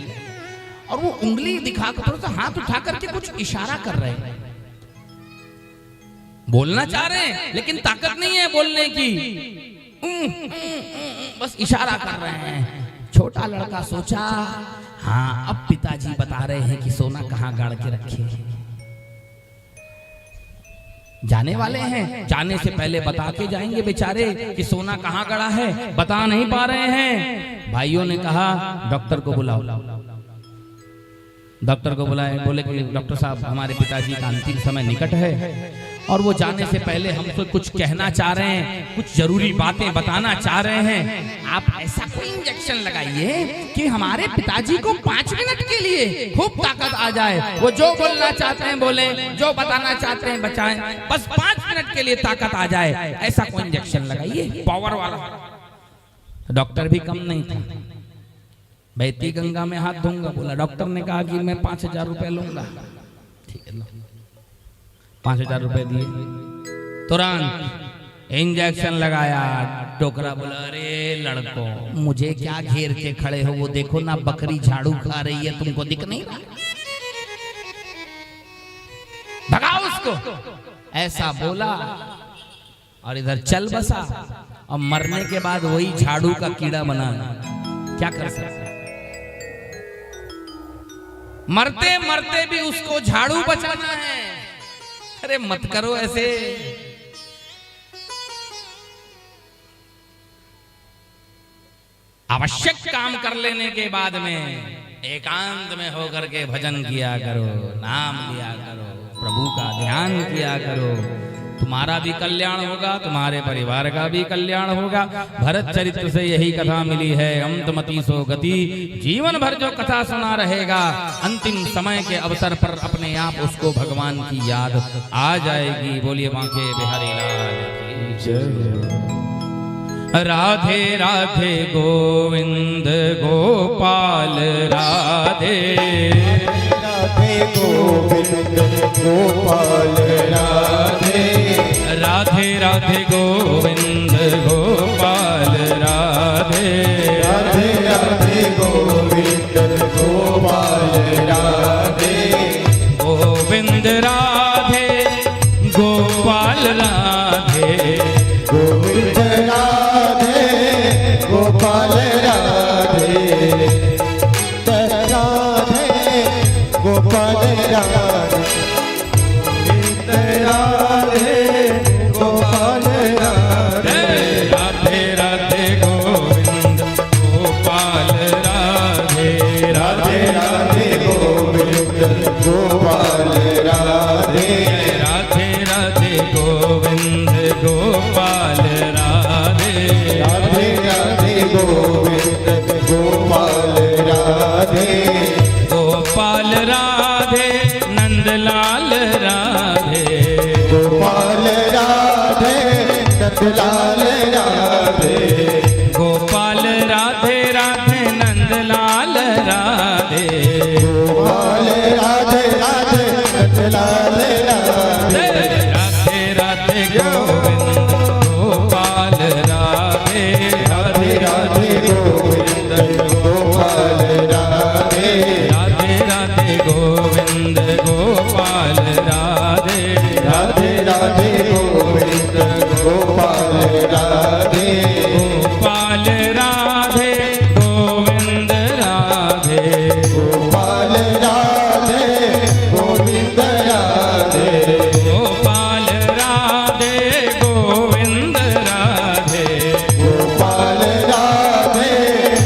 और वो उंगली दिखाकर थोड़ा सा हाथ उठा करके कुछ इशारा कर रहे हैं। बोलना चाह रहे हैं लेकिन ताकत नहीं है बोलने की, बस इशारा कर रहे हैं। छोटा लड़का सोचा, हाँ अब पिताजी बता रहे हैं कि सोना कहाँ गाड़ के रखे हैं। जाने वाले हैं, जाने से पहले बता के जाएंगे बेचारे कि सोना कहाँ गड़ा है, बता नहीं पा रहे हैं। भाइयों ने कहा डॉक्टर को बुलाओ। डॉक्टर को बुलाए, बोले कि डॉक्टर साहब हमारे पिताजी का अंतिम समय निकट है और वो जाने से पहले हमसे कुछ कहना चाह रहे हैं, कुछ जरूरी बातें बताना चाह रहे हैं। आप ऐसा कोई इंजेक्शन लगाइए कि हमारे पिताजी को 5 मिनट के लिए खूब ताकत आ जाए, वो जो बोलना चाहते हैं बोले, जो बताना चाहते हैं बचाएं, बस 5 मिनट के लिए ताकत आ जाए, ऐसा कोई इंजेक्शन लगाइए पावर वाला। डॉक्टर भी कम नहीं था, बहती गंगा में हाथ धोऊंगा बोला। डॉक्टर ने कहा कि मैं 5,000 रुपए लूंगा। ठीक है, 5,000 रुपए दिए, तुरंत इंजेक्शन लगाया। डोकरा बोला, अरे लड़को मुझे क्या घेर के खड़े हो, वो देखो ना बकरी झाड़ू खा रही है, तुमको दिख नहीं रहा, भगाओ उसको। ऐसा बोला और इधर चल बसा। और मरने के बाद वही झाड़ू का कीड़ा बना, क्या कर सकते, मरते मरते भी उसको झाड़ू बचाना है। अरे मत करो ऐसे। आवश्यक काम कर लेने के बाद में एकांत में होकर के भजन किया करो, नाम लिया करो, प्रभु का ध्यान किया करो, तुम्हारा भी कल्याण होगा, तुम्हारे परिवार का भी कल्याण होगा। भरत चरित्र से यही कथा मिली है, अंतमति सो गति। जीवन भर जो कथा सुना रहेगा, अंतिम समय के अवसर पर अपने आप उसको भगवान की याद आ जाएगी। बोलिए बांके बिहारी लाल की जय। राधे राधे गोविंद गोपाल राधे, राधे गोविंद गोपाल राधे, राधे राधे गोविंद गोपाल राधे, राधे राधे गोविंद गोपाल राधे, गोविंद राधे गोपाल राधे, गोविंद राधे गोपाल राधे, राधे गोपाल राधे, गोविंद राधे गोपाल राधे, राधे राधे गोविंद गोपाल राधे, राधे राधे गोविंद गोपाल राधे, राधे राधे गोविंद गोपाल राधे, राधे राधे गोविंद गोपाल राधे, गोपाल राधे नंदलाल राधे, गोपाल राधे नंदलाल राधे, गोपाल राधे राधे नंदलाल राधे, गोपाल राधे राधे नंदलाल राधे, राधे राधे गोविंद गोपाल राधे, राधे राधे गोविंद गोपाल राधे, राधे राधे गोविंद गोपाल राधे, राधे राधे गोविंद गोपाल राधे, गोपाल राधे गोविंद राधे, गोपाल राधे गोविंद राधे, गोपाल राधे गोविंद राधे, गोपाल राधे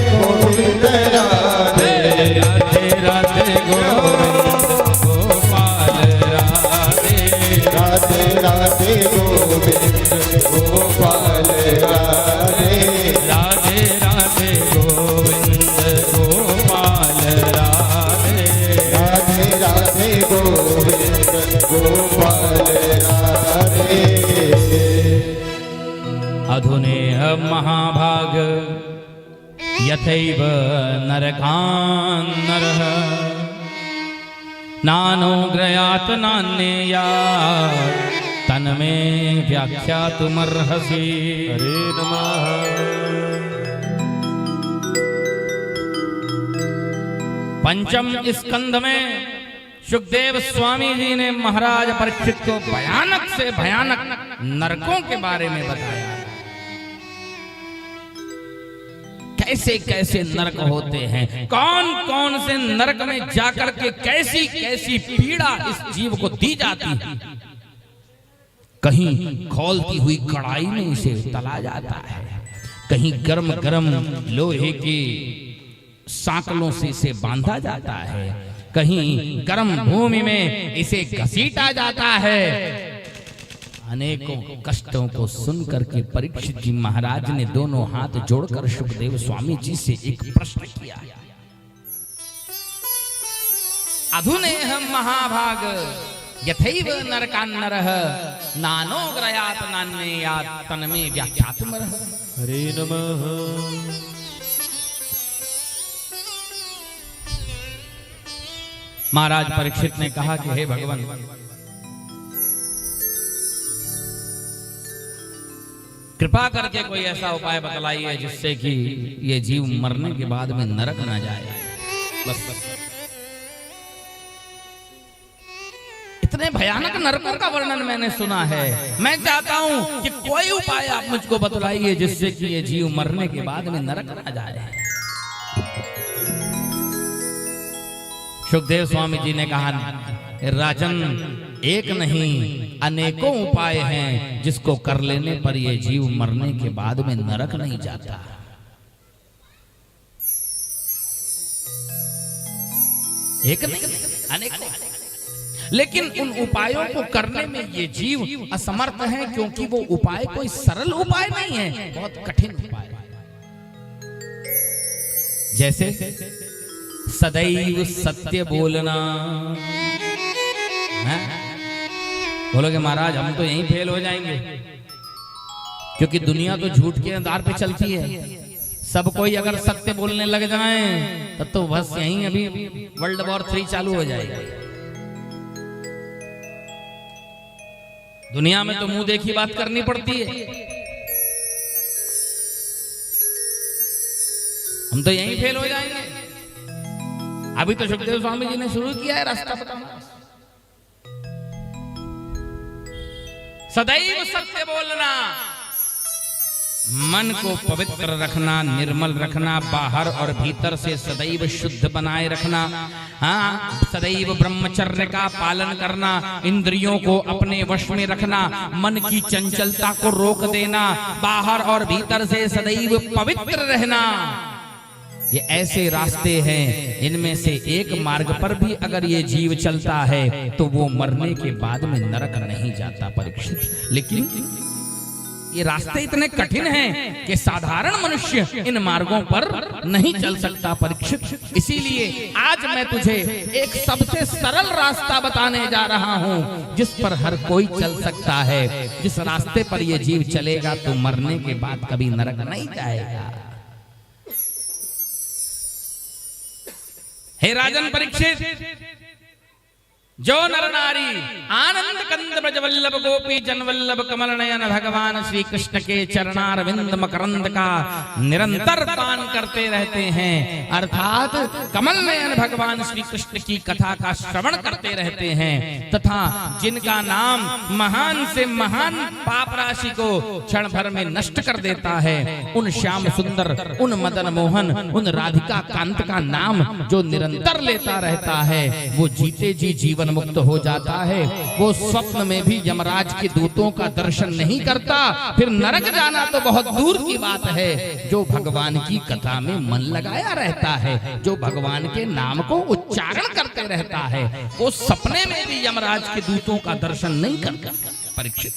गोविंद राधे, राधे राधे गोविंद गोपाल राधे, राधे राधे गोविंद गोपाल राधे, राधे राधे गोविंद गोपाल राधे, राधे राधे गोविंद गोपाल राधे। अधुनेह महाभाग यथैव नरकान्नरः नानोग्रयात् नान्येयात् तन्मे व्याख्यातुमर्हसि। हरे नमः। पंचम स्कंद में सुखदेव स्वामी जी ने महाराज परीक्षित को भयानक से भयानक नरकों के बारे में बताया। कैसे कैसे नरक होते हैं, कौन कौन से नरक में जाकर के कैसी कैसी पीड़ा इस जीव को दी जाती है। कहीं खौलती हुई कढ़ाई में इसे तला जाता है, कहीं गर्म गर्म लोहे के सांकलों से इसे बांधा जाता है, कहीं गर्म भूमि में इसे घसीटा जाता है। अनेकों कष्टों को सुनकर के परीक्षित जी महाराज ने दोनों हाथ जोड़कर सुखदेव स्वामी जी से एक प्रश्न किया। अधुनेहं महाभाग यथैव नरकान्नरः नानोग्रयात् नान्येयात् तन्मे व्याख्यातुमर्हः। हरे नमः। महाराज परीक्षित ने कहा कि हे भगवान, कृपा करके कोई ऐसा उपाय बतलाइए जिससे कि ये जीव मरने के बाद में नरक ना जाए। बस इतने भयानक नरकों का वर्णन मैंने सुना है, मैं चाहता हूं कि कोई उपाय आप मुझको बतलाइए जिससे कि ये जीव मरने के बाद में नरक ना जाए। सुखदेव स्वामी जी ने कहा, राजन, एक नहीं अनेकों उपाय हैं जिसको कर लेने पर ये जीव मरने के बाद में नरक नहीं जाता। एक नहीं अनेकों, लेकिन उन उपायों को करने में ये जीव असमर्थ है, क्योंकि वो उपाय कोई सरल उपाय नहीं है, बहुत कठिन उपाय। जैसे सदैव सत्य बोलना। बोलोगे महाराज हम तो यहीं फेल हो जाएंगे, क्योंकि दुनिया तो झूठ के आधार पे चलती है। सब कोई अगर सत्य बोलने लग जाए तब तो बस यहीं अभी वर्ल्ड वॉर 3 चालू हो जाएगी। दुनिया में तो मुंह देखी बात करनी पड़ती है। हम तो यहीं फेल हो जाएंगे। अभी तो सुखदेव स्वामी जी ने शुरू किया है रास्ता बताना। सदैव सत्य बोलना, मन को पवित्र रखना, निर्मल रखना, बाहर और भीतर से सदैव शुद्ध बनाए रखना। हाँ, सदैव ब्रह्मचर्य का पालन करना, इंद्रियों को अपने वश में रखना, मन की चंचलता को रोक देना, बाहर और भीतर से सदैव पवित्र रहना। ये ऐसे रास्ते हैं, इनमें से एक मार्ग पर भी अगर ये जीव चलता है तो वो मरने के बाद में नरक नहीं जाता परीक्षित। लेकिन ये रास्ते इतने कठिन हैं कि साधारण मनुष्य इन मार्गों पर नहीं चल सकता परीक्षित। इसीलिए आज मैं तुझे एक सबसे सरल रास्ता बताने जा रहा हूँ, जिस पर हर कोई चल सकता है। जिस रास्ते पर ये जीव चलेगा तो मरने के बाद कभी नरक नहीं जाएगा। हे राजन परीक्षित, जो नर नारी आनंद कंद ब्रज वल्लभ गोपी जन वल्लभ कमल नयन भगवान श्री कृष्ण के चरणारविंद मकरंद का निरंतर पान करते रहते हैं, अर्थात कमल नयन भगवान श्री कृष्ण की कथा का श्रवण करते रहते हैं, तथा जिनका नाम महान से महान पाप राशि को क्षण भर में नष्ट कर देता है, उन श्याम सुंदर, उन मदन मोहन, उन राधिका कांत का नाम जो निरंतर लेता रहता है, वो जीते जी जीवन मुक्त हो जाता है। वो स्वप्न में भी यमराज के दूतों का दर्शन नहीं करता, फिर नरक जाना तो बहुत दूर की बात है। जो भगवान की कथा में मन लगाया रहता है, जो भगवान के नाम को उच्चारण करते रहता है, वो सपने में भी यमराज के दूतों का दर्शन नहीं करता परीक्षित।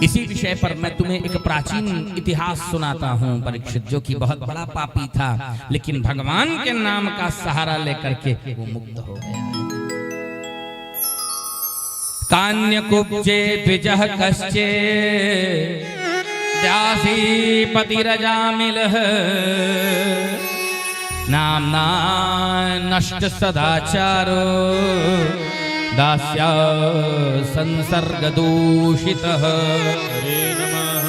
इसी विषय पर मैं तुम्हें एक प्राचीन इतिहास सुनाता हूं परीक्षित, जो कि बहुत बड़ा पापी था, लेकिन भगवान के नाम का सहारा लेकर के वो मुक्त हो गया। कान्यकुब्जे द्विजः कश्चे दासी पतिरजामिलः नाम्ना नष्ट सदाचारो दास्या संसर्ग दूषितः। हरे नमः।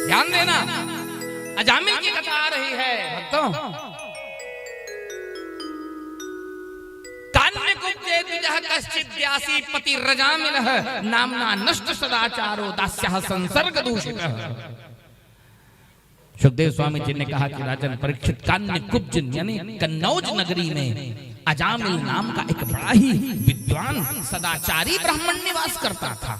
ध्यान देना, अजामिल की कथा आ रही है भक्तों। कान्यकुब्जे द्विजः कश्चित् दासी पतिरजामिलः नाम्ना नष्ट सदाचारो दास्यः संसर्ग दूषितः। सुखदेव स्वामी जी ने कहा कि राजन परीक्षित, कान्य कुब्ज यानी कन्नौज नगरी में अजामिल नाम का एक बड़ा ही विद्वान सदाचारी ब्राह्मण निवास करता था।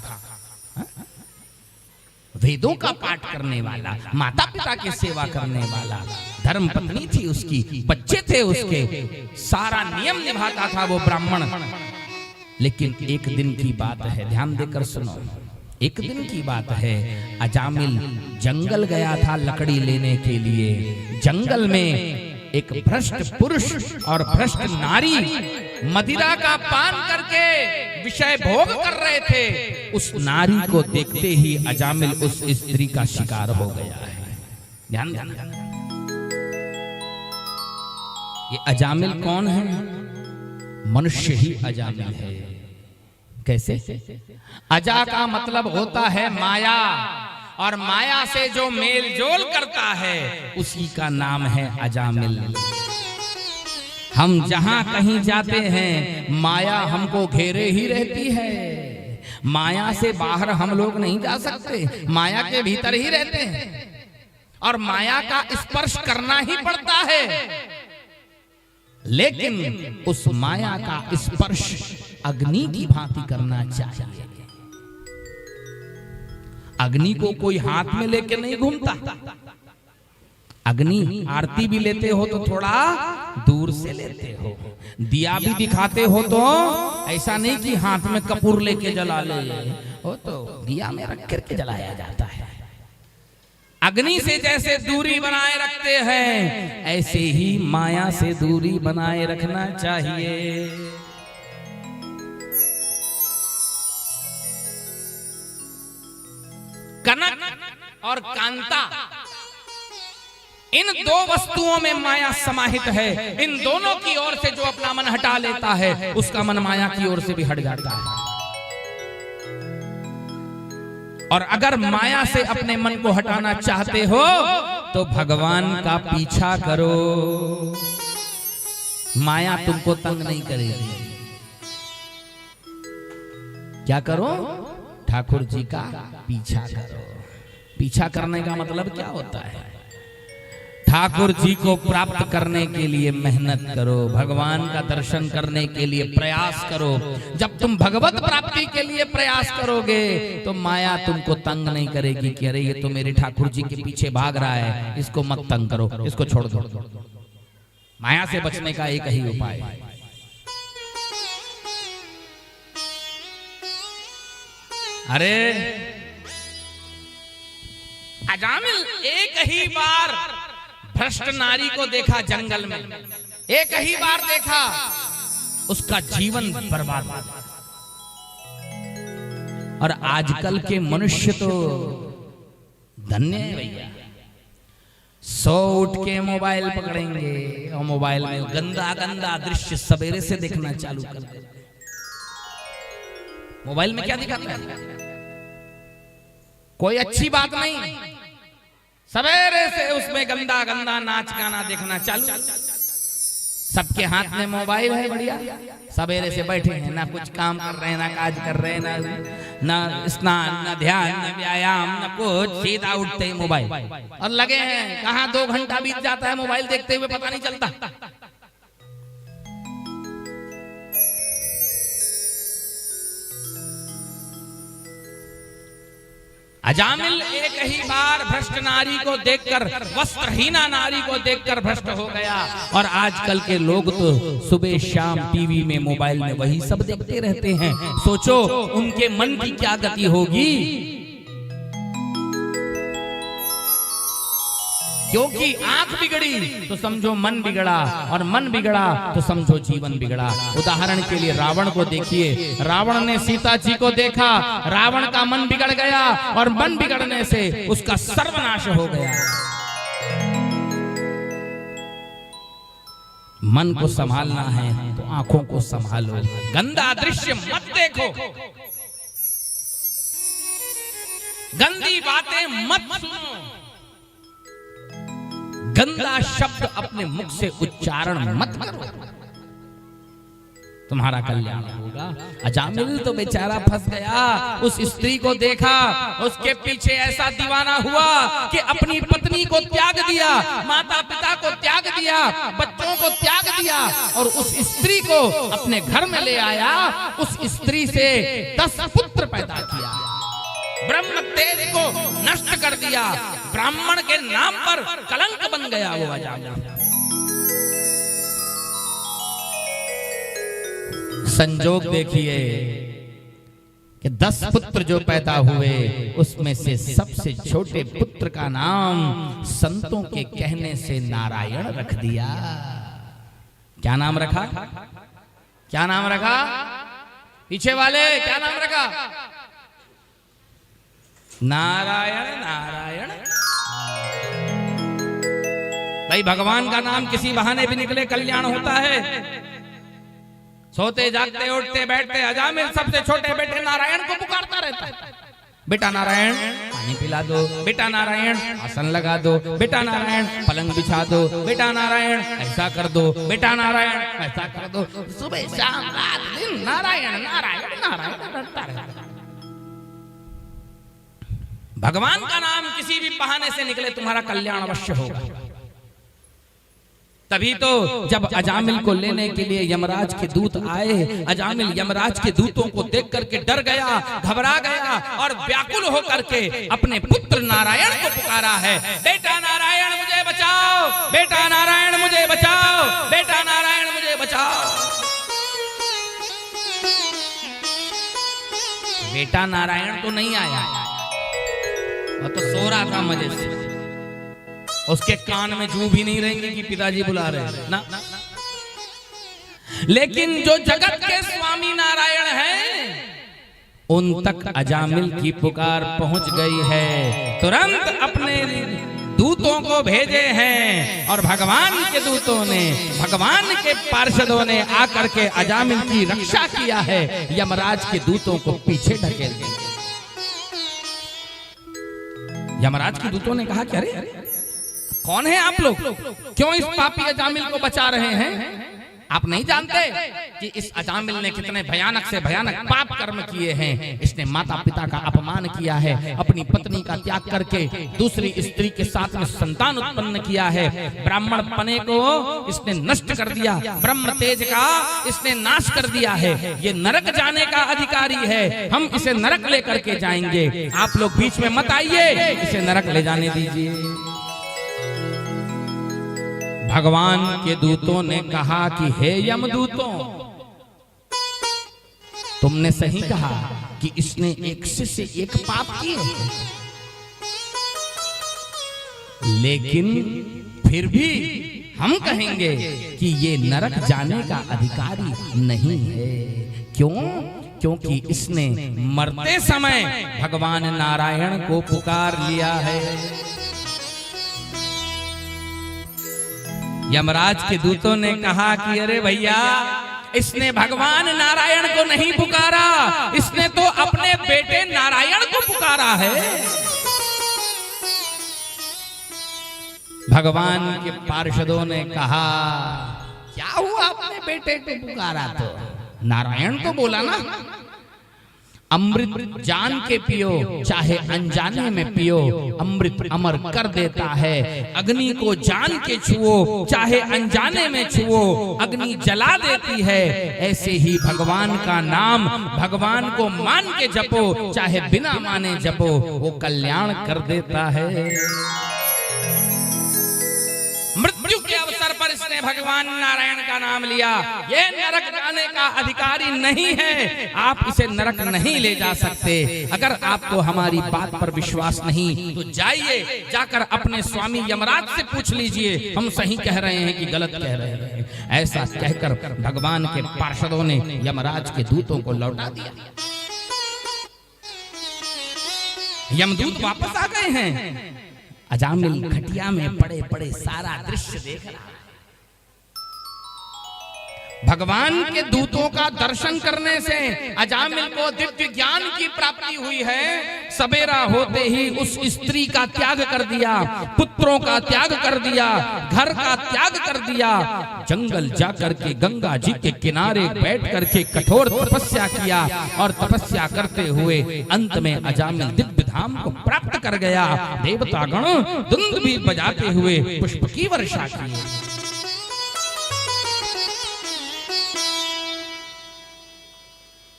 वेदों का पाठ करने वाला, माता पिता की सेवा करने वाला, धर्म पत्नी थी उसकी, बच्चे थे उसके, सारा नियम निभाता था वो ब्राह्मण। लेकिन एक दिन की बात है, ध्यान देकर सुनो, एक दिन की बात है, अजामिल जंगल गया था लकड़ी लेने के लिए। जंगल में एक भ्रष्ट पुरुष और भ्रष्ट नारी मदिरा का पान करके विषय भोग कर रहे थे। उस नारी को देखते ही अजामिल उस स्त्री का शिकार हो गया है। ध्यान ध्यान, ये अजामिल कौन है? मनुष्य ही अजामिल है। कैसे? अजा का मतलब होता है माया, और माया से जो मेल जोल करता है उसी का नाम है अजामिल। हम जहां कहीं जाते हैं माया हमको घेरे ही रहती है। माया से बाहर हम लोग नहीं जा सकते, माया के भीतर ही रहते हैं, और माया का स्पर्श करना ही पड़ता है। लेकिन उस माया का स्पर्श अग्नि की भांति करना चाहिए। अग्नि को कोई हाथ में लेके नहीं घूमता। अग्नि आरती भी लेते हो तो थोड़ा दूर से लेते हो, दिया भी दिखाते हो तो ऐसा नहीं कि हाथ में कपूर लेके जला ले हो, तो दिया में रख करके जलाया जाता है। अग्नि से जैसे दूरी बनाए रखते हैं, ऐसे ही माया से दूरी बनाए रखना चाहिए। कनक और कांता, इन दो वस्तुओं में माया समाहित है। इन दोनों की ओर से जो अपना मन हटा लेता है उसका मन माया की ओर से भी हट जाता है। और अगर माया से अपने मन को हटाना चाहते हो तो भगवान का पीछा करो, माया तुमको तंग नहीं करेगी। क्या करो? ठाकुर जी का पीछा करो। पीछा करने का मतलब क्या होता है? ठाकुर जी को प्राप्त करने के लिए मेहनत करो, भगवान का दर्शन करने के लिए प्रयास करो। जब तुम भगवत प्राप्ति के लिए प्रयास करोगे तो माया तुमको तंग नहीं करेगी कि अरे ये तो मेरे ठाकुर जी के पीछे भाग रहा है, इसको मत तंग करो, इसको छोड़ दो। माया से बचने का एक ही उपाय है। अरे अजामिल एक ही बार भ्रष्ट नारी को देखा जंगल में, एक ही बार देखा, उसका जीवन बर्बाद। और आजकल के मनुष्य तो धन्य है भैया, 100 उठ के मोबाइल पकड़ेंगे और मोबाइल में गंदा गंदा दृश्य सवेरे से देखना चालू कर देंगे। मोबाइल में क्या दिखाते हैं? कोई अच्छी बात नहीं, सवेरे से उसमें गंदा गंदा नाच गाना देखना चालू। सबके हाथ में मोबाइल है बढ़िया, सवेरे से बैठे हैं, ना कुछ काम कर रहे हैं, ना काज कर रहे हैं, ना स्नान, ना ध्यान, ना व्यायाम, ना कुछ, सीधा उठते ही मोबाइल और लगे हैं। कहाँ 2 घंटा बीत जाता है मोबाइल देखते हुए पता नहीं चलता। अजामिल एक ही बार भ्रष्ट नारी को देखकर, वस्त्रहीना नारी को देखकर भ्रष्ट हो गया। और आजकल के लोग तो सुबह शाम टीवी में, मोबाइल में वही सब देखते रहते हैं। सोचो उनके मन की क्या गति होगी, क्योंकि आंख बिगड़ी तो समझो मन बिगड़ा, और मन बिगड़ा तो समझो जीवन बिगड़ा। उदाहरण के लिए रावण को देखिए, रावण ने सीता जी को देखा, रावण का मन बिगड़ गया, और मन बिगड़ने से उसका सर्वनाश हो गया। मन को संभालना है तो आंखों को संभालो, गंदा दृश्य मत देखो, गंदी बातें मत सुनो, गंदा शब्द अपने मुख से उच्चारण मत करो। तुम्हारा कल्याण होगा। अजामिल तो बेचारा फंस गया, उस स्त्री को देखा, उसके पीछे ऐसा दीवाना हुआ कि अपनी पत्नी को त्याग दिया, माता पिता को त्याग दिया, बच्चों को त्याग दिया और उस स्त्री को अपने घर में ले आया। उस स्त्री से 10 पुत्र पैदा किया, ब्रह्म तेज को नष्ट कर दिया, ब्राह्मण के नाम पर कलंक बन गया वो अजामिल। संजोग देखिए कि 10 पुत्र जो पैदा हुए उसमें से सबसे छोटे पुत्र का नाम संतों के कहने से नारायण रख दिया। क्या नाम रखा? क्या नाम रखा? पीछे वाले क्या नाम रखा? नारायण। नारायण भाई, भगवान का नाम किसी बहाने भी निकले कल्याण होता है। सोते जागते उठते बैठते अजामिल सबसे छोटे बेटे नारायण को पुकारता रहता है। बेटा नारायण पानी पिला दो, बेटा नारायण आसन लगा दो, बेटा नारायण पलंग बिछा दो, बेटा नारायण ऐसा कर दो, बेटा नारायण ऐसा कर दो। सुबह शाम रात दिन नारायण नारायण नारायण करता रहता। भगवान का नाम किसी भी बहाने से निकले तुम्हारा कल्याण अवश्य होगा। तभी तो जब अजामिल को लेने के लिए यमराज के दूत आए, अजामिल यमराज के दूतों को देख करके डर गया, घबरा गया और व्याकुल होकर के अपने पुत्र नारायण को पुकारा है। बेटा नारायण मुझे बचाओ, बेटा नारायण मुझे बचाओ, बेटा नारायण मुझे बचाओ। बेटा नारायण तो नहीं आया, वो तो सो रहा था मजे से। उसके कान में जू भी नहीं रहेंगे कि पिताजी बुला रहे हैं ना। लेकिन जो जगत के स्वामी नारायण हैं उन तक अजामिल की पुकार पहुंच गई है। तुरंत अपने दूतों को भेजे हैं और भगवान के दूतों ने, भगवान के पार्षदों ने आकर के अजामिल की रक्षा किया है। यमराज के दूतों को पीछे ढकेल दिया। यमराज के दूतों ने कहा कि अरे कौन है आप लोग, क्यों इस पापी अजामिल को बचा रहे हैं? आप नहीं जानते कि इस अजामिल ने कितने भयानक से भयानक पाप कर्म किए हैं। इसने माता पिता का अपमान किया है, अपनी पत्नी का त्याग करके दूसरी स्त्री के साथ में संतान उत्पन्न किया है, ब्राह्मण पने को इसने नष्ट कर दिया, ब्रह्म तेज का इसने नाश कर दिया है। ये नरक जाने का अधिकारी है, हम इसे नरक लेकर के जाएंगे। आप लोग बीच में मत आइए, इसे नरक ले जाने दीजिए। भगवान के दूतों ने कहा कि हे यमदूतों, तुमने सही कहा कि इसने एक से एक पाप किए, लेकिन फिर भी हम कहेंगे कि ये नरक जाने का अधिकारी नहीं है। क्यों? क्योंकि इसने मरते समय भगवान नारायण को पुकार लिया है। यमराज के दूतों ने कहा कि अरे भैया, इसने भगवान नारायण को नहीं पुकारा, इसने तो अपने बेटे नारायण को पुकारा है। भगवान के पार्षदों ने कहा क्या हुआ, अपने बेटे को पुकारा तो नारायण तो बोला ना। अमृत जान के पियो, चाहे अनजाने में पियो, अमृत अमर कर देता है। अग्नि को जान के छुओ, चाहे अनजाने में छुओ, अग्नि जला देती है। ऐसे ही भगवान का नाम भगवान को मान के जपो, चाहे बिना माने जपो, वो कल्याण कर देता है। मृत्यु के अवसर पर इसने भगवान नारायण का नाम लिया। ये नरक जाने का अधिकारी नहीं है, आप इसे नरक नहीं ले जा सकते। अगर आपको हमारी बात पर विश्वास नहीं तो जाइए, जाकर अपने स्वामी यमराज से पूछ लीजिए, हम सही कह रहे हैं कि गलत कह रहे हैं। ऐसा कहकर भगवान के पार्षदों ने यमराज के दूतों को लौटा दिया। यमदूत वापस आ गए हैं। अजामिल खटिया में पड़े पड़े सारा दृश्य देख रहा। भगवान के दूतों का दर्शन करने से अजामिल को दिव्य ज्ञान की प्राप्ति हुई है। सवेरा होते ही उस स्त्री का त्याग कर दिया, पुत्रों का त्याग कर दिया, घर का त्याग कर दिया, जंगल जाकर के गंगा जी के किनारे बैठ करके कठोर तपस्या किया और तपस्या करते हुए अंत में अजामिल दिव्य धाम को प्राप्त कर गया। देवतागण दुंद भी बजाते हुए पुष्प की वर्षा की।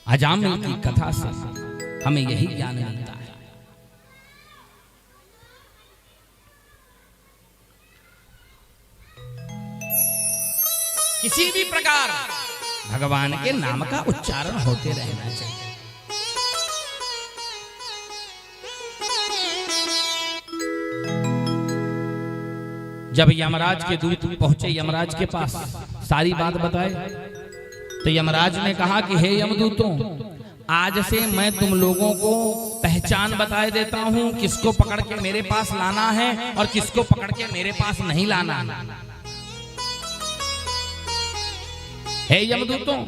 अजामिल की कथा से हमें यही ज्ञान मिलता है। किसी भी प्रकार भगवान के नाम का उच्चारण होते रहना चाहिए। जब यमराज के दूत पहुंचे यमराज के पास, सारी बात बताए, तो यमराज ने कहा कि हे यमदूतों, आज से मैं तुम लोगों को पहचान बताए देता हूं, किसको पकड़ के मेरे पास लाना है और किसको पकड़ के मेरे पास नहीं लाना। हे यमदूतों,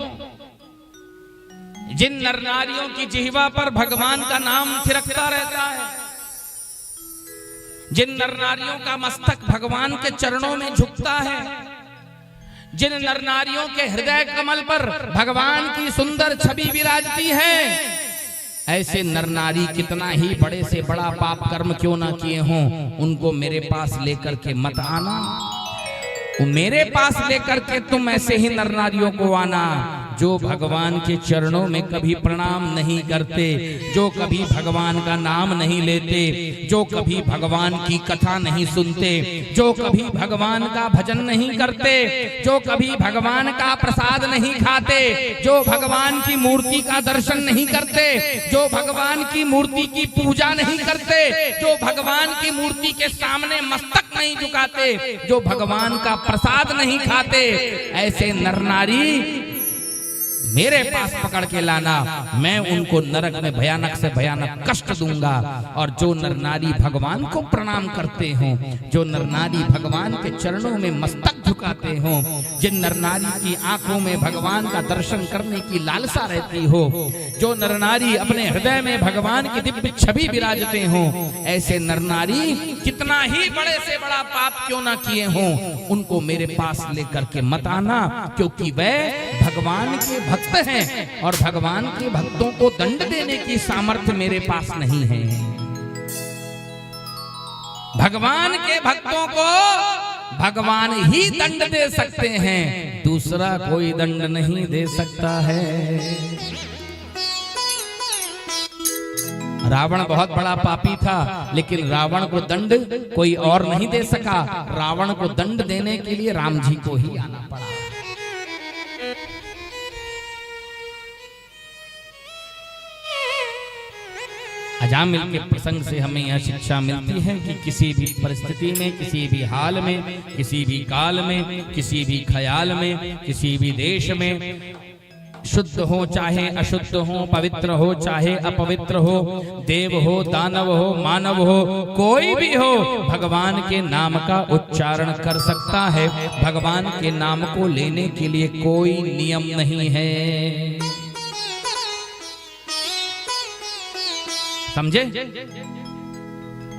जिन नर नारियों की जिह्वा पर भगवान का नाम थिरकता रहता है, जिन नर नारियों का मस्तक भगवान के चरणों में झुकता है, जिन नर नारियों के हृदय कमल पर भगवान की सुंदर छवि विराजती है, ऐसे नर नारी कितना ही बड़े से बड़ा पाप कर्म क्यों ना किए हों, उनको मेरे पास लेकर के मत आना। मेरे पास लेकर के तुम ऐसे ही नर नारियों को आना जो भगवान के चरणों में कभी प्रणाम नहीं करते, जो कभी भगवान का नाम नहीं लेते, जो कभी भगवान की कथा नहीं सुनते, जो कभी भगवान का भजन नहीं करते, जो कभी भगवान का प्रसाद नहीं खाते, जो भगवान की मूर्ति का दर्शन नहीं करते, जो भगवान की मूर्ति की पूजा नहीं करते, जो भगवान की मूर्ति के सामने मस्तक नहीं झुकाते, जो भगवान का प्रसाद नहीं खाते, ऐसे नर नारी मेरे पास पकड़ के लाना। मैं उनको नरक में भयानक से भयानक कष्ट दूंगा। और जो नर नारी भगवान को प्रणाम करते हों, जो नर नारी भगवान के चरणों में मस्तक झुकाते हों, जिन नर नारी की आंखों में भगवान का दर्शन करने की लालसा रहती हो, जो नर नारी अपने हृदय में भगवान की दिव्य छवि विराजते हों, ऐसे नर नारी कितना ही बड़े से बड़ा पाप क्यों ना किए हों, उनको मेरे पास लेकर के मत आना, क्योंकि वह भगवान के भक्त हैं और भगवान के भक्तों को दंड देने की सामर्थ्य मेरे पास नहीं है। भगवान के भक्तों को भगवान ही दंड दे सकते हैं, दूसरा कोई दंड नहीं दे सकता है। रावण बहुत बड़ा पापी था, लेकिन रावण को दंड कोई और नहीं दे सका। रावण को दंड देने के लिए राम जी को ही आना पड़ा। अजामिल के प्रसंग से हमें यह शिक्षा मिलती है कि किसी भी परिस्थिति में, किसी भी हाल में, किसी भी काल में, किसी भी ख्याल में, किसी भी देश में, शुद्ध हो चाहे अशुद्ध हो, पवित्र हो चाहे अपवित्र हो, देव हो, दानव हो, मानव हो, कोई भी हो, भगवान के नाम का उच्चारण कर सकता है। भगवान के नाम को लेने के लिए कोई नियम नहीं है। समझे?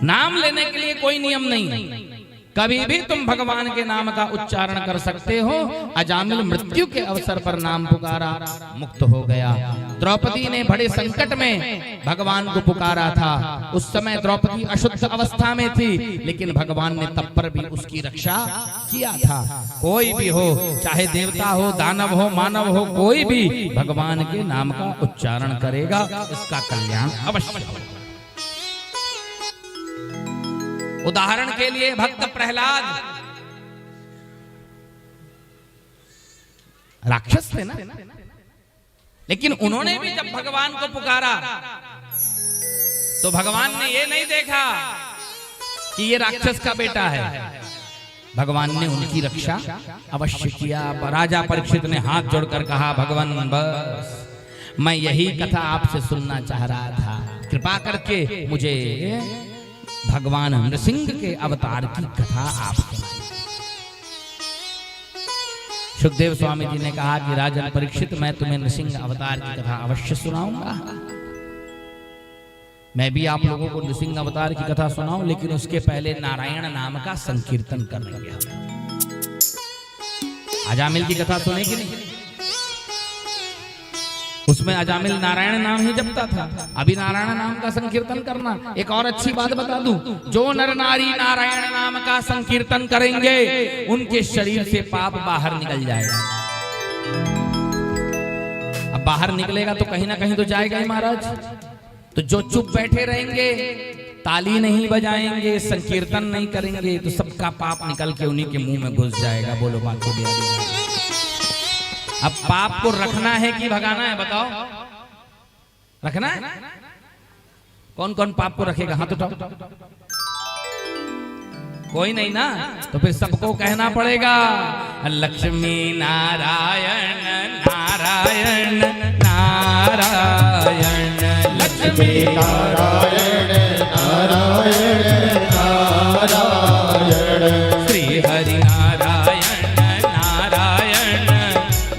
नाम लेने के लिए कोई नियम नहीं। कभी भी तुम भगवान के नाम का उच्चारण कर सकते हो। अजामिल मृत्यु के अवसर पर नाम पुकारा, मुक्त हो गया। द्रौपदी ने बड़े संकट में भगवान को पुकारा था। उस समय द्रौपदी अशुद्ध अवस्था में थी, लेकिन भगवान ने तब पर भी उसकी रक्षा किया था। कोई भी हो, चाहे देवता हो, दानव हो, मानव हो, कोई भी भगवान के नाम का उच्चारण करेगा, इसका कल्याण अवश्य होगा। उदाहरण के लिए भक्त प्रहलाद राक्षस थे ना, लेकिन उन्होंने भी जब भगवान को पुकारा तो भगवान ने ये नहीं देखा कि ये राक्षस का बेटा है। भगवान ने उनकी रक्षा अवश्य किया। राजा परीक्षित ने हाथ जोड़कर कहा, भगवान बस मैं यही कथा आपसे सुनना चाह रहा था, कृपा करके मुझे भगवान नृसिंह के अवतार की कथा आप सुनाइए। सुखदेव स्वामी जी ने कहा कि राजन परीक्षित, मैं तुम्हें नृसिंह अवतार की कथा अवश्य सुनाऊंगा। मैं भी आप लोगों को नृसिंह अवतार की कथा सुनाऊं, लेकिन उसके पहले नारायण नाम का संकीर्तन करेंगे। अजामिल की कथा सुने कि नहीं? उसमें अजामिल नारायण नाम ही जपता था। अभी नारायण नाम का संकीर्तन करना। एक और अच्छी बात बता दूं, जो नर नारी नारायण नाम का संकीर्तन करेंगे उनके शरीर से पाप बाहर निकल जाएगा। अब बाहर निकलेगा तो कहीं ना कहीं तो जाएगा ही महाराज। तो जो चुप बैठे रहेंगे, ताली नहीं बजाएंगे, संकीर्तन नहीं करेंगे, तो सबका पाप निकल के उन्हीं के मुंह में घुस जाएगा। बोलो बाकी बिहारी। अब पाप को रखना है कि भगाना है? बताओ, रखना है? कौन कौन पाप को रखेगा? हाथ उठाओ। कोई नहीं ना, तो फिर सबको कहना पड़ेगा लक्ष्मी नारायण नारायण नारायण, लक्ष्मी नारायण नारायण नारायण, श्री हरि नारायण नारायण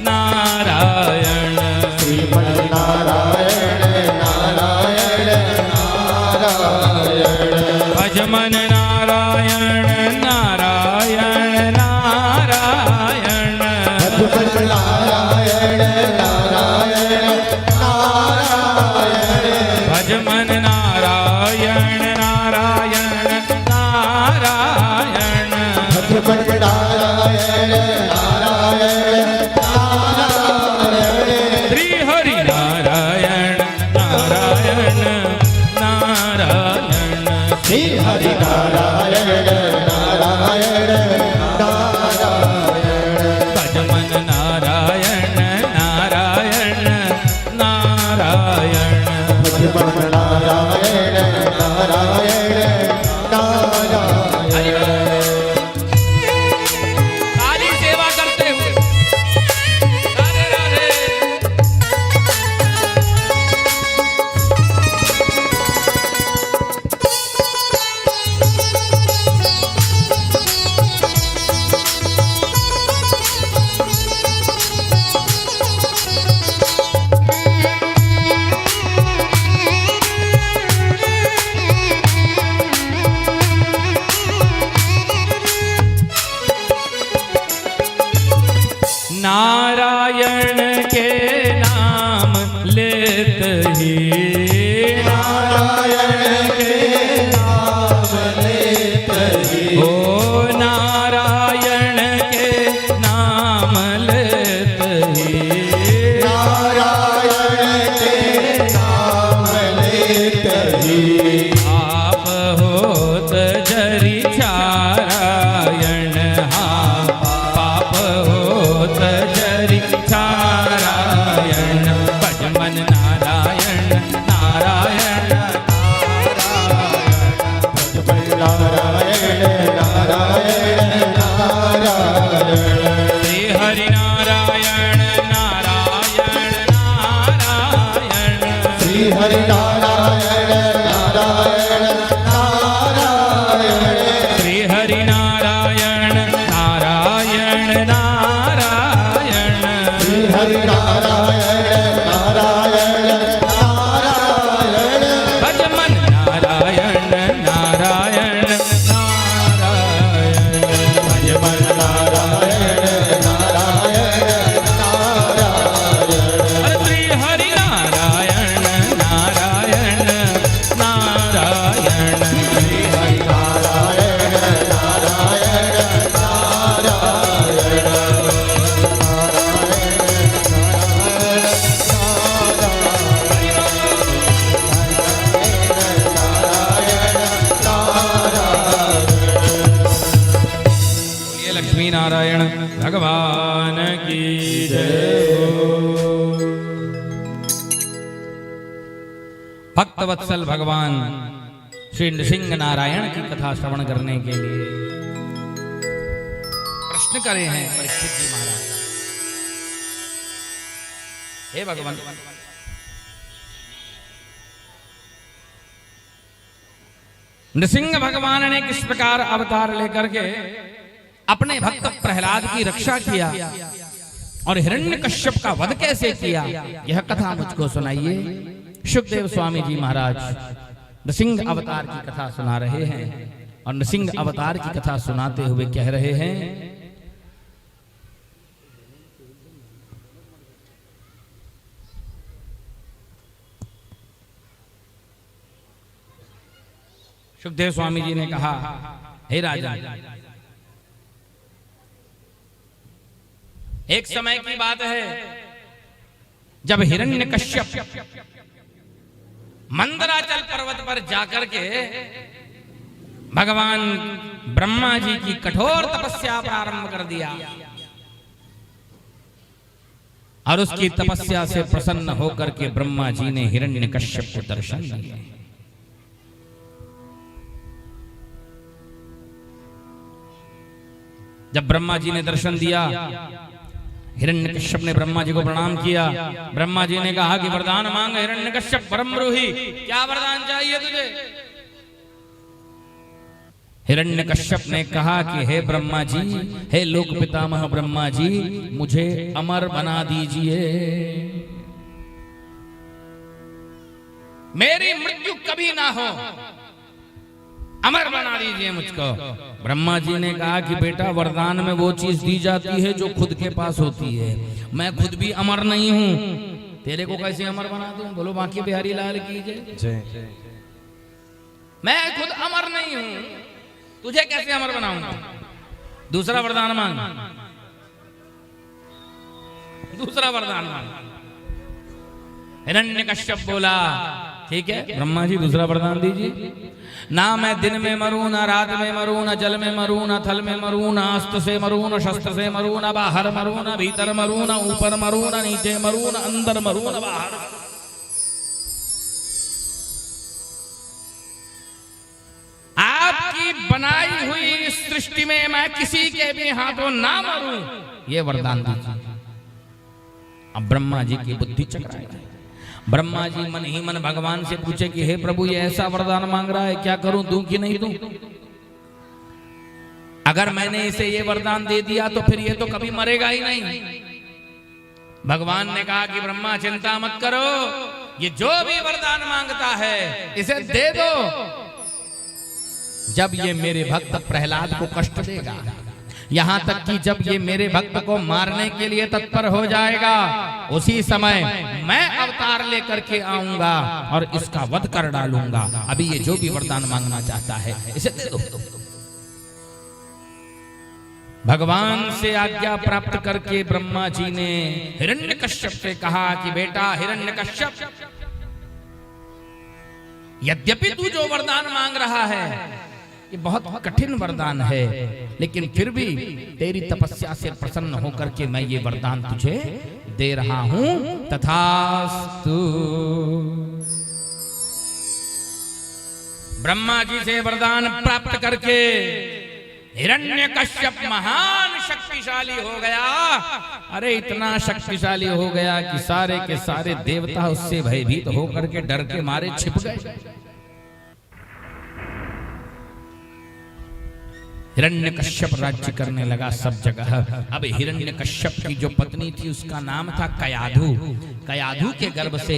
नारायण, श्रीमन नारायण नारायण नारायण, भजमन नारायण नारायण नारायण, भजमन नारायण नारायण नारायण, भजमन नारायण नारायण नारायण, भजमन नारायण नारायण नारायण, श्री हरि नारायण नारायण नारायण, श्री हरि नारायण नारायण नारायण, भजमन नारायण नारायण नारायण, भजमन नारायण नारायण नारायण। सारी सेवा करते हुए राधे राधे। नारायण के नाम लेत ही, नारायण के नाम लेत ही, ओ नारायण के नाम लेत ही, नारायण के नाम लेत ही, आप होत जरि चारायण, हाँ पाप होत जरि चारायण, भजमन नारायण नारायण भजमन नारायण नारायण नारायण, श्री हरि नारायण नारायण नारायण, श्री हरि नारायण नारायण नारायण, श्री हरि नारायण नारायण नारायण, श्री हरि नारायण नारायण नारायण, भजमन नारायण नारायण नारायण, भजमन नारायण नारायण नारायण, श्री हरि नारायण नारायण नारायण, श्री हरि नारायण नारायण नारायण, ये लक्ष्मी नारायण भगवान की जय हो। भक्तवत्सल भगवान श्री नृसिंह नारायण की कथा श्रवण करने के लिए प्रश्न करे हैं परीक्षित जी महाराज। हे भगवान, नृसिंह भगवान ने किस प्रकार अवतार लेकर के अपने भक्त प्रहलाद की रक्षा किया और हिरण्यकश्यप का वध कैसे किया, यह कथा मुझको सुनाइए। सुखदेव स्वामी जी महाराज नृसिंह अवतार की कथा सुना रहे हैं और नृसिंह अवतार की कथा सुनाते हुए कह रहे हैं, सुखदेव स्वामी जी ने कहा, हे राजन, एक समय की बात है जब हिरण्यकश्यप मंदराचल पर्वत पर जाकर के भगवान ब्रह्मा जी की कठोर तपस्या प्रारंभ कर दिया और उसकी तपस्या से प्रसन्न होकर के ब्रह्मा जी ने हिरण्यकश्यप को दर्शन दिए। जब ब्रह्मा जी ने दर्शन दिया, हिरण्यकश्यप ने ब्रह्मा जी को प्रणाम किया। ब्रह्मा जी ने कहा कि वरदान मांग हिरण्यकश्यप परमद्रोही, क्या वरदान चाहिए तुझे? हिरण्यकश्यप ने कहा कि हे ब्रह्मा जी, हे लोक पितामह ब्रह्मा जी, मुझे अमर बना दीजिए, मेरी मृत्यु कभी ना हो, अमर बना दीजिए मुझको। ब्रह्मा जी ने कहा कि बेटा, वरदान में वो चीज दी जाती है जो खुद के पास होती है, मैं खुद भी अमर नहीं हूं, तेरे को कैसे अमर बना दूं? बोलो बांके बिहारी लाल की जय। मैं खुद अमर नहीं हूं, तुझे कैसे अमर बनाऊंगा? दूसरा वरदान मांग, दूसरा वरदान मांग। हिरण्यकश्यप बोला, ठीक है ब्रह्मा जी, दूसरा वरदान दीजिए। ना मैं दिन में मरूं, ना रात में मरूं, ना जल में मरूं, ना थल में मरूं, ना अस्त्र से मरूं, ना शस्त्र से मरूं, ना बाहर मरूं, ना भीतर मरूं, ना ऊपर मरूं, ना नीचे मरूं, ना अंदर मरूं, ना बाहर। आपकी बनाई हुई इस सृष्टि में मैं किसी के भी हाथों ना मरूं, ये वरदान दीजिए। अब ब्रह्मा जी की बुद्धि चकराई। ब्रह्मा जी मन ही मन भगवान से पूछे कि हे प्रभु, ये ऐसा वरदान मांग रहा है, क्या करूं, दूं कि नहीं दूं? अगर मैंने इसे ये वरदान दे दिया तो फिर ये तो कभी मरेगा ही नहीं। भगवान ने कहा कि ब्रह्मा चिंता मत करो, ये जो भी वरदान मांगता है इसे दे दो, जब ये मेरे भक्त प्रहलाद को कष्ट देगा, यहां तक कि जब ये मेरे भक्त को मारने के लिए तत्पर हो जाएगा, उसी समय मैं अवतार लेकर के आऊंगा और इसका वध कर डालूंगा। अभी ये जो भी वरदान मांगना चाहता है इसे दे दो। भगवान से आज्ञा प्राप्त करके ब्रह्मा जी ने हिरण्यकश्यप से कहा कि बेटा हिरण्यकश्यप, यद्यपि तू जो वरदान मांग रहा है ये बहुत कठिन वरदान है, लेकिन फिर भी तेरी तपस्या से प्रसन्न होकर के मैं ये वरदान तुझे दे रहा हूं। तथास्तु। ब्रह्मा जी से वरदान प्राप्त करके हिरण्यकश्यप महान शक्तिशाली हो गया। अरे इतना शक्तिशाली हो गया कि सारे के सारे देवता उससे भयभीत होकर के डर के मारे छिप गए। हिरण्यकश्यप राज्य करने लगा सब जगह। अब हिरण्यकश्यप की जो पत्नी थी उसका नाम था कयाधु। कयाधु के गर्भ से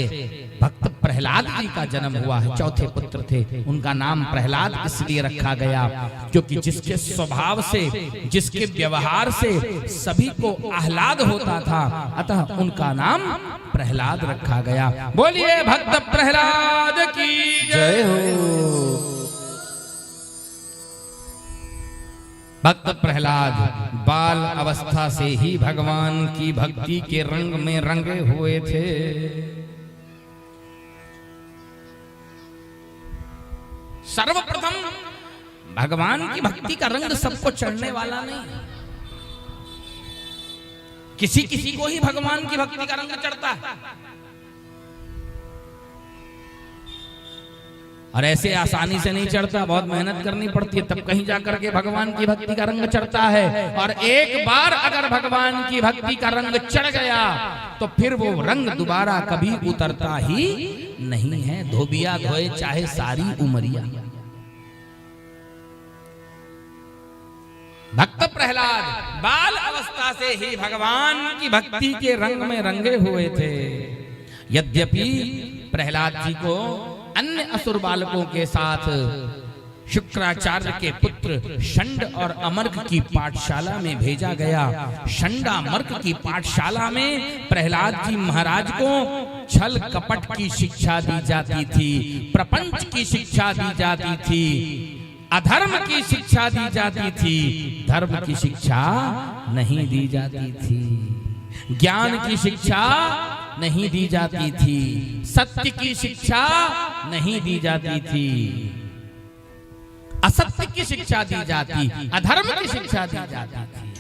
भक्त प्रहलाद जी का जन्म हुआ है, चौथे पुत्र थे। उनका नाम प्रहलाद इसलिए रखा गया क्योंकि जिसके स्वभाव से, जिसके व्यवहार से सभी को आह्लाद होता था, अतः उनका नाम प्रहलाद रखा गया। बोलिए भक्त प्रहलाद की जय हो। भक्त प्रहलाद बाल अवस्था से ही भगवान की भक्ति के रंग में रंगे हुए थे। सर्वप्रथम भगवान की भक्ति का रंग सबको चढ़ने वाला नहीं, किसी किसी को ही भगवान की भक्ति का रंग चढ़ता है। और ऐसे आसानी से नहीं चढ़ता, बहुत मेहनत करनी पड़ती है, तब कहीं जाकर के भगवान की भक्ति का रंग चढ़ता है। और एक बार अगर भगवान की भक्ति का रंग चढ़ गया तो फिर वो रंग दोबारा कभी उतरता ही नहीं है, धोबिया धोए चाहे सारी उमरिया। भक्त प्रहलाद बाल अवस्था से ही भगवान की भक्ति के रंग में रंगे हुए थे। यद्यपि प्रहलाद जी को अन्य असुर बालकों के साथ शुक्राचार्य के पुत्र षंड और अमर्क की पाठशाला में भेजा गया। षंडामर्क की पाठशाला में प्रहलाद जी महाराज को छल कपट की शिक्षा दी जाती थी, प्रपंच की शिक्षा दी जाती थी, अधर्म की शिक्षा दी जाती थी, धर्म की शिक्षा नहीं दी जाती थी, ज्ञान की शिक्षा नहीं दी जाती थी, सत्य की शिक्षा नहीं दी जाती थी, असत्य की शिक्षा दी जाती, अधर्म की शिक्षा दी जाती थी।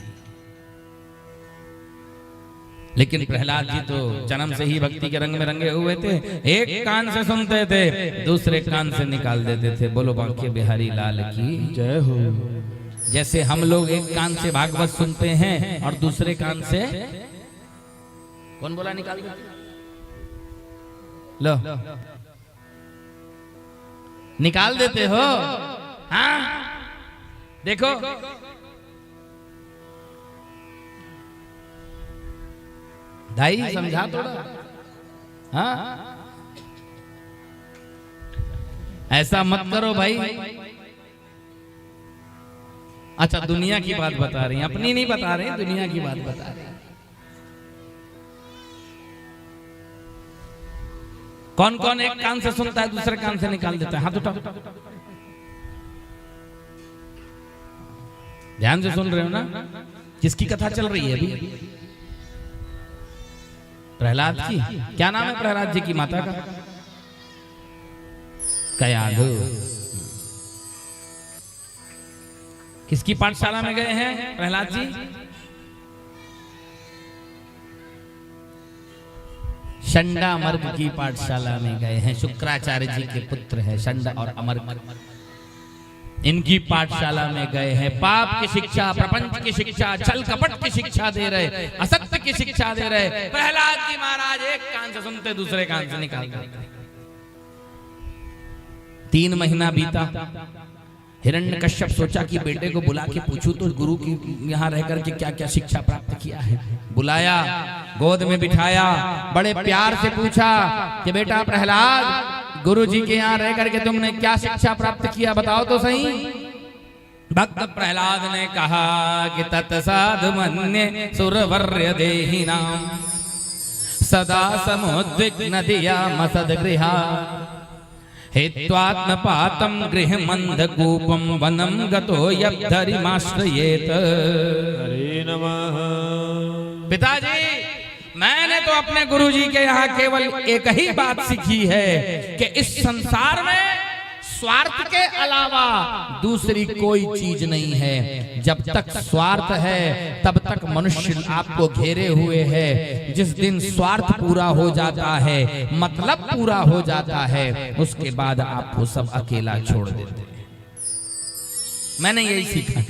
लेकिन प्रहलाद जी तो जन्म से ही भक्ति के रंग में रंगे हुए थे। एक कान से सुनते थे, दूसरे कान से निकाल देते थे। बोलो बांके बिहारी लाल की जय हो। जैसे हम लोग एक कान से भागवत सुनते हैं और दूसरे कान से कौन बोला निकाल देते? लो निकाल देते हो। हाँ देखो दाई समझा थोड़ा। हाँ ऐसा मत करो भाई। अच्छा दुनिया की बात बता रही हैं, अपनी नहीं बता रहे, दुनिया की बात बता रहे हैं। कौन कौन एक कान से सुनता है दूसरे कान से निकाल देता है? हाथ उठाओ। ध्यान से सुन रहे हो ना? किसकी कथा चल रही है अभी? प्रहलाद की। क्या नाम है प्रहलाद जी की माता का? कयाधु। किसकी पाठशाला में गए हैं प्रहलाद जी? षंडामर्क की पाठशाला में गए हैं। शुक्राचार्य जी के पुत्र हैं षंड और अमर्क। इनकी पाठशाला में गए हैं। पाप की शिक्षा, प्रपंच की शिक्षा, छल कपट की शिक्षा दे रहे, असत्य की शिक्षा दे रहे। प्रहलाद जी महाराज एक कान से सुनते दूसरे कान से निकाल देते। 3 महीना बीता। हिरण्यकश्यप सोचा कि बेटे को बुला के पूछूं तो गुरु की यहाँ रह करके क्या क्या शिक्षा प्राप्त किया है। बुलाया, गोद में बिठाया, बड़े प्यार से पूछा कि बेटा प्रहलाद गुरु जी के यहाँ रह करके तुमने क्या शिक्षा प्राप्त किया, बताओ तो सही। भक्त प्रहलाद ने कहा कि तत्साधु मन्ये सुरवर्य देहिनाम सदा समुद्विग्न दिया मसद्गृहा हेत्वात्मपातं गृहमन्धकूपं वनं गतो यद्धरिमाश्रयेत। हरे नमः। पिताजी मैंने तो अपने गुरुजी के यहाँ केवल एक ही बात सीखी है कि इस संसार में स्वार्थ के अलावा दूसरी कोई चीज नहीं है। जब तक स्वार्थ है तब तक मनुष्य आपको घेरे हुए है। जिस दिन स्वार्थ पूरा हो जाता है, मतलब पूरा हो जाता है, उसके बाद आपको सब अकेला छोड़ देते हैं। मैंने यही सीखा।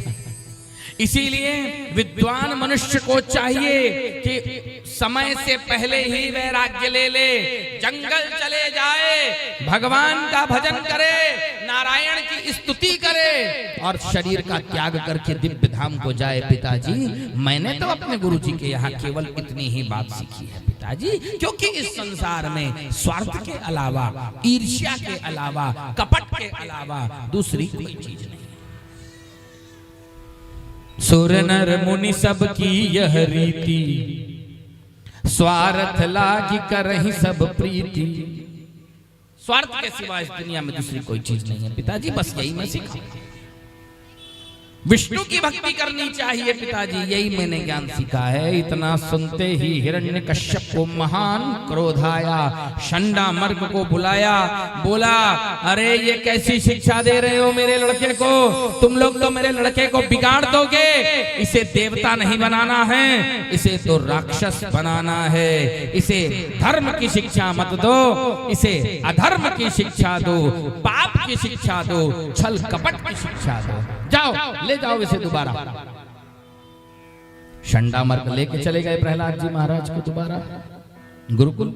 इसीलिए विद्वान मनुष्य को चाहिए कि समय से पहले ही वैराग्य ले ले, जंगल चले जाए, भगवान का भजन करे, नारायण की स्तुति करे और शरीर का त्याग करके दिव्य धाम को जाए। पिताजी मैंने तो अपने गुरु जी के यहाँ केवल इतनी ही बात सीखी है पिताजी, क्योंकि इस संसार में स्वार्थ के अलावा, ईर्ष्या के अलावा, कपट के अलावा दूसरी कोई चीज नहीं। सुर नर मुनि सब की यह रीति, स्वार्थ लागी करहि सब प्रीति। स्वार्थ के सिवा इस दुनिया में दूसरी कोई चीज नहीं है पिताजी, बस यही मैं सीखा। विष्णु की भक्ति करनी चाहिए पिताजी, यही मैंने ज्ञान सीखा है। इतना सुनते ही हिरण्यकश्यप को महान क्रोध आया। षंडामर्क को बुलाया, बोला अरे ये कैसी शिक्षा दे रहे हो मेरे लड़के को? तुम लोग तो मेरे लड़के को बिगाड़ दोगे। इसे देवता नहीं बनाना है, इसे तो राक्षस बनाना है। इसे धर्म की शिक्षा मत दो, इसे अधर्म की शिक्षा दो, पाप की शिक्षा दो, छल कपट की शिक्षा दो। जाओ ले जाओ इसे दोबारा। षंडामर्क लेके चले गए प्रहलाद जी महाराज को दोबारा गुरुकुल।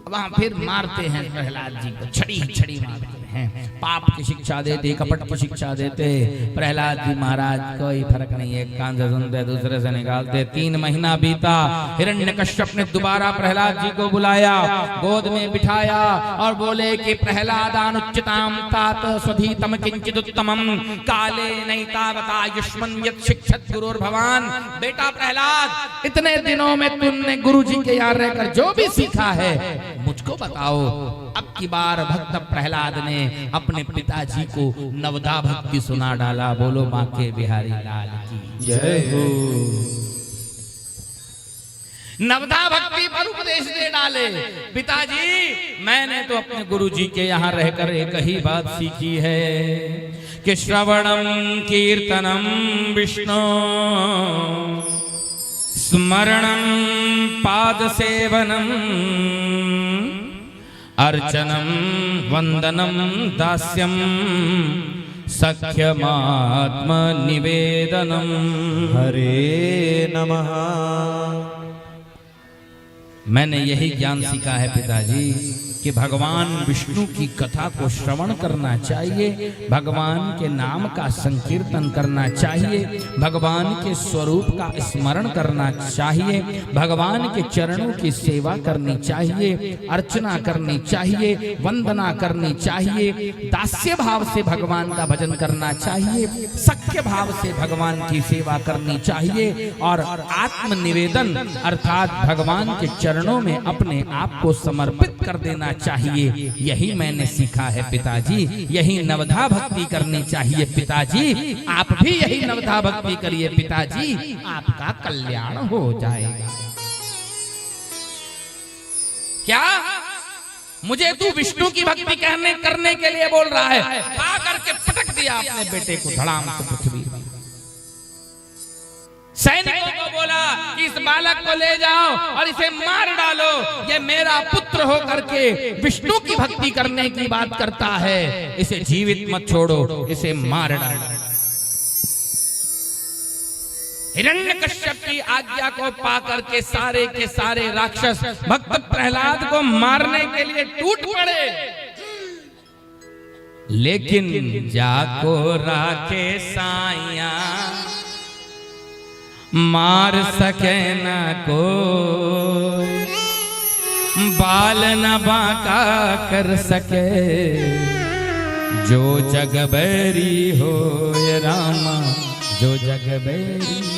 वहां फिर मारते हैं प्रहलाद जी को, छड़ी छड़ी मारते हैं। पाप की शिक्षा देते, कपट की शिक्षा देते। प्रहलाद जी महाराज कोई फर्क नहीं, एक कान से सुनते दूसरे से निकालते। 3 महीना बीता, हिरण्यकश्यप ने दोबारा प्रहलाद जी को बुलाया, गोद में बिठाया और बोले कि प्रहलादानुच्चिताम तात स्वधीतम किंचिदुत्तमम काले नैतावता युष्मन् यत् शिक्षत गुरुर्भवान। बेटा प्रहलाद, इतने दिनों में तुमने गुरु जी के यहाँ रहकर जो भी सीखा है मुझको बताओ। अब की बार भक्त प्रहलाद ने अपने पिताजी को नवदा भक्ति सुना डाला। बोलो माँ के बिहारी लाल की जय हो। नवदा भक्ति पर उपदेश दे डाले। पिताजी, मैंने तो अपने गुरु जी के यहाँ रहकर एक ही बात सीखी है कि श्रवणम कीर्तनम विष्णु स्मरणं पाद सेवनम अर्चनम वंदनम दास्यम सख्यमात्म निवेदनम। हरे नमः। मैंने यही ज्ञान सीखा है पिताजी कि भगवान विष्णु की कथा को श्रवण करना चाहिए, भगवान के नाम का संकीर्तन करना चाहिए, भगवान के स्वरूप का स्मरण करना चाहिए, भगवान के चरणों की सेवा करनी चाहिए, अर्चना करनी चाहिए, वंदना करनी चाहिए, दास्य भाव से भगवान का भजन करना चाहिए, सख्य भाव से भगवान की सेवा करनी चाहिए और आत्मनिवेदन अर्थात भगवान के चरणों में अपने आप को समर्पित कर देना चाहिए। यही मैंने सीखा है पिताजी, यही नवधा भक्ति करनी चाहिए पिताजी। आप भी यही नवधा भक्ति करिए पिताजी, आपका कल्याण हो जाएगा। क्या मुझे तू विष्णु की भक्ति करने के लिए बोल रहा है? खा करके पटक दिया अपने बेटे को धड़ाम से पृथ्वी। सैनिकों को बोला कि इस बालक को ले जाओ और इसे मार डालो, ये मेरा पुत्र हो करके विष्णु की भक्ति करने की बात करता है, इसे जीवित मत छोड़ो, इसे मार डालो। हिरण्यकश्यप की आज्ञा को पाकर के सारे राक्षस भक्त प्रहलाद को मारने के लिए टूट पड़े, लेकिन जाको राखे साइया मार सके न कोई, बाल न बांका कर सके, जो जग बैरी हो ये रामा, जो जग बैरी हो।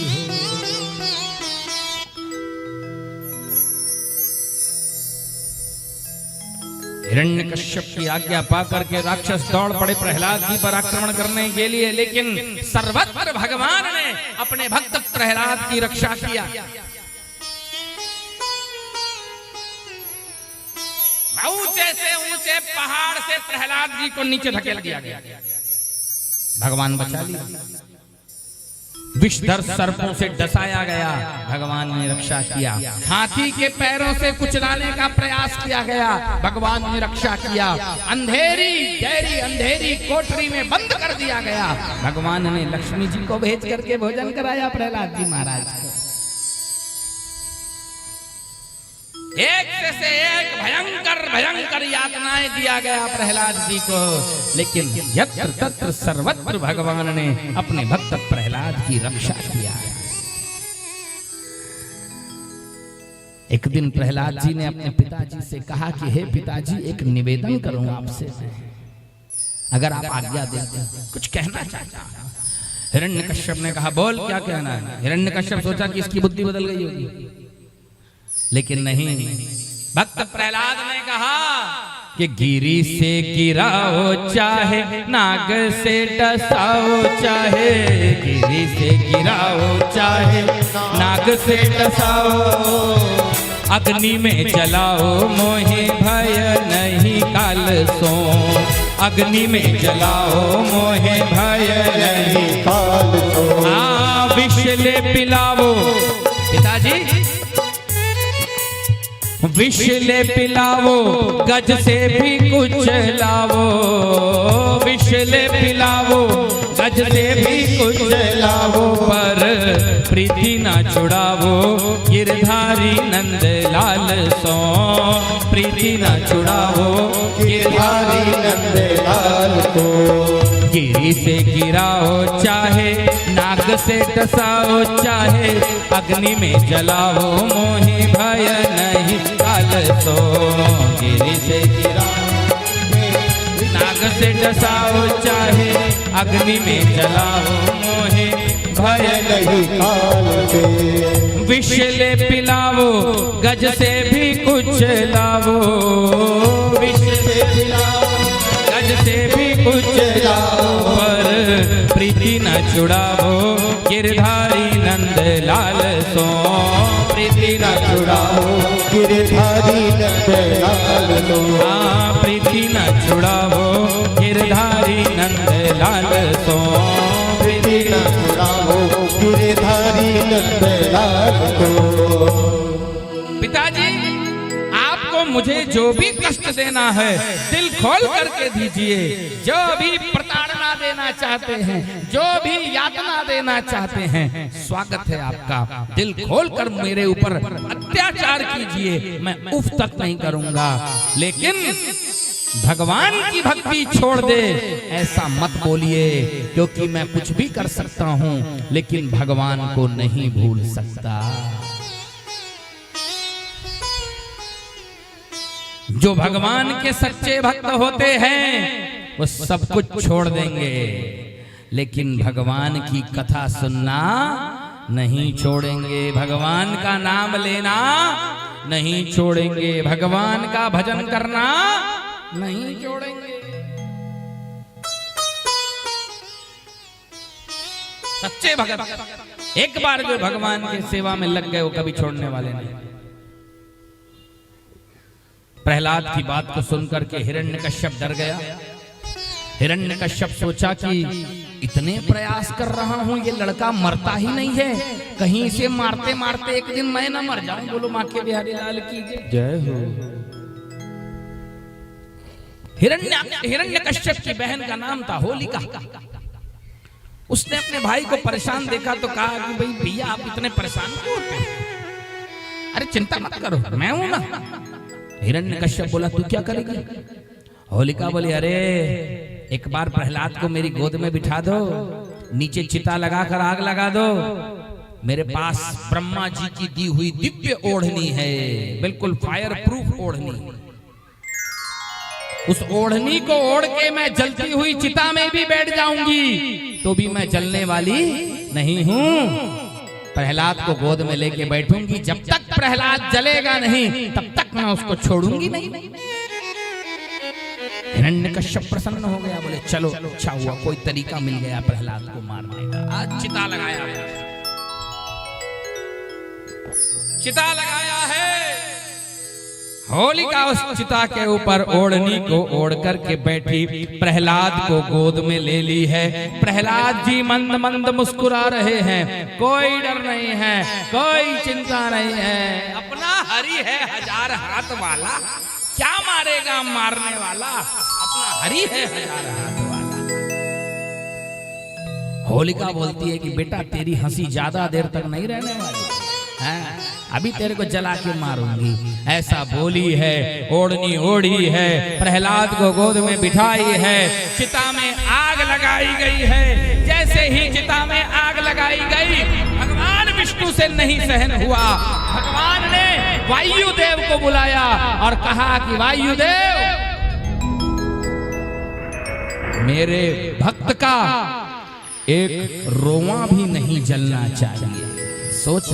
हिरण्यकश्यप की आज्ञा पाकर के राक्षस दौड़ पड़े प्रहलाद जी पर आक्रमण करने के लिए, लेकिन सर्वत्र भगवान ने अपने भक्त प्रहलाद की रक्षा किया। ऊंचे से ऊंचे पहाड़ से प्रहलाद जी को नीचे धकेल दिया गया, भगवान बचा लिया। विषधर सर्पों से डसाया गया, भगवान ने रक्षा किया। हाथी के पैरों से कुचलाने का प्रयास किया गया, भगवान ने रक्षा किया। अंधेरी गहरी अंधेरी कोठरी में बंद कर दिया गया, भगवान ने लक्ष्मी जी को भेज करके भोजन कराया प्रहलाद जी महाराज को। एक से एक भयंकर यातनाएं दिया गया प्रहलाद जी को, लेकिन यत्र तत्र सर्वत्र भगवान ने अपने भक्त प्रहलाद की रक्षा किया। एक दिन प्रहलाद जी ने अपने पिताजी से कहा कि हे पिताजी, एक निवेदन करूं आपसे, अगर आप आज्ञा देते हैं, कुछ कहना चाहता हूं। हिरण्यकश्यप ने कहा बोल, क्या कहना है। हिरण्यकश्यप सोचा कि इसकी बुद्धि बदल गई होगी, लेकिन नहीं। भक्त प्रहलाद ने कहा कि गिरी से गिराओ चाहे नाग से डसाओ, चाहे गिरी से गिराओ चाहे नाग से डसाओ, अग्नि में जलाओ मोहे भय नहीं काल सो, अग्नि में जलाओ मोहे भय नहीं काल सो। विष ले पिलाओ पिताजी, विष ले पिलाओ गज से भी कुछ लाओ, विष ले पिलाओ गज से भी कुछ लाओ, पर प्रीति ना छुड़ावो गिरधारी नंद लाल सो, प्रीति ना छुड़ावो गिरधारी नंद लाल को। गिरी से गिराओ चाहे नाग से डसाओ चाहे अग्नि में जलाओ मोहि भय नहीं काल सो। गिरी से गिराओ नाग से डसाओ चाहे अग्नि में जलाओ मोहि भय नहीं काल के। विष ले पिलाओ गज से भी कुछ लाओ। विष से पिलाओ गज से भी कुछ लाओ पर प्रीति न छुड़ाओ गिरधारी नंद लाल सो। प्रीति न छुड़ाओ गिरधारी नंद लाल सो। हाँ प्रीति न छुड़ाओ गिरधारी नंद लाल सो। प्रीति न छुड़ाओ गिरधारी नंद लाल को। पिताजी आपको मुझे जो भी कष्ट देना है दिल खोल करके दीजिए। जो भी प्रताड़ना देना चाहते हैं, जो भी यातना देना चाहते हैं, स्वागत है आपका। दिल खोल कर मेरे ऊपर अत्याचार कीजिए, मैं उफ तक नहीं करूंगा। लेकिन भगवान की भक्ति छोड़ दे ऐसा मत बोलिए, क्योंकि मैं कुछ भी कर सकता हूं लेकिन भगवान को नहीं भूल सकता। जो भगवान के सच्चे भक्त होते हैं वो सब कुछ छोड़ देंगे, लेकिन भगवान की कथा सुनना नहीं छोड़ेंगे, भगवान का नाम लेना नहीं छोड़ेंगे, भगवान का भजन करना नहीं छोड़ेंगे। सच्चे भक्त एक बार जो भगवान की सेवा में लग गए वो कभी छोड़ने वाले नहीं। प्रहलाद की बात को सुनकर के हिरण्यकश्यप डर गया। हिरण्यकश्यप सोचा कि इतने प्रयास कर रहा हूं ये लड़का मरता ही नहीं है, कहीं इसे मारते मारते एक दिन मैं ना मर जाऊं। बोलो मां के बिहारी लाल की जय हो। हिरण्यकश्यप की बहन का नाम था होलिका। उसने अपने भाई को परेशान देखा तो कहा कि भाई भैया आप इतने परेशान क्यों होते हैं? अरे चिंता मत करो मैं हूं ना। हिरण्यकश्यप बोला तू क्या करेगी? होलिका बोली अरे एक बार प्रहलाद को मेरी गोद में बिठा दो, नीचे चिता लगाकर आग लगा दो। मेरे पास ब्रह्मा जी की दी हुई दिव्य ओढ़नी है, बिल्कुल फायर प्रूफ ओढ़नी। उस ओढ़नी को ओढ़ के मैं जलती हुई चिता में भी बैठ जाऊंगी तो भी मैं जलने वाली नहीं हूं। प्रहलाद को गोद में लेके बैठूंगी, जब तक प्रहलाद जलेगा नहीं तब तक मैं उसको छोड़ूंगी नहीं। हिरण्यकश्यप प्रसन्न हो गया, बोले चलो अच्छा हुआ कोई तरीका मिल गया प्रहलाद को मारने का। आज चिता लगाया है, चिता लगाया है। होलिका उस चिता के ऊपर ओढ़नी को ओढ़ करके बैठी, प्रहलाद को गोद में ले ली है। प्रहलाद जी मंद मंद मुस्कुरा रहे हैं, कोई डर नहीं है, कोई चिंता नहीं है। अपना हरि है हजार हाथ वाला, क्या मारेगा मारने वाला, अपना हरि है हजार हाथ वाला। होलिका बोलती है कि बेटा तेरी हंसी ज्यादा देर तक नहीं रहने वाली है, अभी तेरे को जला के मारूंगी। ऐसा बोली है, ओढ़नी ओढ़ी है, प्रहलाद को गोद में बिठाई है, चिता में आग लगाई गई है। जैसे ही चिता में आग लगाई गई भगवान विष्णु से नहीं सहन हुआ। भगवान ने वायुदेव को बुलाया और कहा कि वायुदेव मेरे भक्त का एक रोवां भी नहीं जलना चाहिए। सोच।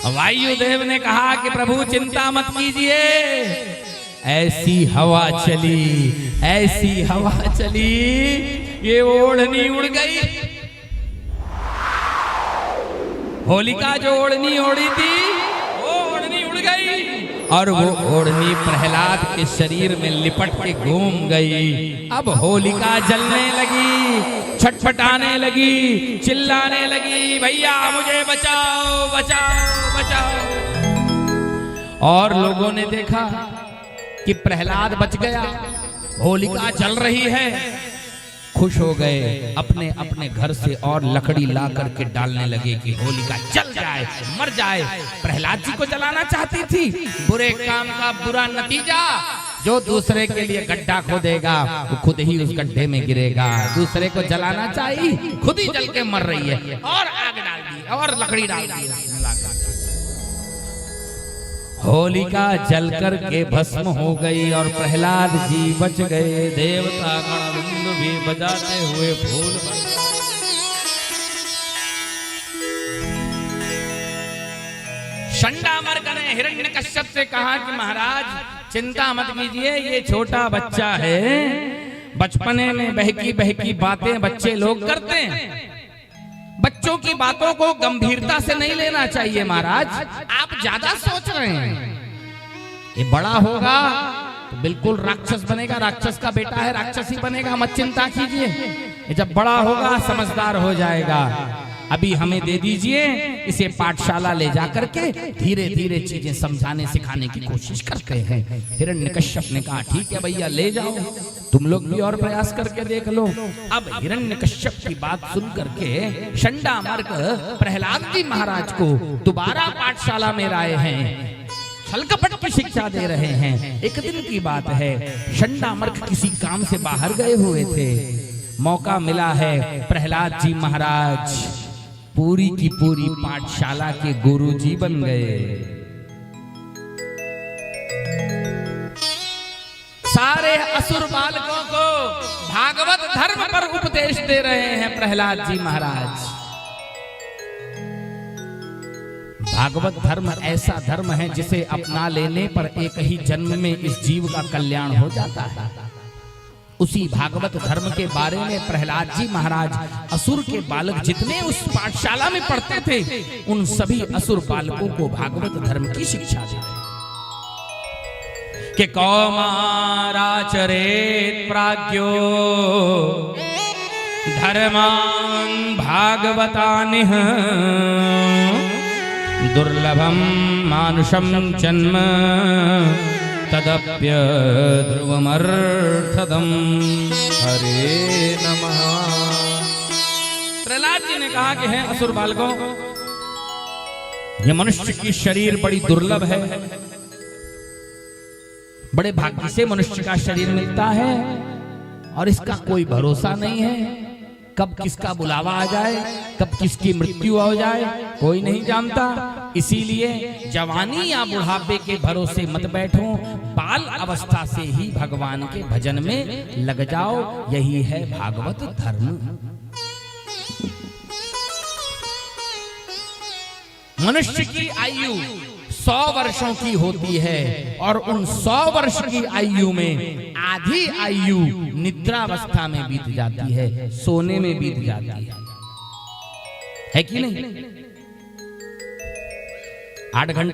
वायुदेव ने कहा कि प्रभु चिंता मत कीजिए, ऐसी हवा चली, ऐसी हवा चली, ये ओढ़नी उड़ गई। होलिका जो ओढ़नी ओढ़ी थी वो ओढ़नी उड़ गई और वो ओढ़नी प्रहलाद के शरीर में लिपट के घूम गई। अब होलिका जलने लगी, छटपटाने लगी, चिल्लाने लगी, भैया मुझे बचाओ बचाओ बचाओ। और लोगों ने देखा कि प्रहलाद बच गया, होलिका जल रही है। खुश हो गए, अपने अपने घर से और लकड़ी ला करके डालने लगे कि होलिका जल जाए, मर जाए। प्रहलाद जी को जलाना चाहती थी, बुरे काम का बुरा नतीजा, जो दूसरे के लिए गड्ढा खोदेगा वो खुद ही उस गड्ढे में गिरेगा। दूसरे को जलाना चाहिए, खुद ही जल के मर रही है, और आग डाल दी और लकड़ी डाल दी। होलिका जलकर के भस्म हो गई और प्रहलाद जी बच गए। देवता गण भी बजाते हुए फूल शंडामर्क ने हिरण्यकश्यप से कहा कि महाराज चिंता मत कीजिए, ये छोटा बच्चा है, बचपने में बहकी बहकी बातें बच्चे लोग करते हैं। बच्चों की बातों को गंभीरता से नहीं लेना चाहिए महाराज, आप ज्यादा सोच रहे हैं। ये बड़ा होगा तो बिल्कुल राक्षस बनेगा, राक्षस का बेटा है, राक्षस ही बनेगा, मत चिंता कीजिए। ये जब बड़ा होगा समझदार हो जाएगा। अभी हमें दे दीजिए, इसे पाठशाला ले जाकर के धीरे धीरे चीजें समझाने सिखाने की कोशिश करते हैं। हिरण्यकश्यप ने कहा ठीक है भैया ले जाओ, तुम लोग भी और प्रयास करके देख लो। अब हिरण्यकश्यप की बात सुन करके शंडामर्क प्रहलाद जी महाराज को दोबारा पाठशाला में लाए हैं, छल कपट की शिक्षा दे रहे हैं। एक दिन की बात है, शंडामर्क किसी काम से बाहर गए हुए थे, मौका मिला है, प्रहलाद जी महाराज पूरी की पूरी पाठशाला के गुरुजी बन गए। सारे असुर बालकों को भागवत धर्म पर उपदेश दे रहे हैं प्रहलाद जी महाराज। भागवत धर्म ऐसा धर्म है जिसे अपना लेने पर एक ही जन्म में इस जीव का कल्याण हो जाता है। उसी भागवत धर्म के बारे में प्रहलाद जी महाराज असुर के बालक जितने उस पाठशाला में पढ़ते थे उन सभी असुर बालकों को भागवत धर्म की शिक्षा दी कि कौमाराचरेत प्राज्ञो धर्मान् भागवतानिह दुर्लभम मानुषम जन्म तदप्य ध्रुवमर्थदम। हरे नमः। प्रहलाद जी ने कहा कि है असुर बालकों, ये मनुष्य की शरीर बड़ी दुर्लभ है, बड़े भाग्य से मनुष्य का शरीर मिलता है और इसका कोई भरोसा नहीं है। कब किसका बुलावा आ जाए, कब किसकी मृत्यु हो जाए, कोई नहीं जानता। इसीलिए जवानी या बुढ़ापे के भरोसे मत बैठो, बाल अवस्था से ही भगवान के भजन में लग जाओ, यही है भागवत धर्म। मनुष्य की आयु 100 वर्षों की होती है और उन 100 वर्ष की आयु में आधी आयु निद्रावस्था में बीत जाती है, सोने में बीत जाती है कि नहीं? 8 घंटे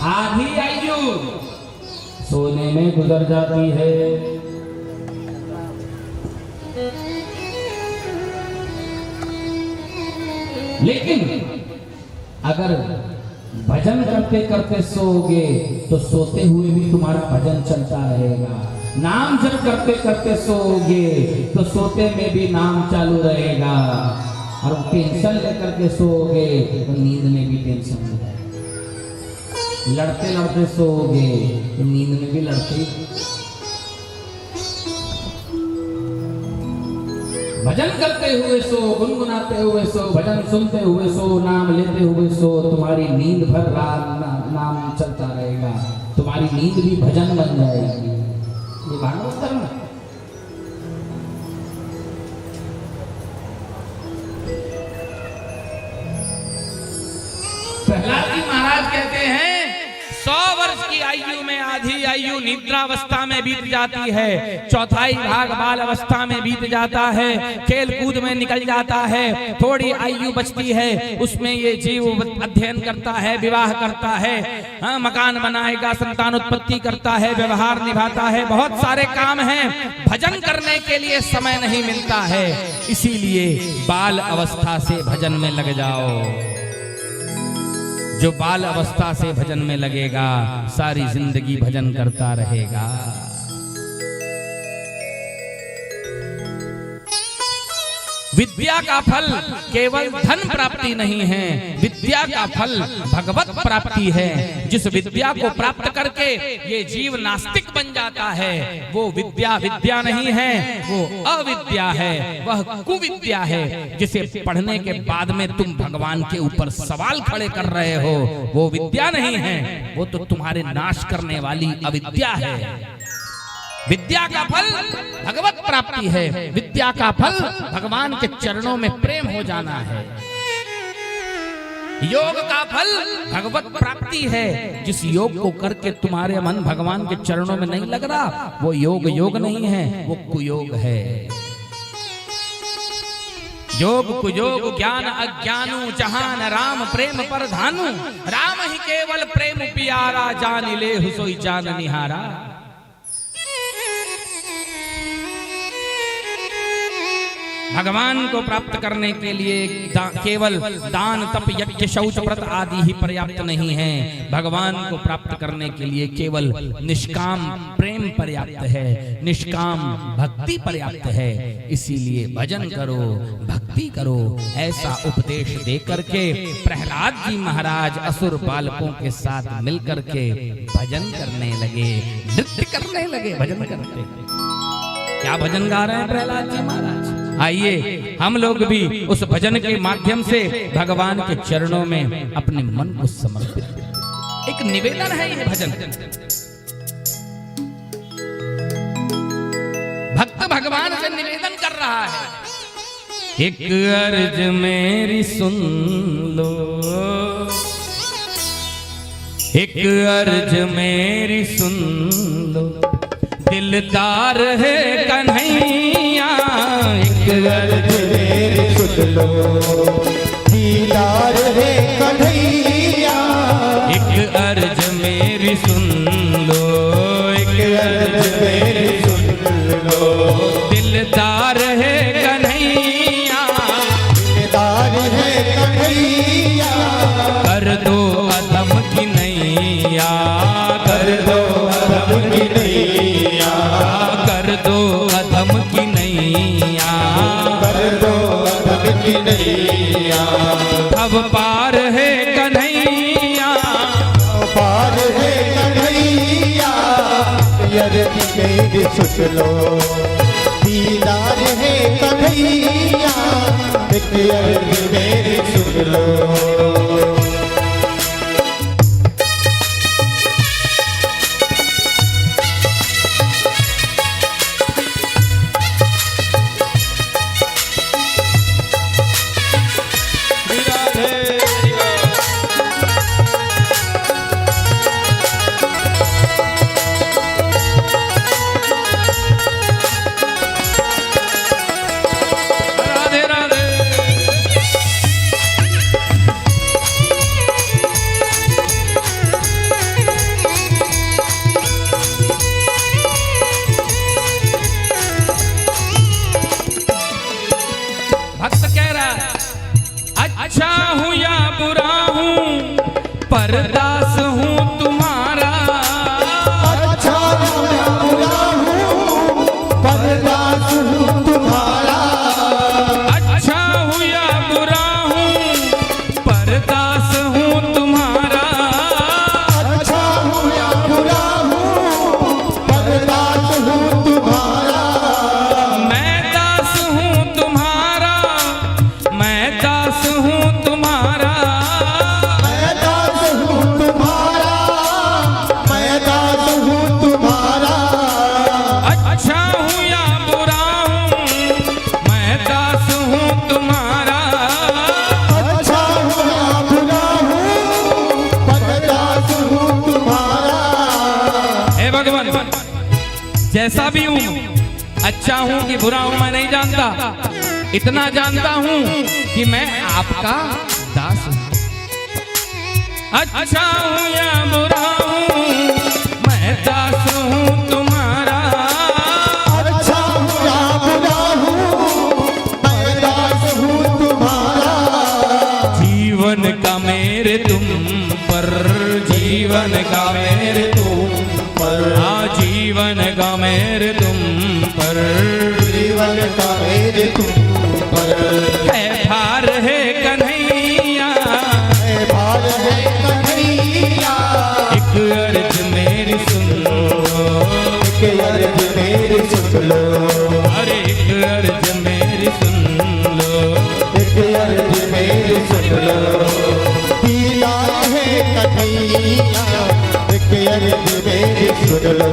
आधी आयु सोने में गुजर जाती है। लेकिन अगर भजन करते करते सोओगे तो सोते हुए भी तुम्हारा भजन चलता रहेगा। नाम जप करते करते सोओगे तो सोते में भी नाम चालू रहेगा। और टेंशन लेकर के सोओगे तो नींद में भी टेंशन हो जाएगा। लड़ते लड़ते सोओगे तो नींद में भी लड़ते। भजन करते हुए सो, गुनगुनाते हुए सो, भजन सुनते हुए सो, नाम लेते हुए सो, तुम्हारी नींद भर रात नाम चलता रहेगा, तुम्हारी नींद भी भजन बन जाएगी। ये भागवत धर्म है। प्रहलाद जी महाराज कहते हैं 100 वर्ष की आयु में आधी आयु निद्रावस्था में बीत जाती है, चौथाई भाग बाल अवस्था में बीत जाता है, खेल कूद में निकल जाता है, थोड़ी आयु बचती है, उसमें ये जीव अध्ययन करता है, विवाह करता है, मकान बनाएगा, संतान उत्पत्ति करता है, व्यवहार निभाता है, बहुत सारे काम हैं, भजन करने के लिए समय नहीं मिलता है। इसीलिए बाल अवस्था से भजन में लग जाओ। जो बाल अवस्था से भजन में लगेगा सारी जिंदगी भजन करता रहेगा। विद्या का फल केवल धन प्राप्ति नहीं है, विद्या का फल भगवत प्राप्ति है। जिस विद्या को प्राप्त करके ये जीव नास्तिक बन जाता है, वो विद्या विद्या नहीं है, वो अविद्या है, वह कुविद्या है। जिसे पढ़ने के बाद में तुम भगवान के ऊपर सवाल खड़े कर रहे हो, वो विद्या नहीं है, वो तो तुम्हारे नाश करने वाली अविद्या है। विद्या का फल भगवत प्राप्ति है, विद्या का फल भगवान के चरणों में प्रेम हो जाना है। योग का फल भगवत प्राप्ति है। जिस योग को करके तुम्हारे मन भगवान के चरणों में नहीं लग रहा, वो योग योग नहीं है, वो कुयोग है। योग कुयोग ज्ञान अज्ञानु जहान राम प्रेम पर धानु, राम ही केवल प्रेम पियारा जान ले हुसोई जान निहारा। भगवान को प्राप्त करने के लिए केवल दान तप यज्ञ शौच व्रत आदि ही पर्याप्त नहीं है। भगवान को प्राप्त करने के लिए केवल निष्काम प्रेम पर्याप्त है, निष्काम भक्ति पर्याप्त है। इसीलिए भजन करो, भक्ति करो, ऐसा उपदेश दे करके प्रहलाद जी महाराज असुर बालकों के साथ मिलकर के भजन करने लगे, नृत्य करने लगे, भजन करते। क्या भजन गा रहे हैं प्रहलाद जी महाराज? आइए हम लोग भी उस भजन के माध्यम से भगवान के चरणों में अपने मन को समर्पित करें। एक निवेदन है ये भजन। भक्त भगवान से निवेदन कर रहा है, एक अर्ज मेरी सुन लो, एक अर्ज मेरी सुन लो, दिलदार है कन्हैया, एक अर्ज मेरी सुन लो, दीदार है कन्हैया, एक अर्ज मेरी सुन लो, एक अर्ज मेरी सुन लो, दिलदार है कन्हैया, दीदार है कन्हैया, कर दो अधम की नैया, कर दो अधम की नैया, कर दो अधम की नैया, कर दो अधम की नैया, अब पार है कन्हैया, पार है कन्हैया, अर्ज मेरी सुन लो, दीदार है कन्हैया, एक अर्ज मेरी सुन लो। अच्छा हूँ या बुरा हूँ, परदास हूँ तुम्हारा, अच्छा हूँ या बुरा हूँ, परदास हूँ तुम्हारा, अच्छा हूँ या बुरा हूँ, परदास हूँ तुम्हारा, अच्छा हूँ या बुरा हूँ, परदास हूँ तुम्हारा, मैं दास हूँ तुम्हारा, मैं दास हूँ तुम्हारा, मैं दास हूँ तुम्हारा, मैं दास हूँ तुम्हारा, अच्छा हूँ या बुरा हूँ, मैं दास हूँ तुम्हारा, अच्छा हूँ या बुरा हूँ, परदास हूँ तुम्हारा। हे भगवान, जैसा भी हूँ, अच्छा हूँ कि बुरा हूँ मैं नहीं जानता, इतना जानता हूँ कि मैं आपका दास हूँ। अच्छा हूँ या बुरा हूँ, मैं दास हूँ तुम्हारा, अच्छा हूँ या बुरा हूँ, मैं दास हूँ तुम्हारा, जीवन का मेरे तुम पर, जीवन का मेरे तुम पर, हाँ जीवन का मेरे तुम पर, जीवन का मेरे तुम पर, पर है भार है कन्हैया, भार है कन्हैया, एक अर्ज मेरी सुन लो, एक अर्ज मेरी सुन लो, अरे एक अर्ज मेरी सुन लो, एक अर्ज मेरी सुन लो, दीदार है कन्हैया, एक अर्ज मेरी सुन लो।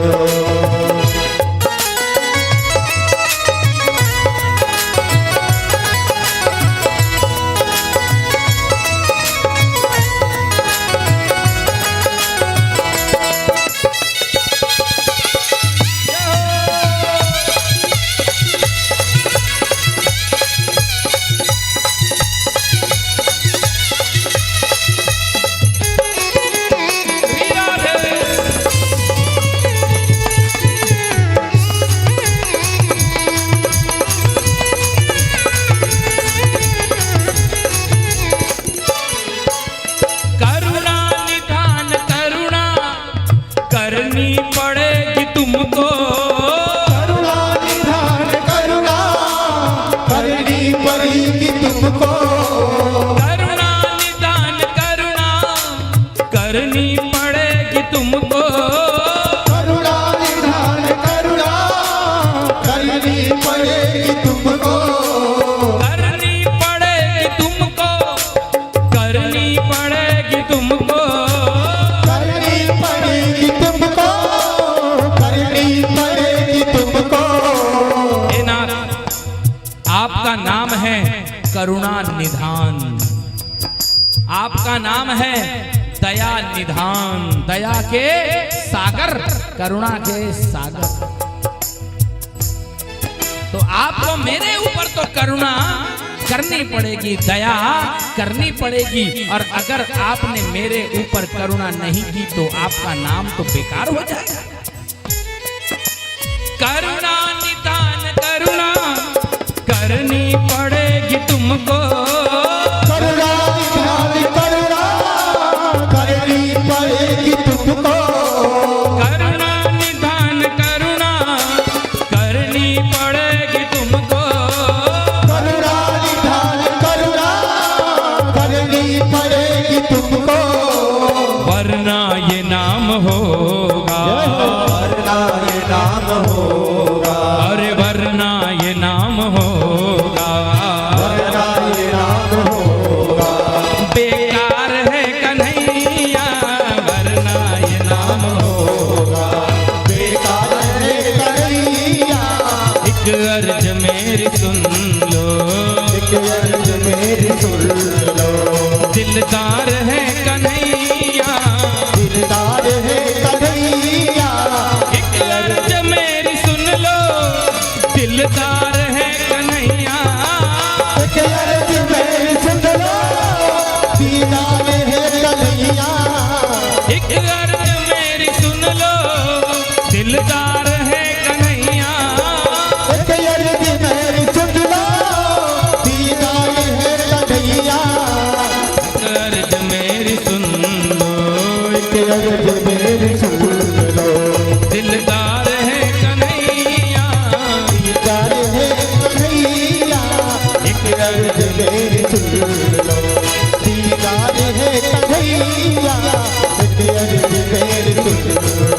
करुणा निधान, आपका नाम है दया निधान, दया के सागर, करुणा के सागर। तो आपको मेरे ऊपर तो करुणा करनी पड़ेगी, दया करनी पड़ेगी, और अगर आपने मेरे ऊपर करुणा नहीं की तो आपका नाम तो बेकार हो जाएगा। करुणा निधान करुणा करनी पड़ेगी तुमको, करुणा निधान करुणा करनी पड़ेगी तुमको, करुणा निधान करुणा करनी पड़ेगी तुमको, करुणा निधान करुणा करनी पड़ेगी तुमको, वरना ये नाम होगा, वरना ये नाम होगा, अरे वरना ये नाम होगा, वरना ये नाम होगा, बेकार है कन्हैया, वरना ये नाम होगा, बेकार है कन्हैया, एक अर्ज मेरी सुन लो, एक अर्ज मेरी सुन लो, दिलदार है कन्हैया, दिलदार है कन्हैया, एक अर्ज मेरी सुन लो, दिलदार है कन्हैया, एक अर्ज मेरी सुन लो, दीदार है कन्हैया, एक अर्ज मेरी सुन लो, दिलदार है कन्हैया, एक अर्ज मेरी सुन लो, दीदार है कन्हैया, अर्ज मेरी सुन लो, एक अर्ज मेरी सुन लो, दिलदार है कन्हैया, दीदार है कन्हैया, एक अर्ज मेरी सुन लो, दीदार है कन्हैया, एक अर्ज मेरी सुन लो।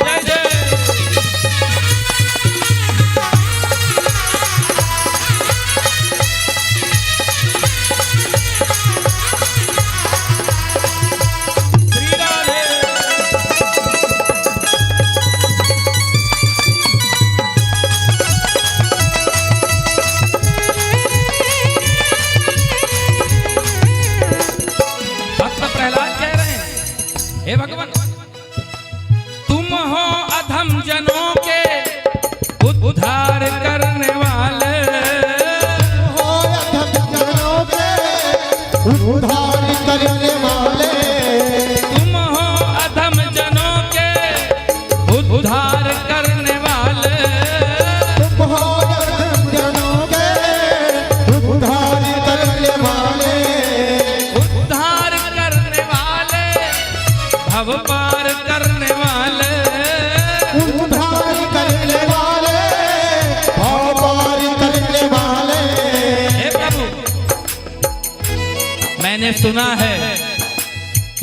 जय जय श्री राधे। भक्त प्रहलाद कह रहे हैं, हे भगवान तुम हो अधम जनों के उद्धार करने वाले, हो अधम जनों के उद्धार करने वाले, तुम हो अधम जनों के उद्धार करने वाले, तुम हो अधम जनों के उद्धार करने वाले, भव पार करने वाले, उद्धार करने वाले, भव पार करने वाले। हे प्रभु, मैंने सुना है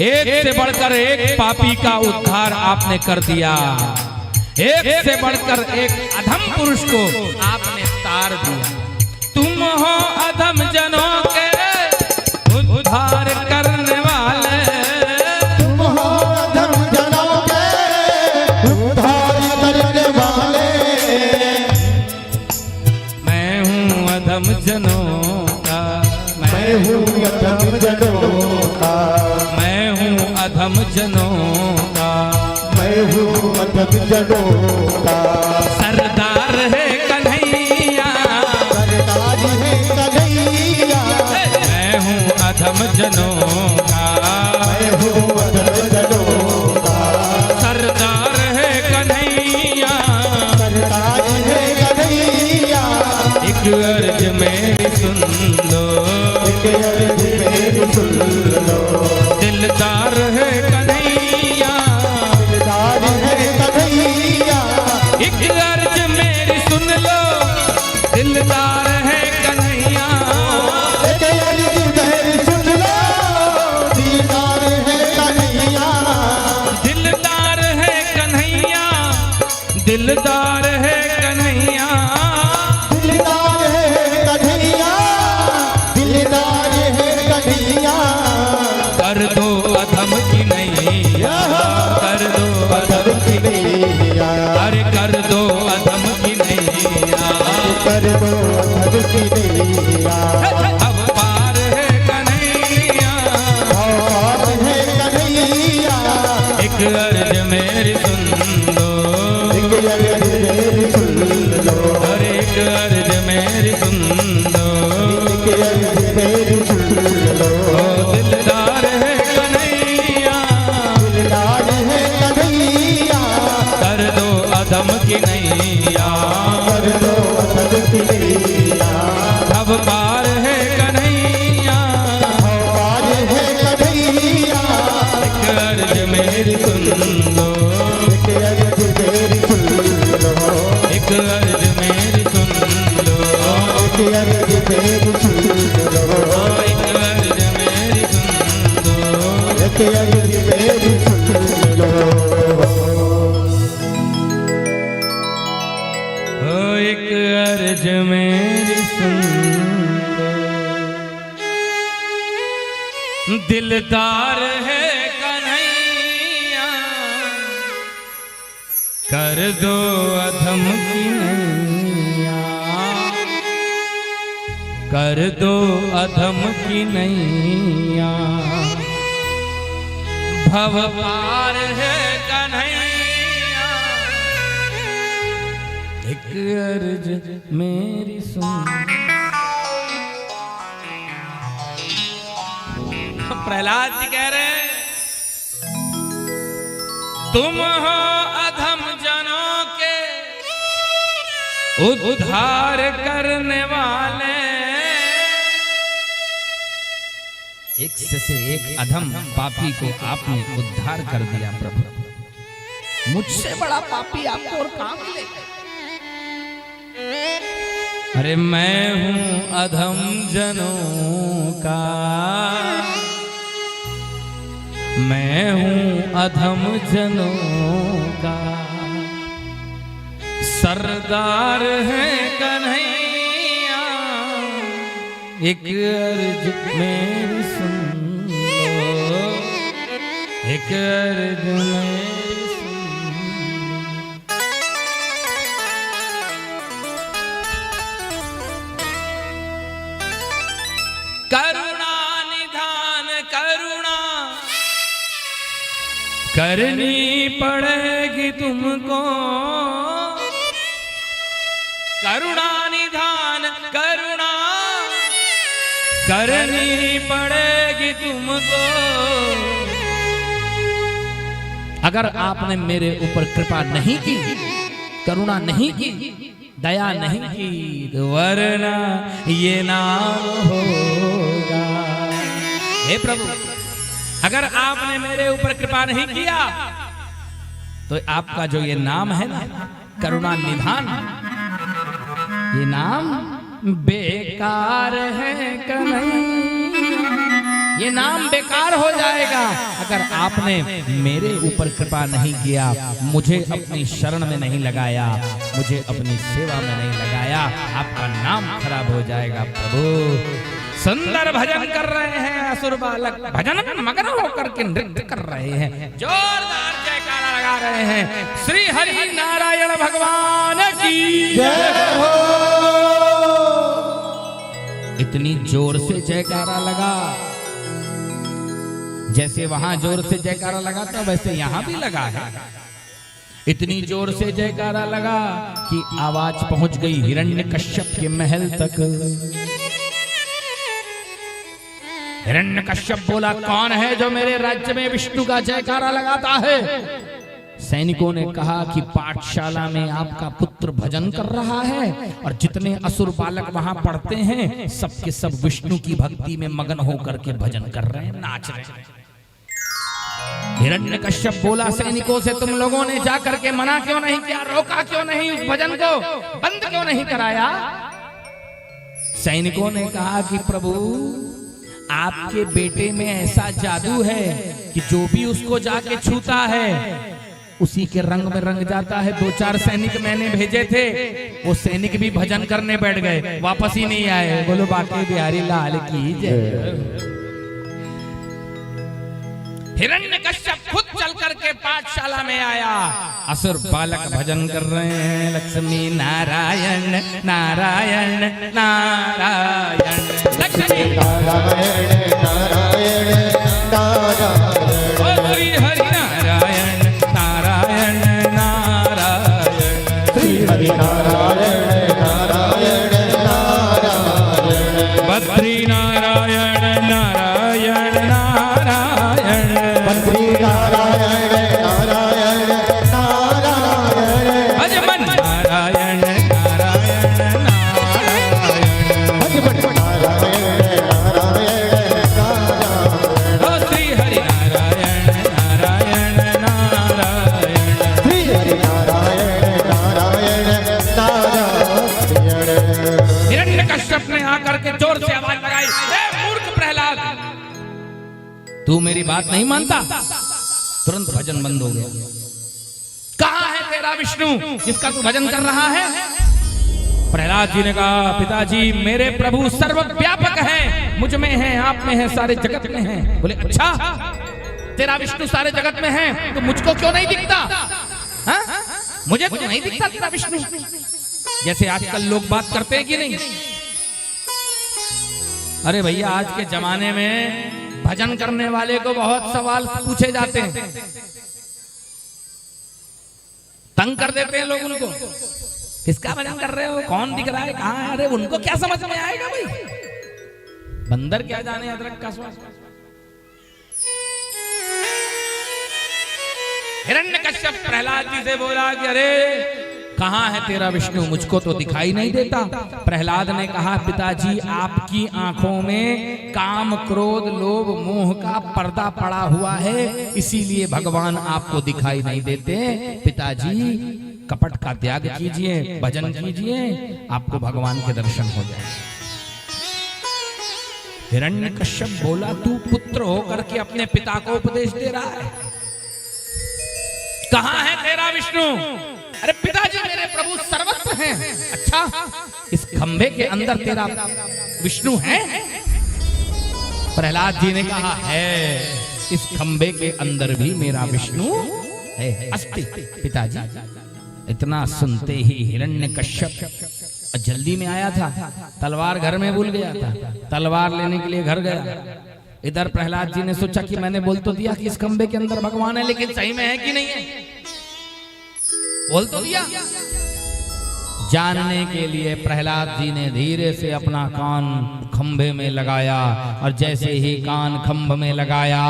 एक से बढ़कर एक पापी का उद्धार आपने कर दिया, एक से बढ़कर एक अधम पुरुष को आपने तार दिया। तुम हो अधम जनों के उद्धार करने वाले, तुम हो अधम जनों के उद्धार करने वाले। मैं हूँ अधम जनों का, मैं हूँ अधम जनों का, मैं हूँ अधम जनों का, मैं हूँ अधम जनों का। सरदार है कन्हैया, सरदार है कन्हैया, मैं हूँ अधम जनों का, मैं हूँ अधम जनों का। सरदार है कन्हैया, सरदार है कन्हैया, एक अर्ज मेरी सुन लो, एक अर्ज मेरी सुन लो। दिलदार है कन्हैया, दिलदार है कन्हैया, एक अर्ज मेरी सुन लो, दिलदार है कन्हैया, एक अर्ज मेरी सुन लो। दिलदार है कन्हैया, दिलदार है कन्हैया, दिलदार है कन्हैया, दिलदार है कन्हैया, दिलदार है कन्हैया। कर दो अधम की नैया, कर दो अधम की नैया, अरे कर दो अधम की नैया, कर दो अधम की नैया। अब पार है कन्हैया, और है कन्हैया, एक अर्ज मेरी सुन लो, एक अर्ज मेरी सुन लो। अरे एक अर्ज मेरी सुन लो, एक अर्ज मेरी सुन लो। ओ दिलदार है कन्हैया, दिलदार है कन्हैया, कर दो अधम की नैया, कर दो अधम की नैया। अब पार है कन्हैया, और है कन्हैया, एक अर्ज मेरी सुन लो, एक अर्ज मेरी सुन लो। एक अर्ज मेरी सुन लो, एक अर्ज मेरी सुन लो। एक अर्ज मेरी सुन लो, एक अर्ज मेरी सुन लो। ओ एक अर्ज मेरी सुन लो, दिलदार है कन्हैया, कर दो अधम की नैया, कर दो अधम की नैया, भव पार है कन्हैया, एक अर्ज मेरी सुन। प्रहलाद जी कह रहे हैं, तुम हो अधम जनों के उद्धार करने वाले, एक से एक अधम पापी को आपने उद्धार कर दिया प्रभु। मुझसे बड़ा पापी आपको और कहां मिलेगा? अरे मैं हूं अधम जनों का, मैं हूं अधम जनों का, सरदार है कन्हैया, एक अर्ज मेरी सुन लो, एक अर्ज मेरी सुन लो। करुणा निधान करुणा करनी पड़ेगी तुमको, करुणा निधान करुणा करनी पड़ेगी तुमको। अगर आपने मेरे ऊपर कृपा नहीं की, करुणा नहीं की, दया नहीं की, तो वरना ये नाम होगा। हे प्रभु, अगर आपने मेरे ऊपर कृपा नहीं किया तो आपका जो ये नाम है ना, करुणा निधान, ये नाम बेकार है कन्हैया, ये नाम बेकार हो जाएगा अगर आपने मेरे ऊपर कृपा नहीं किया, मुझे अपनी शरण में नहीं लगाया, मुझे अपनी सेवा में नहीं लगाया, आपका नाम खराब हो जाएगा। प्रभु सुंदर भजन कर रहे हैं असुर बालक, भजन में मगन होकर के नृत्य कर रहे हैं, जोरदार जयकारा लगा रहे हैं। श्री हरि नारायण भगवान की जय हो। इतनी जोर से जयकारा लगा, जैसे वहां जोर से जयकारा लगा था वैसे यहां भी लगा है। इतनी जोर से जयकारा लगा कि आवाज पहुंच गई हिरण्यकश्यप के महल तक। हिरण्यकश्यप बोला, कौन है जो मेरे राज्य में विष्णु का जयकारा लगाता है? सैनिकों ने कहा कि पाठशाला में आपका पुत्र भजन कर रहा है और जितने असुर बालक वहां पढ़ते हैं सबके सब विष्णु की भक्ति में मगन होकर के भजन कर रहे हैं, नाच रहे हैं। हिरण्यकश्यप बोला सैनिकों से, तुम लोगों ने जाकर के मना क्यों नहीं किया, रोका क्यों नहीं, उस भजन को बंद क्यों नहीं कराया? सैनिकों ने कहा कि प्रभु आपके बेटे में ऐसा जादू है कि जो भी उसको जाके छूता है उसी के रंग में रंग जाता है। 2-4 सैनिक मैंने भेजे थे, वो सैनिक भी भजन करने बैठ गए, वापस ही नहीं आए। बोलो बाकी बिहारी लाल की जय। हिरण्यकश्यप खुद चल करके पाठशाला में आया, असुर बालक भजन कर रहे हैं, लक्ष्मी नारायण नारायण नारायण, लक्ष्मी नारायण नारायण नारायण, श्री हरि नारायण नारायण नारायण, श्री हरि नारायण नारायण नारायण, बद्री नारायण नारायण नारायण, बद्री नारायण नारायण नारायण, भजमन नारायण नारायण नारायण, भजमन नारायण नारायण नारायण, ओ श्री हरि नारायण नारायण नारायण, श्री हरि नारायण नारायण नारायण। हिरण्यकश्यप ने आकर के जोर से आवाज लगाई, हे मूर्ख प्रहलाद, तू मेरी बात नहीं मानता? तुरंत भजन बंद हो गया। कहाँ है तेरा विष्णु जिसका तू भजन कर रहा है? प्रहलाद जी ने कहा, पिताजी मेरे प्रभु सर्वव्यापक है, मुझ में है, आप में है, सारे जगत में है। बोले अच्छा, तेरा विष्णु सारे जगत में है तो मुझको क्यों नहीं दिखता? हा? मुझे क्यों नहीं दिखता तेरा विष्णु? जैसे आजकल लोग बात करते हैं कि नहीं? अरे भैया आज के जमाने में भजन करने वाले को बहुत सवाल पूछे जाते हैं, तंग कर देते हैं लोग उनको, किसका भजन कर रहे हो, कौन दिख रहा है, कहाँ है? अरे उनको क्या समझ में आएगा भाई, बंदर क्या जाने अदरक का स्वाद। हिरण्यकश्यप प्रहलाद जी से बोला कि अरे कहाँ है तेरा विष्णु, मुझको तो दिखाई नहीं देता। प्रहलाद ने कहा, पिताजी आपकी आंखों में काम क्रोध लोभ मोह का पर्दा पड़ा हुआ है, इसीलिए भगवान आपको दिखाई नहीं देते। पिताजी कपट का त्याग कीजिए, भजन कीजिए, आपको भगवान के दर्शन हो जाए। हिरण्यकश्यप बोला, तू पुत्र होकर के अपने पिता को उपदेश दे रहा है, कहाँ है तेरा विष्णु? अरे पिताजी मेरे प्रभु सर्वत्र हैं। अच्छा, इस खंभे के अंदर तेरा विष्णु है? प्रहलाद जी ने कहा, है, इस खंभे के अंदर भी मेरा विष्णु है, अस्ति। पिताजी इतना सुनते ही हिरण्यकश्यप जल्दी में आया था, तलवार घर में भूल गया था, तलवार लेने के लिए घर गया। इधर प्रहलाद जी ने सोचा कि मैंने बोल तो दिया कि इस खंभे के अंदर भगवान है, लेकिन सही में है कि नहीं है, बोल तो दिया। जानने के लिए प्रहलाद जी ने धीरे से अपना कान खंभे में लगाया, और जैसे ही कान खंभ में लगाया,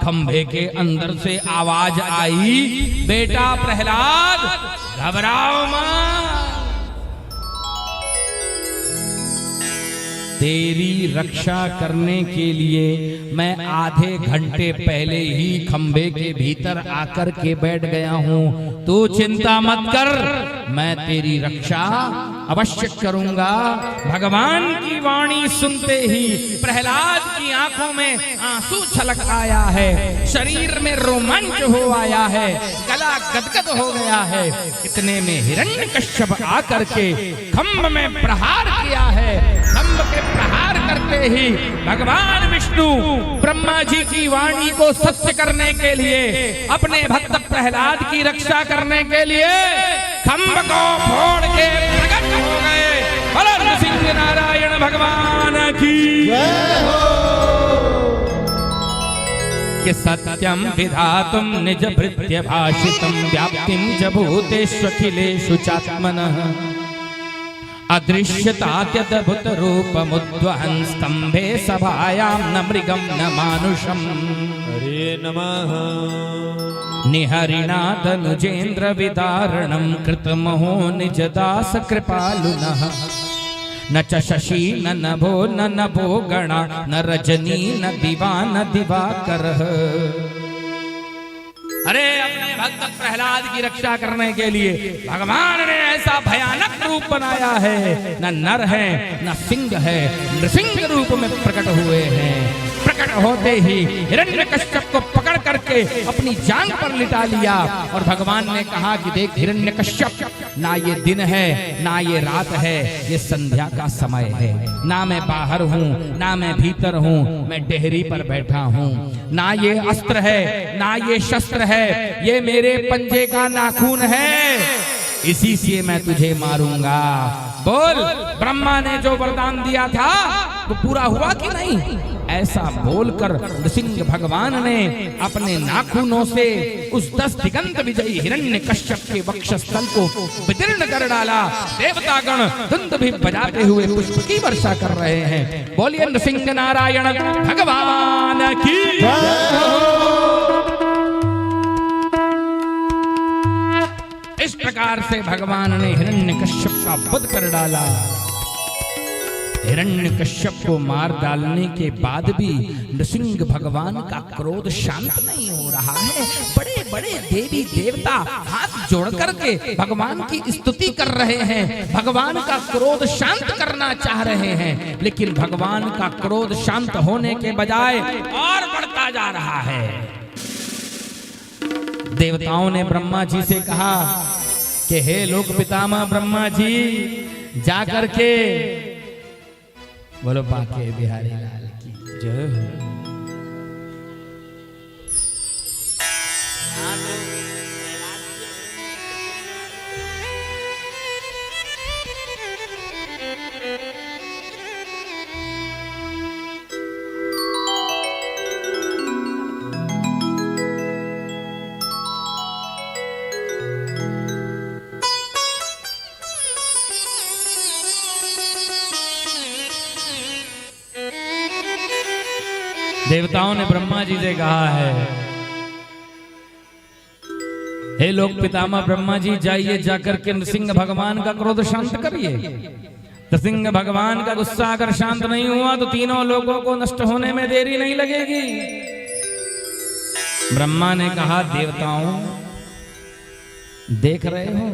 खंभे के अंदर से आवाज आई, बेटा प्रहलाद घबराओ मत, तेरी रक्षा करने के लिए मैं आधे घंटे पहले ही खंबे के भीतर आकर के बैठ गया हूँ। तू चिंता मत कर, मैं तेरी रक्षा अवश्य करूंगा। भगवान की वाणी सुनते ही प्रहलाद की आंखों में आंसू छलक आया है, शरीर में रोमांच हो आया है, गला गदगद हो गया है। इतने में हिरण्यकश्यप आकर के खंभ में प्रहार किया है। खंभ के प्रहार करते ही भगवान विष्णु ब्रह्मा जी की वाणी को सत्य करने के लिए, अपने भक्त प्रहलाद की रक्षा करने के लिए खंभ को फोड़ के प्रकट हो गए। बोलो नृसिंह नारायण भगवान की जय हो। कि सत्यम विधातुम निज भृत्य भाषितम व्याप्तिम च भूतेष्वखिलेषु चात्मनः अदृश्यतात्यद्भुत रूपमुद्वहन् स्तंभे सभायां न मृगं न मानुषम्। हरे नमः। निहरिणा तनुजेन्द्र विदारणं कृतमहो निजदास कृपालुनः। न च शशि न नभो न नभो गणा न रजनी न दिवा न दिवाकरः। अरे अपने भक्त प्रहलाद की रक्षा करने के लिए भगवान ने ऐसा भयानक रूप बनाया है। न नर है न सिंह है, नृसिंह रूप में प्रकट हुए हैं। प्रकट होते ही हिरण्यकश्यप को पकड़ करके अपनी जांग पर लिटा लिया और भगवान ने कहा कि देख हिरण्यकश्यप, ना ये दिन है ना ये रात है, ये संध्या का समय है। ना मैं बाहर हूँ ना मैं भीतर हूँ, मैं डेहरी पर बैठा हूँ। ना ये अस्त्र है ना ये शस्त्र है, ये मेरे पंजे का नाखून है, इसी से मैं तुझे मारूंगा। बोल, ब्रह्मा ने जो वरदान दिया था वो पूरा हुआ कि नहीं? ऐसा बोलकर नृसिंह भगवान ने अपने नाखूनों से उस 10 दिगंत विजयी हिरण्यकश्यप के वक्षस्थल को विदीर्ण कर डाला। देवतागण धुंद भी बजाते हुए पुष्प की वर्षा कर रहे हैं। बोलिए नृसिंह नारायण भगवान की जय हो। इस प्रकार से भगवान ने हिरण्यकश्यप का वध कर डाला। हिरण्यकश्यप को मार डालने के बाद भी नृसिंह भगवान का क्रोध शांत नहीं हो रहा है। बड़े बड़े देवी देवता हाथ जोड़ करके भगवान की स्तुति कर रहे हैं, भगवान का क्रोध शांत करना चाह रहे हैं, लेकिन भगवान का क्रोध शांत होने के बजाय और बढ़ता जा रहा है। देवताओं ने ब्रह्मा जी से कहा कि हे लोक पितामह ब्रह्मा जी, जाकर के बोलो बाके बिहारी लाल की जय हो। देवताओं ने ब्रह्मा जी से कहा है, हे लोक पितामह ब्रह्मा जी, जाइए जाकर के नृसिंह भगवान का क्रोध शांत करिए। नृसिंह भगवान का गुस्सा अगर शांत नहीं हुआ तो तीनों लोगों को नष्ट होने में देरी नहीं लगेगी। ब्रह्मा ने कहा, देवताओं देख रहे हो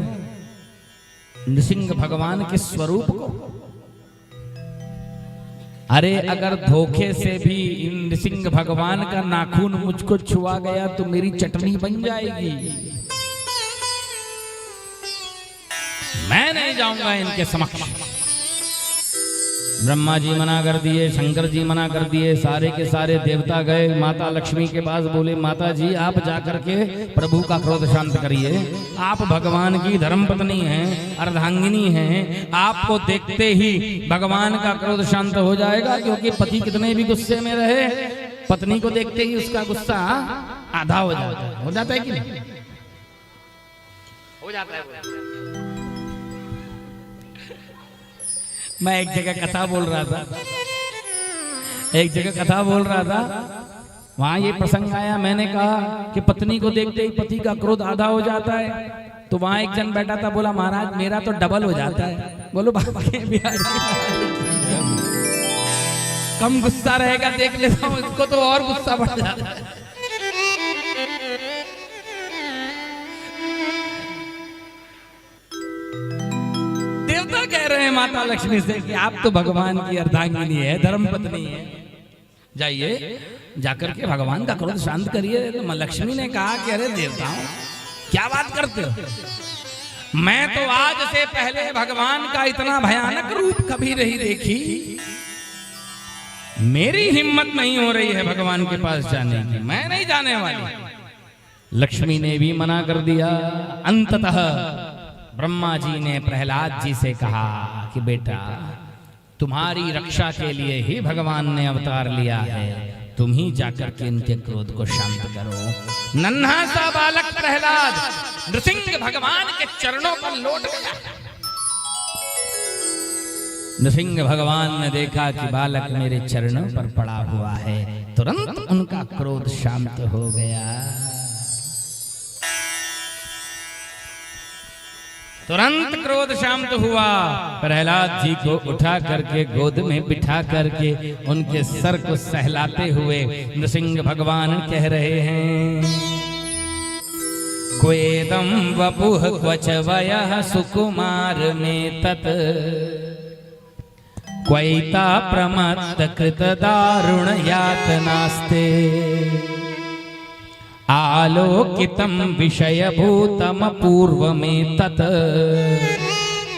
नृसिंह भगवान के स्वरूप को? अरे अगर धोखे से भी नृसिंह भगवान का नाखून मुझको छुआ गया तो मेरी चटनी बन जाएगी। मैं नहीं जाऊंगा इनके समक्ष। ब्रह्मा जी मना कर दिए, शंकर जी मना कर दिए, सारे के सारे देवता गए माता लक्ष्मी के पास। बोले, माता जी आप जाकर के प्रभु का क्रोध शांत करिए। आप भगवान की धर्मपत्नी हैं, अर्धांगिनी हैं, आपको देखते ही भगवान का क्रोध शांत हो जाएगा। क्योंकि पति कितने भी गुस्से में रहे, पत्नी को देखते ही उसका गुस्सा आधा हो जाता है। हो जाता है कि नहीं? हो जाता है। मैं एक जगह कथा बोल रहा था, वहां ये प्रसंग आया। मैंने कहा कि पत्नी को देखते ही पति का क्रोध आधा हो जाता है। तो वहां एक जन बैठा था, बोला महाराज मेरा तो डबल हो जाता है। बोलो बाबा के बिहारी कम गुस्सा रहेगा देख लेता हूं, इसको तो और गुस्सा बढ़ जाता है। देवता कह रहे हैं माता लक्ष्मी से कि आप तो भगवान की अर्धांगिनी है, धर्मपत्नी है, जाइए जाकर के भगवान का क्रोध शांत करिए। तो लक्ष्मी ने कहा कि अरे देवताओं क्या बात करते हो, मैं तो आज से पहले भगवान का इतना भयानक रूप कभी नहीं देखी, मेरी हिम्मत नहीं हो रही है भगवान के पास जाने की, मैं नहीं जाने वाली। लक्ष्मी ने भी मना कर दिया। अंततः ब्रह्मा जी ने प्रहलाद जी से कहा कि बेटा तुम्हारी रक्षा के लिए ही भगवान ने अवतार लिया है, तुम ही जाकर के इनके क्रोध को शांत करो। नन्हा सा बालक प्रहलाद नृसिंह भगवान के चरणों पर लौट गया। नृसिंह भगवान ने देखा कि बालक मेरे चरणों पर पड़ा हुआ है, तुरंत उनका क्रोध शांत हो गया। तुरंत क्रोध शांत हुआ। प्रहलाद जी को उठा करके गोद में बिठा करके उनके सर को सहलाते हुए नृसिंह भगवान कह रहे हैं, क्वेदम वपुः क्वच वयः सुकुमार में तत्, क्वैता प्रमत्त कृत दारुण यातनास्ते, आलोकितम विषयभूतम पूर्वमें तत्,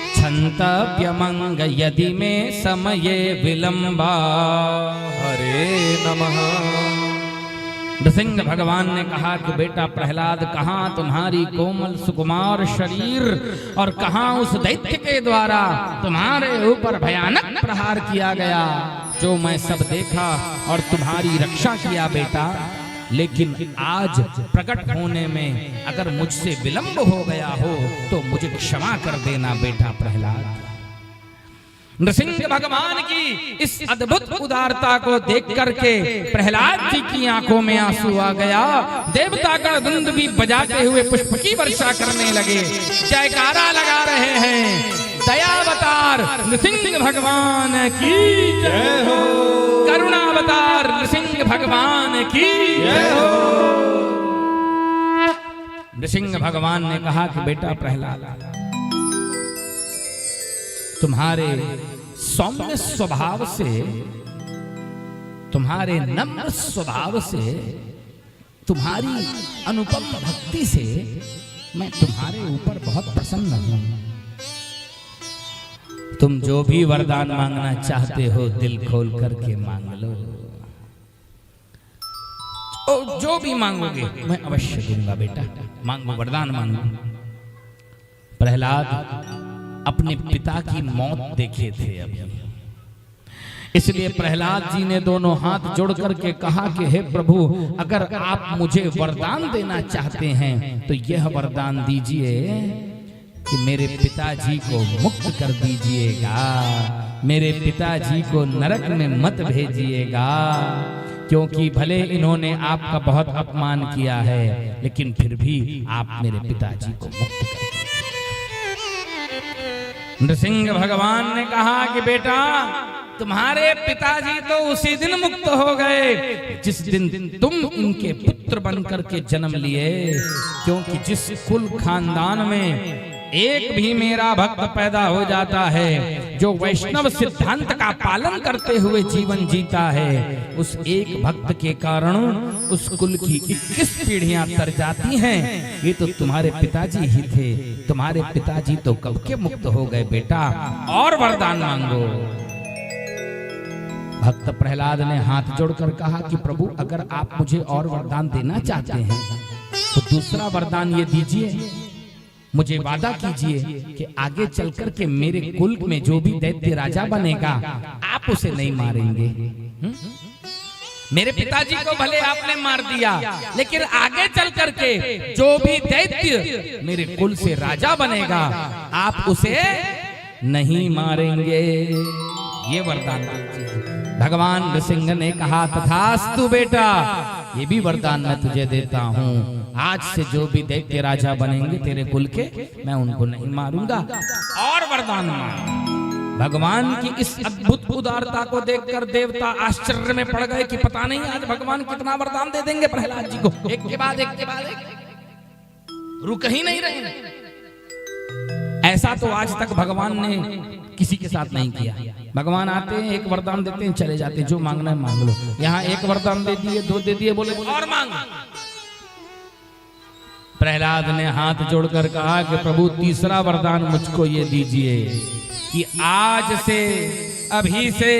क्षन्तव्यमंग यदि में समये विलंबा। हरे नमः। नृसिंह भगवान ने कहा कि बेटा प्रहलाद, कहाँ तुम्हारी कोमल सुकुमार शरीर और कहाँ उस दैत्य के द्वारा तुम्हारे ऊपर भयानक प्रहार किया गया, जो मैं सब देखा और तुम्हारी रक्षा किया बेटा, लेकिन आज प्रकट होने में अगर मुझसे विलंब हो गया हो तो मुझे क्षमा कर देना बेटा प्रहलाद। नृसिंह भगवान की इस अद्भुत उदारता को देख करके प्रहलाद जी की आंखों में आंसू आ गया। देवतागण धुंध भी बजाते हुए पुष्प की वर्षा करने लगे, जयकारा लगा रहे हैं, दयावतार नृसिंह भगवान की जय हो, करुणावतार नृसिंह भगवान की जय हो। नृसिंह भगवान ने कहा कि बेटा प्रहलाद, तुम्हारे सौम्य स्वभाव से, तुम्हारे नम्र स्वभाव से, तुम्हारी अनुपम भक्ति से मैं तुम्हारे ऊपर बहुत प्रसन्न हूं। तुम जो भी वरदान मांगना चाहते हो दिल खोल करके मांग लो, और जो भी मांगोगे मैं अवश्य दूंगा बेटा, मांगो वरदान मांगो। प्रहलाद अपने पिता की मौत देखे थे अभी, इसलिए प्रहलाद जी ने दोनों हाथ जोड़ करके कहा कि हे प्रभु, अगर आप मुझे वरदान देना चाहते हैं तो यह वरदान दीजिए कि मेरे पिताजी को मुक्त कर दीजिएगा, मेरे पिताजी को नरक में मत भेजिएगा, क्योंकि भले इन्होंने आपका बहुत अपमान किया है लेकिन फिर भी आप मेरे पिताजी को मुक्त कर दीजिए। नृसिंह भगवान ने कहा कि बेटा तुम्हारे पिताजी तो उसी दिन मुक्त हो गए जिस दिन तुम इनके पुत्र बनकर के जन्म लिए, क्योंकि जिस कुल खानदान में एक भी मेरा भक्त पैदा हो जाता है जो वैष्णव सिद्धांत का पालन करते हुए जीवन जीता है, उस एक भक्त के कारण उस कुल की 21 पीढ़ियां तर जाती हैं। ये तो तुम्हारे पिताजी ही थे, तुम्हारे पिताजी तो कब के मुक्त हो गए बेटा, और वरदान मांगो। भक्त प्रहलाद ने हाथ जोड़कर कहा कि प्रभु, अगर आप मुझे और वरदान देना चाहते हैं तो दूसरा वरदान ये दीजिए, मुझे वादा कीजिए कि आगे चलकर के मेरे कुल में जो भी दैत्य राजा बनेगा आप उसे नहीं मारेंगे। मेरे पिताजी को भले आपने मार दिया, लेकिन आगे चल करके जो भी दैत्य मेरे कुल से राजा बनेगा आप उसे नहीं मारेंगे। ये वरदान दीजिए। भगवान नृसिंह ने कहा तथास्तु बेटा, ये भी वरदान मैं तुझे देता हूँ, आज से जो भी दैत्य राजा बनेंगे तेरे कुल के, मैं उनको नहीं मारूंगा। और वरदान मांग। भगवान की इस अद्भुत उदारता को देखकर देवता आश्चर्य में पड़ गए कि पता नहीं आज भगवान कितना वरदान दे देंगे प्रहलाद जी को। एक के बाद एक रुक ही नहीं रहे। ऐसा तो आज तक भगवान ने किसी के साथ नहीं किया। भगवान आते हैं, एक वरदान देते हैं, चले जाते हैं, जो मांगना है मांग लो। यहाँ एक वरदान दे दिए, दो दे दिए, बोले और मांग। प्रहलाद ने हाथ जोड़कर कहा कि प्रभु तीसरा वरदान मुझको ये दीजिए कि आज से, अभी से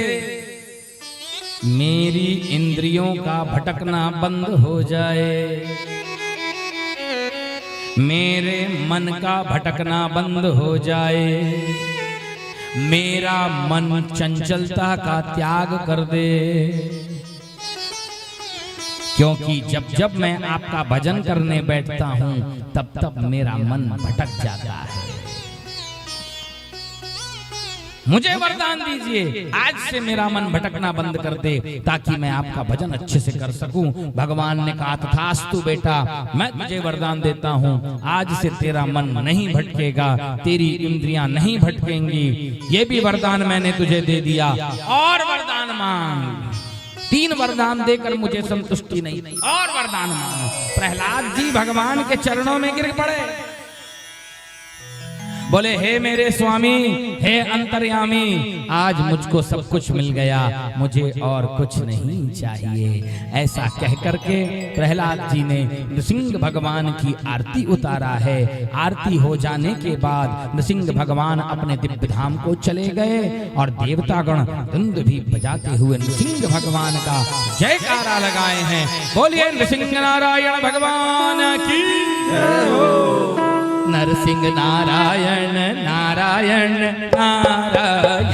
मेरी इंद्रियों का भटकना बंद हो जाए, मेरे मन का भटकना बंद हो जाए, मेरा मन चंचलता का त्याग कर दे, क्योंकि जब जब मैं आपका भजन करने बैठता हूं तब तब मेरा मन भटक जाता है। मुझे वरदान दीजिए, आज से मेरा मन भटकना बंद कर दे ताकि मैं आपका भजन अच्छे से कर सकूं। भगवान ने कहा तथास्तु बेटा, मैं तुझे वरदान देता हूं, आज से तेरा मन नहीं भटकेगा, तेरी इंद्रियां नहीं भटकेंगी। ये भी वरदान मैंने तुझे दे दिया, और वरदान मांग। 3 वरदान देकर मुझे संतुष्टि नहीं, और वरदान मांग। प्रहलाद जी भगवान के चरणों में गिर पड़े, बोले हे मेरे स्वामी, हे अंतर्यामी, आज मुझको सब कुछ मिल गया, मुझे और कुछ नहीं चाहिए। ऐसा कह करके प्रहलाद जी ने नृसिंह भगवान की आरती उतारा है। आरती हो जाने के बाद नृसिंह भगवान अपने दिव्य धाम को चले गए और देवतागण धुंध भी बजाते हुए नृसिंह भगवान का जयकारा लगाए हैं। बोलिए नृसिंह नारायण भगवान की जय हो। नरसिंह नारायण नारायण नारायण,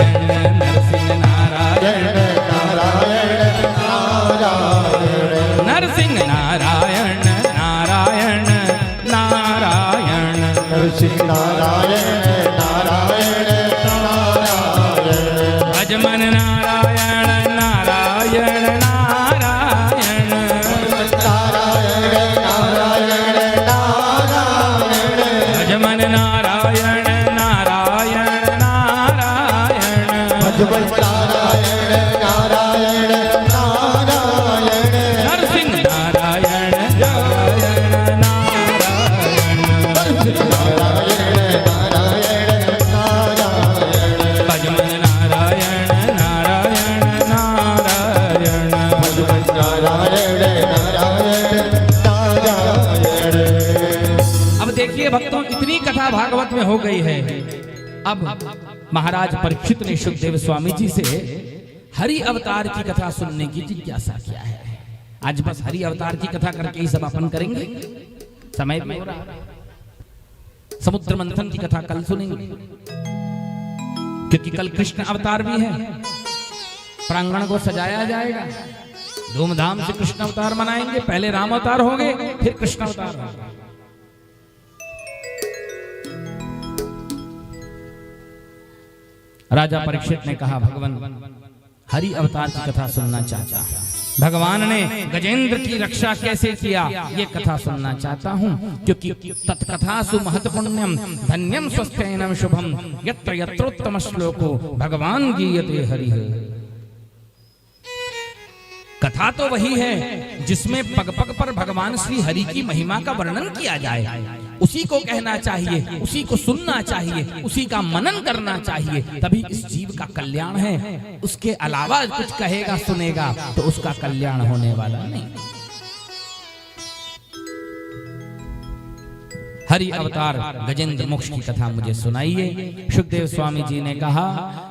नरसिंह नारायण नारायण नारायण, नरसिंह नारायण नारायण नारायण, नरसिंह नारायण नारायण नारायण, अजमन नारायण नारायण नारायण, नारायण नारायण नारायण, अजमन नारायण नारायण नारायण, अजमन नारायण नारायण नारायण, नरसिंह नारायण नारायण नारायण, नारायण नारायण नारायण, अजमन नारायण नारायण नारायण, अजमन नारायण नारायण नारायण। अब देखिए भक्तों, इतनी कथा भागवत में हो गई है। अब महाराज परीक्षित ने सुखदेव स्वामी जी से हरि अवतार की कथा सुनने की जिज्ञासा किया है। आज बस हरि अवतार की कथा करके ही समापन करेंगे, समय भी हो रहा है। समुद्र मंथन की कथा कल सुनेंगे, क्योंकि कल कृष्ण अवतार भी है। प्रांगण को सजाया जाएगा, धूमधाम से कृष्ण अवतार मनाएंगे। पहले राम अवतार होंगे, फिर कृष्ण अवतार होंगे। राजा परीक्षित ने कहा, भगवान हरि अवतार की कथा सुनना चाहता हूं। भगवान ने गजेंद्र की रक्षा कैसे किया ये कथा सुनना चाहता हूं, क्योंकि तत्कथासु महत्पुण्यम धन्यम स्वस्थेनम शुभम यत्र यत्रोत्तम श्लोको भगवान गीयते हरिः। कथा तो वही है जिसमें पग पग पर भगवान श्री हरि की महिमा का वर्णन किया जाए। उसी को कहना चाहिए, उसी को सुनना चाहिए, उसी का मनन करना चाहिए, तभी इस जीव का कल्याण है। उसके अलावा कुछ कहेगा सुनेगा तो उसका कल्याण होने वाला नहीं। हरि अवतार गजेंद्र मोक्ष की कथा मुझे सुनाइए। सुखदेव स्वामी जी ने कहा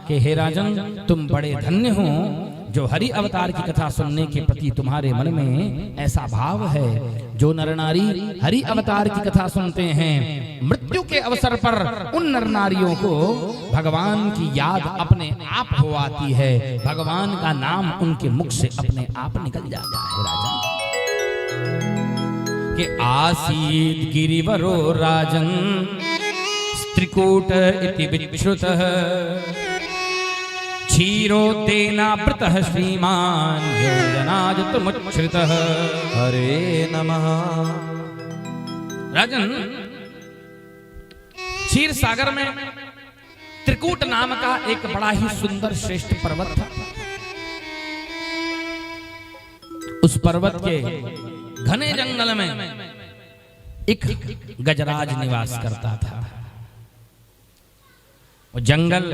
कि हे राजन, तुम बड़े धन्य हो जो हरि अवतार की कथा सुनने के प्रति तुम्हारे मन में ऐसा भाव है। जो नर नारी हरि अवतार की कथा सुनते हैं, मृत्यु के अवसर पर उन नर नारियों को भगवान की याद अपने आप हो आती है। भगवान का नाम उनके मुख से अपने आप निकल जाता है। राजन के आसीत गिरिवरो राजन स्त्रिकूट इति विश्रुतः क्षीरोतेनावृतः श्रीमान् योजनाजतमुच्छ्रितः। हरे नमः। राजन, क्षीर सागर में त्रिकूट नाम का एक बड़ा ही सुंदर श्रेष्ठ पर्वत था। उस पर्वत के घने जंगल में एक गजराज निवास करता था। वो जंगल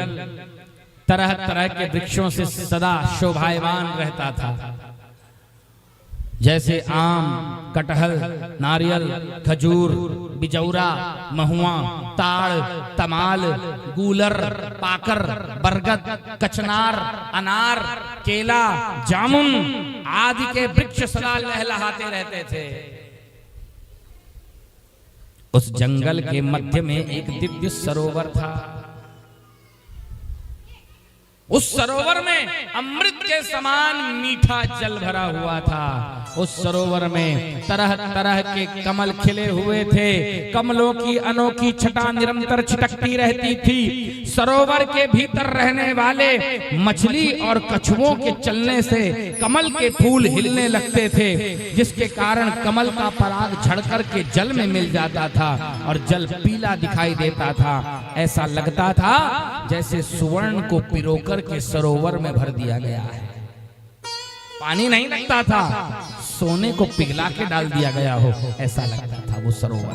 तरह तरह के वृक्षों से सदा शोभायमान रहता था, जैसे आम, कटहल, नारियल, खजूर, बिजौरा, महुआ, ताड़, तमाल, गूलर, पाकर, बरगद, कचनार, अनार, केला, जामुन आदि के वृक्ष सदा लहलहाते रहते थे। उस जंगल के मध्य में एक दिव्य सरोवर था। उस सरोवर में अमृत के समान मीठा जल भरा हुआ था। उस सरोवर में तरह तरह के कमल खिले हुए थे। कमलों की अनोखी छटा निरंतर छिटकती रहती थी। सरोवर के भीतर रहने वाले मछली और कछुओं के चलने से कमल के फूल हिलने लगते थे, जिसके कारण कमल का पराग झड़कर के जल में मिल जाता था और जल पीला दिखाई देता था। ऐसा लगता था जैसे सुवर्ण को पिरोकर के सरोवर में भर दिया गया है। पानी नहीं लगता था, सोने को पिघला के डाल दिया गया हो, ऐसा लगता था वो सरोवर।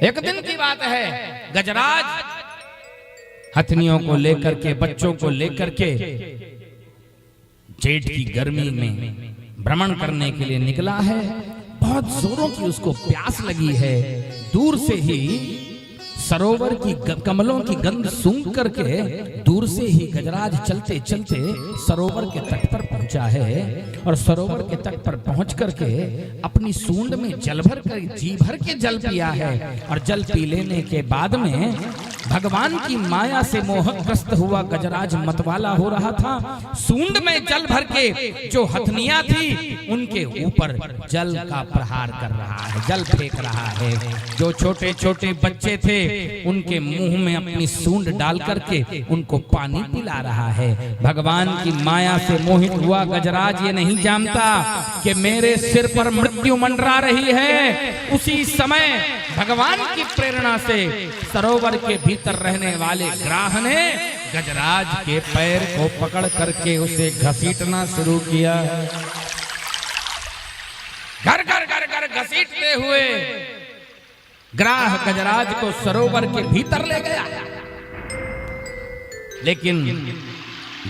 एक दिन की बात है, गजराज हथनियों को लेकर के, बच्चों को लेकर के जेठ की गर्मी में भ्रमण करने के लिए निकला है। बहुत जोरों की उसको प्यास लगी है। दूर से ही सरोवर की कमलों की गंध सूंघ करके दूर से ही गजराज चलते चलते सरोवर के तट पर पहुंचा है और सरोवर के तट पर पहुंच करके अपनी सूंड में जल भर कर जी भर के जल पिया है। और जल पी लेने के बाद में भगवान की माया से मोहग्रस्त हुआ गजराज मतवाला हो रहा था। सूंड में जल भर के जो हथनियां थी उनके ऊपर जल का प्रहार कर रहा है, जल फेंक रहा है। जो छोटे छोटे बच्चे थे उनके मुंह में अपनी सूंड डाल करके उनको पानी पिला रहा है। भगवान की माया से मोहित हुआ गजराज ये नहीं जानता कि मेरे सिर पर मृत्यु मंडरा रही है। उसी समय भगवान की प्रेरणा से सरोवर के भीतर रहने वाले ग्राह ने गजराज के पैर को पकड़ करके उसे घसीटना शुरू किया। घर घर घर घर घसीटते हुए ग्राह गजराज को सरोवर के भीतर ले गया। लेकिन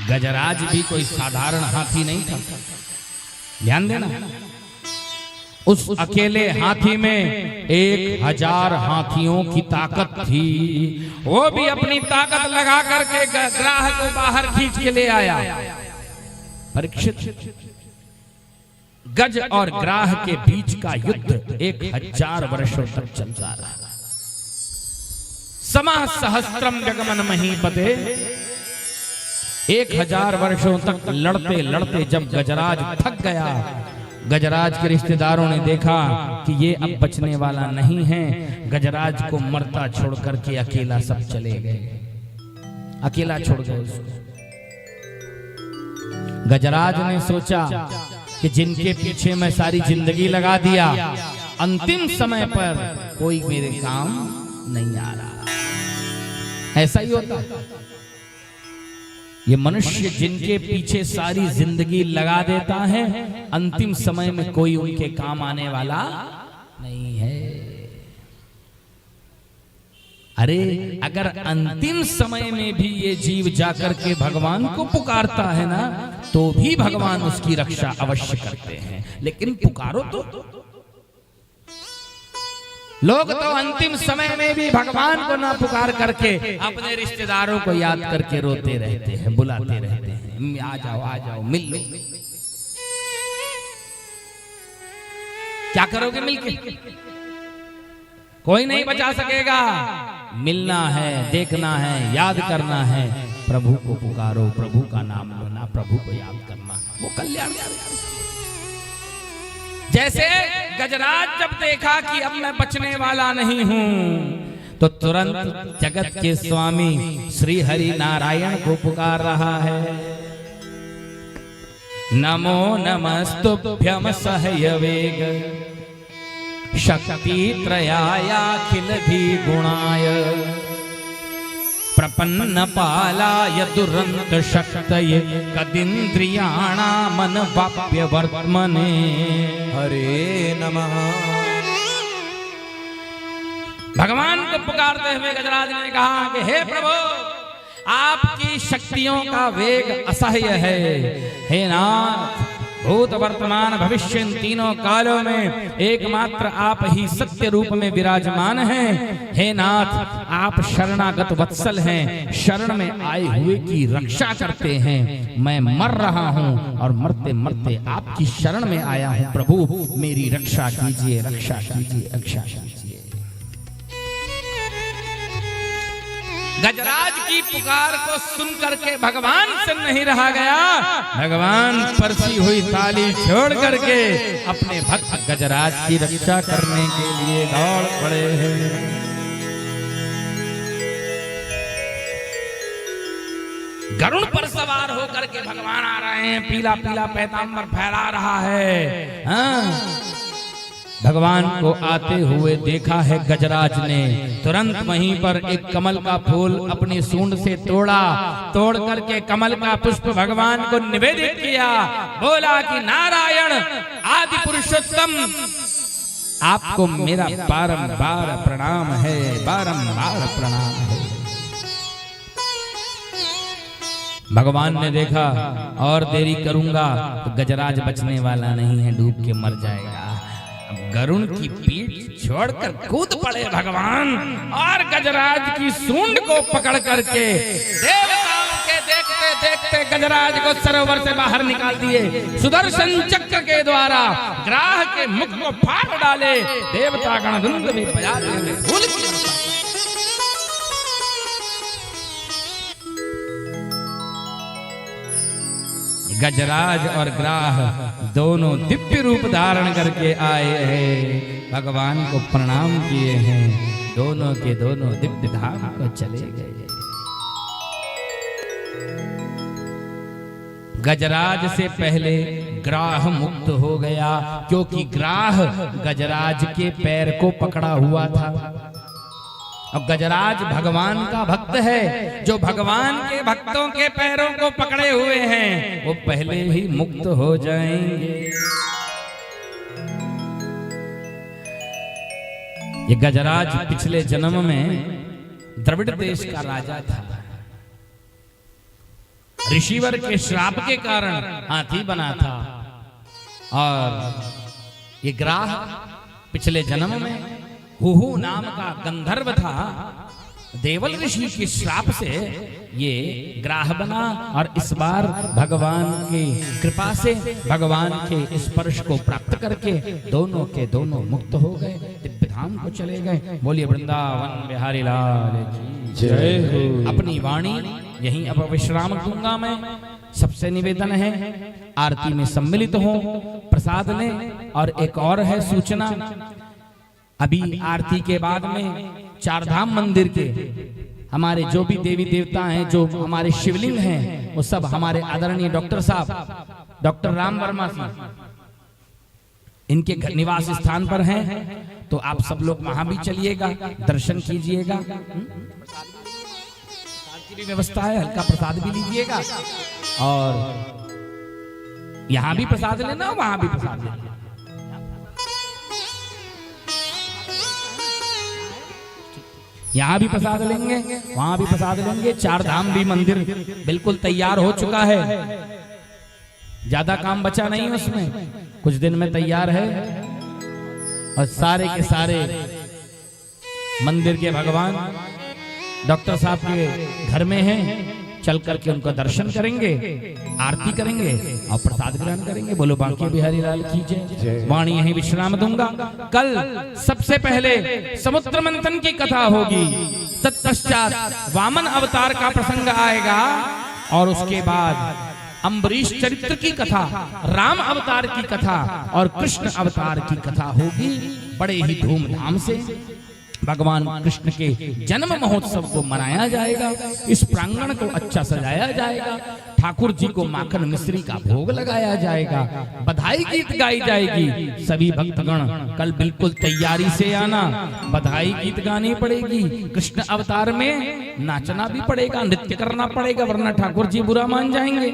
गजराज भी कोई साधारण हाथी नहीं था। ध्यान देना, उस अकेले हाथी में 1000 हाथियों की ताकत थी। वो भी अपनी ताकत लगा करके ग्राह को बाहर खींच के ले आया। परीक्षित, गज और ग्राह के बीच का युद्ध 1000 वर्षों तक चलता रहा। समा सहस्त्रम गगमन महीपते, 1000 वर्षों तक लड़ते लड़ते जब गजराज थक गया, गजराज के रिश्तेदारों ने देखा कि ये अब बचने वाला नहीं है। गजराज को मरता छोड़ करके अकेला सब चले गए, अकेला छोड़ गए उसको। गजराज ने सोचा कि जिनके पीछे मैं सारी जिंदगी लगा दिया, अंतिम समय पर कोई मेरे काम नहीं आ रहा। ऐसा ही होता, ये मनुष्य जिनके पीछे सारी जिंदगी लगा देता है, अंतिम समय में कोई उनके काम आने वाला नहीं है। अरे अगर अंतिम समय में भी ये जीव जाकर के भगवान को पुकारता है ना, तो भी भगवान उसकी रक्षा अवश्य करते हैं। लेकिन पुकारो तो लोग तो अंतिम समय में भी भगवान को ना पुकार करके अपने रिश्तेदारों को याद करके रोते रहते हैं, बुलाते रहते हैं, आ जाओ मिल लो। क्या करोगे मिलके? कोई नहीं बचा सकेगा। मिलना है, देखना है, याद करना है। प्रभु को पुकारो, प्रभु का नाम लेना, प्रभु को याद करना, वो कल्याण। जैसे गजराज जब देखा कि अब मैं बचने वाला नहीं हूं, तो तुरंत जगत के स्वामी श्री हरि नारायण को पुकार रहा है। नमो नमस्तुभ्यं सहयवेग शक्ति त्रयायाखिल भी गुणाय प्रपन्न पालाय दुरंत शक्तये कदिंद्रियाणामन वाप्य वर्त्मने। हरे नमः। भगवान को पुकारते हुए गजराज ने कहा कि हे प्रभु, आपकी शक्तियों का वेग असह्य है। हे नाथ, भूत वर्तमान भविष्य इन तीनों कालों में एकमात्र आप ही सत्य रूप में विराजमान हैं। हे नाथ, आप शरणागत वत्सल हैं, शरण में आए हुए की रक्षा करते हैं। मैं मर रहा हूं और मरते मरते आपकी शरण में आया हूं। प्रभु, मेरी रक्षा कीजिए, रक्षा कीजिए, रक्षा कीजिए। गजराज की पुकार को सुन करके भगवान से नहीं रहा गया। भगवान परसी हुई थाली छोड़ करके अपने भक्त गजराज की रक्षा करने के लिए दौड़ पड़े हैं। गरुड़ पर सवार होकर के भगवान आ रहे हैं। पीला पीला पैतांबर फहरा रहा है। हाँ, भगवान को आते हुए देखा है गजराज ने। तुरंत वहीं पर एक कमल का फूल अपनी सूंड से तोड़ा, तोड़ करके कमल का पुष्प भगवान को निवेदित किया। बोला कि नारायण आदि पुरुषोत्तम, आपको मेरा बारंबार प्रणाम है, बारंबार प्रणाम है। भगवान ने देखा और देरी करूंगा तो गजराज बचने वाला नहीं है, डूब के मर जाएगा। गरुड़ की पीठ छोड़कर कूद पड़े भगवान और गजराज की सूंड को पकड़ करके देवताओं के देखते देखते गजराज को सरोवर से बाहर निकाल दिए। सुदर्शन चक्र के द्वारा ग्राह के मुख को फाड़ डाले। देवता गण धुंध में बजाते हुए फूल गजराज और ग्राह दोनों दिव्य रूप धारण करके आए हैं, भगवान को प्रणाम किए हैं। दोनों के दोनों दिव्य धाम को चले गए। गजराज से पहले ग्राह मुक्त हो गया, क्योंकि ग्राह गजराज के पैर को पकड़ा हुआ था। अब गजराज भगवान का भक्त है। जो भगवान के भक्तों के पैरों को पकड़े हुए हैं वो पहले ही मुक्त हो जाएंगे। ये गजराज पिछले जन्म में द्रविड़ देश का राजा था। ऋषिवर के श्राप के कारण हाथी बना था। और ये ग्राह पिछले जन्म में हुहु नाम का गंधर्व था। देवल ऋषि के श्राप से ये ग्राह बना और इस बार भगवान की कृपा से, भगवान के स्पर्श को प्राप्त करके दोनों के दोनों मुक्त हो गए, दिव्य धाम को चले गए। बोलिए वृंदावन बिहारी लाल की जय हो। अपनी वाणी यहीं अब विश्राम दूंगा मैं। सबसे निवेदन है आरती में सम्मिलित हो, प्रसाद लें। और एक और है सूचना, अभी आरती के बाद में चार धाम मंदिर के हमारे जो भी देवी देवता हैं, जो हमारे शिवलिंग हैं, वो सब हमारे आदरणीय डॉक्टर साहब डॉक्टर राम वर्मा सिंह इनके निवास स्थान पर हैं। तो आप सब लोग वहां भी चलिएगा, दर्शन कीजिएगा। प्रसाद की भी व्यवस्था है, हल्का प्रसाद भी लीजिएगा। और यहां भी प्रसाद लेना, वहां भी प्रसाद लेना। यहाँ भी प्रसाद लेंगे, वहां भी प्रसाद लेंगे। चार धाम भी मंदिर बिल्कुल तैयार हो चुका है, ज्यादा काम बचा नहीं उसमें, कुछ दिन में तैयार है। और सारे के सारे मंदिर के भगवान डॉक्टर साहब के घर में हैं। चल करके उनका दर्शन करेंगे, आरती करेंगे और प्रसाद ग्रहण करेंगे। बोलो बांके बिहारी लाल की जय। वाणी यहीं विश्राम दूंगा। कल सबसे पहले समुद्र मंथन की कथा होगी, तत्पश्चात वामन अवतार का प्रसंग आएगा और उसके बाद अम्बरीश चरित्र की कथा, राम अवतार की कथा और कृष्ण अवतार की कथा होगी बड़े ही धूमधाम से। भगवान कृष्ण के जन्म महोत्सव को मनाया जाएगा। इस प्रांगण को अच्छा सजाया जाएगा। ठाकुर जी को माखन मिश्री का भोग लगाया जाएगा। बधाई गीत गाई जाएगी। सभी भक्तगण कल बिल्कुल तैयारी से आना। बधाई गीत गानी पड़ेगी। कृष्ण अवतार में नाचना भी पड़ेगा, नृत्य करना पड़ेगा, वरना ठाकुर जी बुरा मान जाएंगे।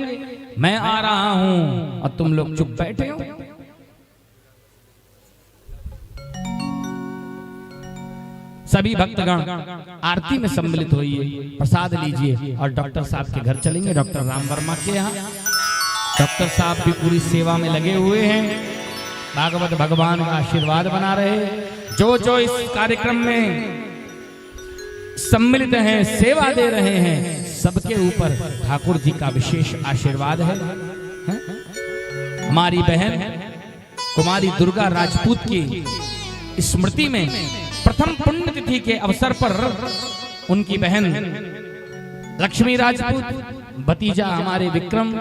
मैं आ रहा हूं और तुम लोग चुप बैठे हो। सभी भक्तगण आरती में सम्मिलित होइए, प्रसाद लीजिए और डॉक्टर साहब के घर चलेंगे, डॉक्टर राम वर्मा के यहाँ। डॉक्टर साहब भी पूरी सेवा में लगे हुए हैं। भागवत भगवान का आशीर्वाद बना रहे। जो इस कार्यक्रम में सम्मिलित हैं, सेवा दे रहे हैं, सबके ऊपर ठाकुर जी का विशेष आशीर्वाद है। हमारी बहन कुमारी दुर्गा राजपूत की स्मृति में प्रथम पुण्यतिथि के अवसर पर उनकी बहन लक्ष्मी राजपूत, भतीजा हमारे विक्रम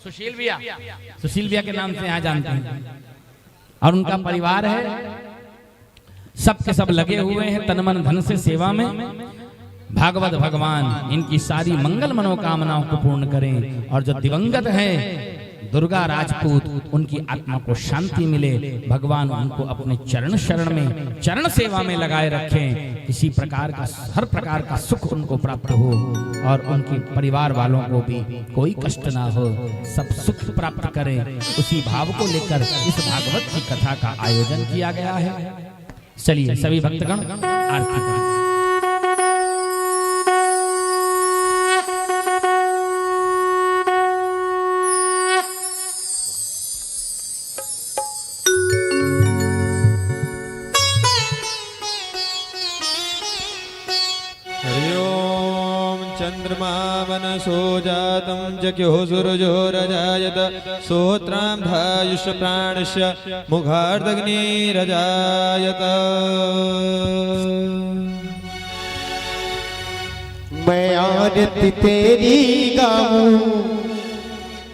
सुशीलविया के नाम से यहाँ जानते हैं, और उनका परिवार है, सब के सब लगे हुए हैं तन मन धन से सेवा में। भागवत भगवान इनकी सारी मंगल मनोकामनाओं को पूर्ण करें। और जो दिवंगत है दुर्गा राजपूत, उनकी आत्मा को शांति मिले। भगवान उनको अपने चरण शरण में, चरण सेवा में लगाए रखें। किसी प्रकार का, हर प्रकार का सुख उनको प्राप्त हो और उनके परिवार वालों को भी कोई कष्ट ना हो, सब सुख प्राप्त करें। उसी भाव को लेकर इस भागवत की कथा का आयोजन किया गया है। चलिए सभी भक्तगण आरती करें। चंद्रमावनसो जातं जग्यो सूरजो रजायत सोत्रां धायुष प्राणस्य मुखार्दग्निरजायत। मैं आरती तेरी गाऊं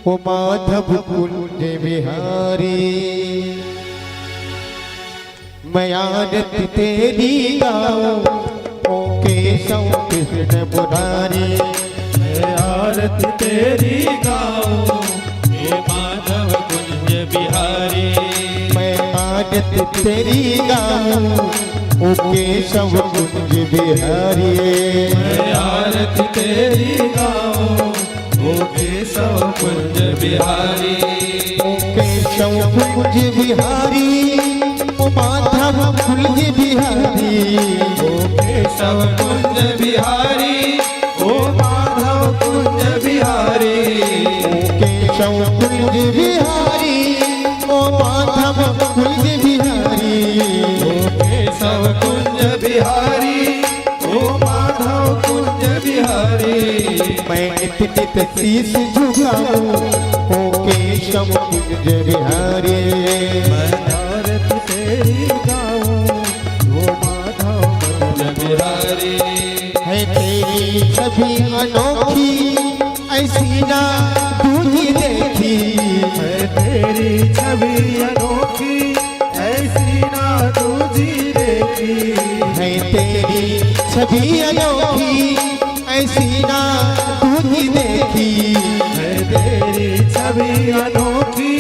ओ माधव कुंज बिहारी। मैं आरती तेरी गाऊं ओ केशव कृष्ण मुरारी। मैं आरती तेरी गाऊं हे माधव कुंज बिहारी। मैं आरती तेरी गाऊं ओ केशव कुंज बिहारी। मैं आरती तेरी गाऊं ओ केशव कुंज बिहारी। ओ केशव कुंज बिहारी ओ माधव कुंज बिहारी। ओ केशव कुंज बिहारी ओ माधव कुंज बिहारी। ओ केशव कुंज बिहारी ओ माधव कुंज बिहारी। ओ केशव कुंज बिहारी ओ माधव कुंज बिहारी। मैं नित शीश झुकाऊं ओ केशव कुंज बिहारी। मैं आरती तेरी गाऊं ओ माधव कुंज बिहारी। है तेरी छवि अनोखी ऐसी ना दूजी देखी। है तेरी छवि अनोखी ऐसी ना दूजी देखी। है तेरी छवि अनोखी ऐसी ना दूजी देखी। है तेरी छवि अनोखी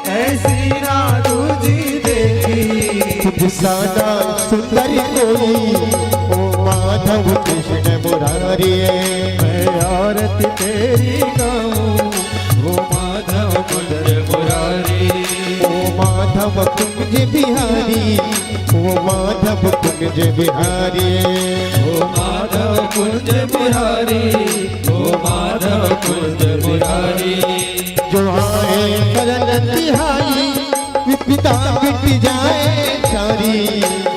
ऐसी ना दूजी देखी। खुद सादा सुंदर कोई ओ माधव कृष्ण मुरारी। मैं आरती तेरी गाऊं ओ माधव कुंज मुरारी। ओ माधव कुंज बिहारी ओ माधव कुंज बिहारी। ओ माधव कुंज बिहारी ओ माधव कुंज बिहारी। जो आए करन तिहाई विपदा मिट जाए सारी।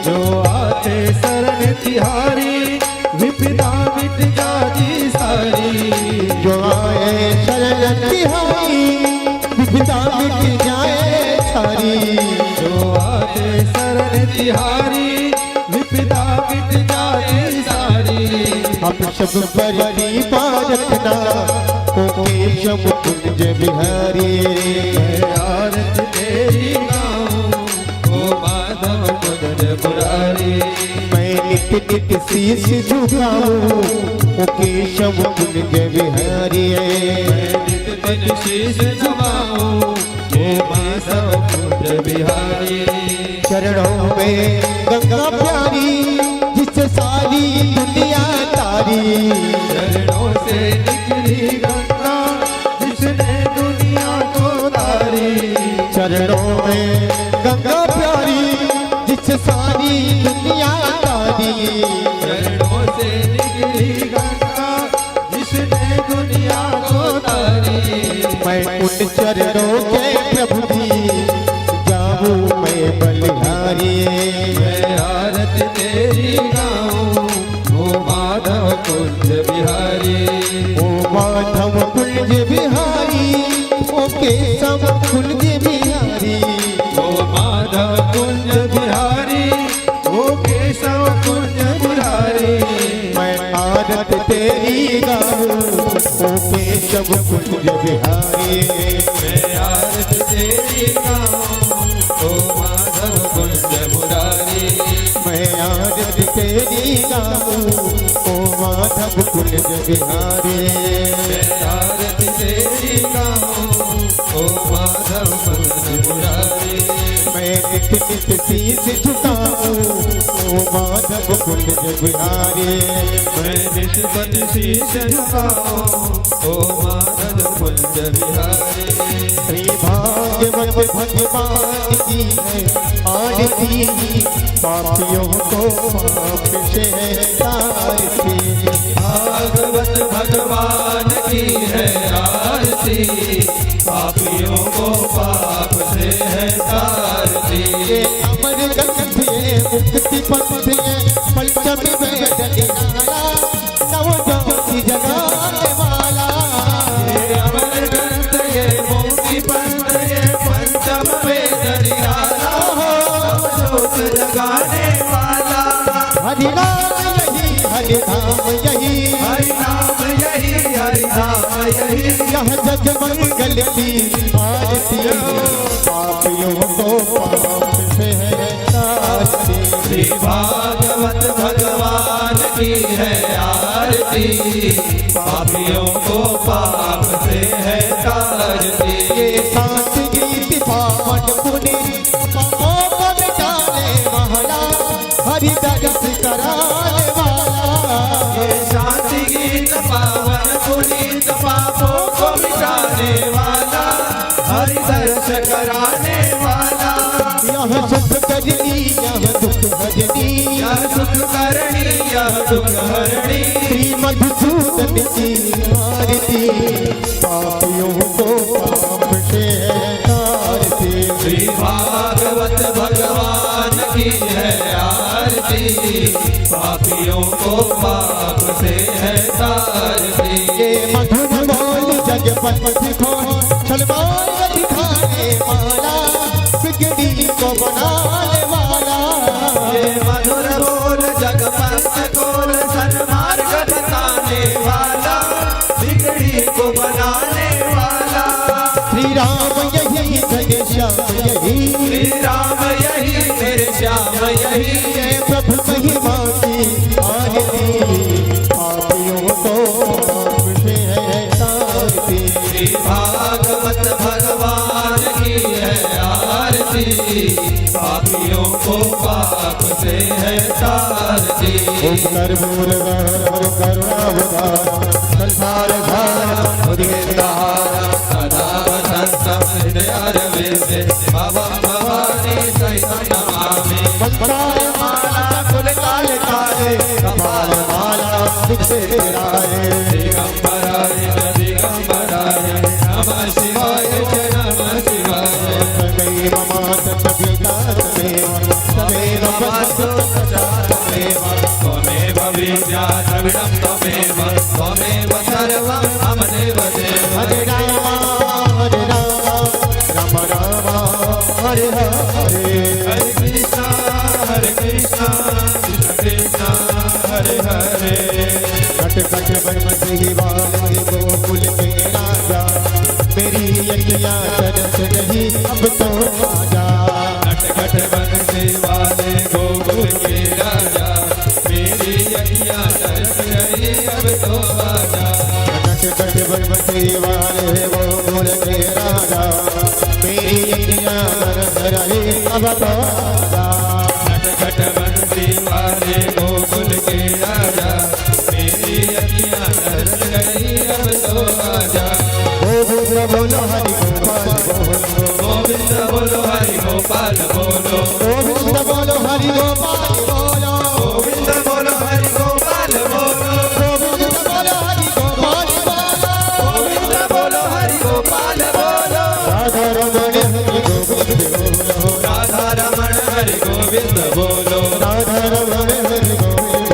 जो आते शरण तिहारी विपदा मिट जाती सारी। जो आए शरण तिहाई विपदा मिट जाए सारी। जो आते शरण तिहारी विपदा मिट जाती सारी। हम सब पर कृपा रखना ओ केशव कुंज बिहारी। मैं आरती तेरी गाऊं ओ माधव कुंज मुरारी। मैं नित नित शीश झुकाऊं ओ केशव कुंज बिहारी नित नित शीश झुकाऊं हे केशव कुंज बिहारी। चरणों में गंगा प्यारी जिससे सारी दुनिया तारी। चरणों से निकली गंगा जिसने दुनिया को तारी। चरणों में गंगा प्यारी जिससे सारी दुनिया तारी। चरणों से निकली गंगा जिसने दुनिया को तारी। मैं उन चरणों के प्रभु की जाऊं मैं बलिहारी। मैं आरती तेरी गाऊं ओ माधव कुंज बिहारी। ओ माधव कुंज बिहारी ओ केशव कुंज बिहारी। ओ माधव कुंज बिहारी ओ केशव कुंज बिहारी। मैं आरत तेरी गाऊं ओ केशव कुंज बिहारी। मैं आरती तेरी गाऊं ओ माधव कुंज मुरारी। मैं आरत तेरी गाऊं ओ माधव कुंज बिहारी। मैं आरती तेरी गाऊं ओ माधव कुंज मुरारी। मैं नित नित शीश झुकाऊं ओ माधव कुंज बिहारी। मैं निष्पत शीश झुकाऊं ओ माधव कुंज बिहारी। श्री भागवत भगवान की है आरती पापियों को पाप से तारती। भागवत भगवान की है आरती पापियों को पाप से है तारती। ये अमर ग्रंथ ये मुक्ति पंथ ये पंचम वेद निराला नवजोति जगाने वाला। ये अमर ग्रंथ ये मुक्ति पंथ ये पंचम वेद निराला नवजोत जगाने वाला। हरि नाम यही हरि धाम यही हरि नाम यही हरि नाम यही। यह जग मंगल की आरती पापियों को पाप से है तारती। श्री भागवत भगवान की है आरती पापियों को पाप से है तारती। ये सांस गीत पावन पुनीत पापों को मिटाने वाला हरि दरस कराने वाला। ये शांति गीत पावन पुनीत पापों को मिटाने वाला हरि दर्श कराने वाला। यह सुख करनी यह दुख हरनी यह सुख करणी यह दुख हरणी। श्री मधुसूदन की आरती पापियों को पाप से है तारती। श्री भागवत भगवान की है आरती पापियों को पाप से है तारती। ये मधुर बोल जगपति खोल छलवार दिखाने वाला बिगड़ी को बनाने वाला। ये मधुर बोल जगपंथ खोल सन्मार्ग दिखाने वाला बिगड़ी को बनाने वाला। श्री राम यही जग श्याम यही श्री राम यही मेरे श्याम यही। ये प्रभु महिमा की आरती पापियों को पाप से है तारती। श्री भागवत भगवान की है आरती पापियों को पाप से है तारती। ओम कर्पूर गौर करुणावतार संसार धार उदितार सदा वसंतम हृदयारविंदे भवं भवानी सहितं नमामि। मंत्राय माला कुल काल काले कपाल माला दिखे राय। दिगंबराय दिगंबराय नमः शिवाय च नमः शिवाय। तमेव मात तमेव तमेव वसु त्वमेव विद्या द्रविडं त्वमेव त्वमेव सर्वं मम देव देव। हरे राम राम राम हरे हरे। हरे कृष्णा कृष्ण कृष्ण हरे हरे। कट कट बरमसी वाले गोकुल के राजा मेरी अखियाँ तरस नहीं अब तो आजा। नट खट बन से वाले गोकुल के राजा मेरी बोलो राधा रमण हरि गोविंद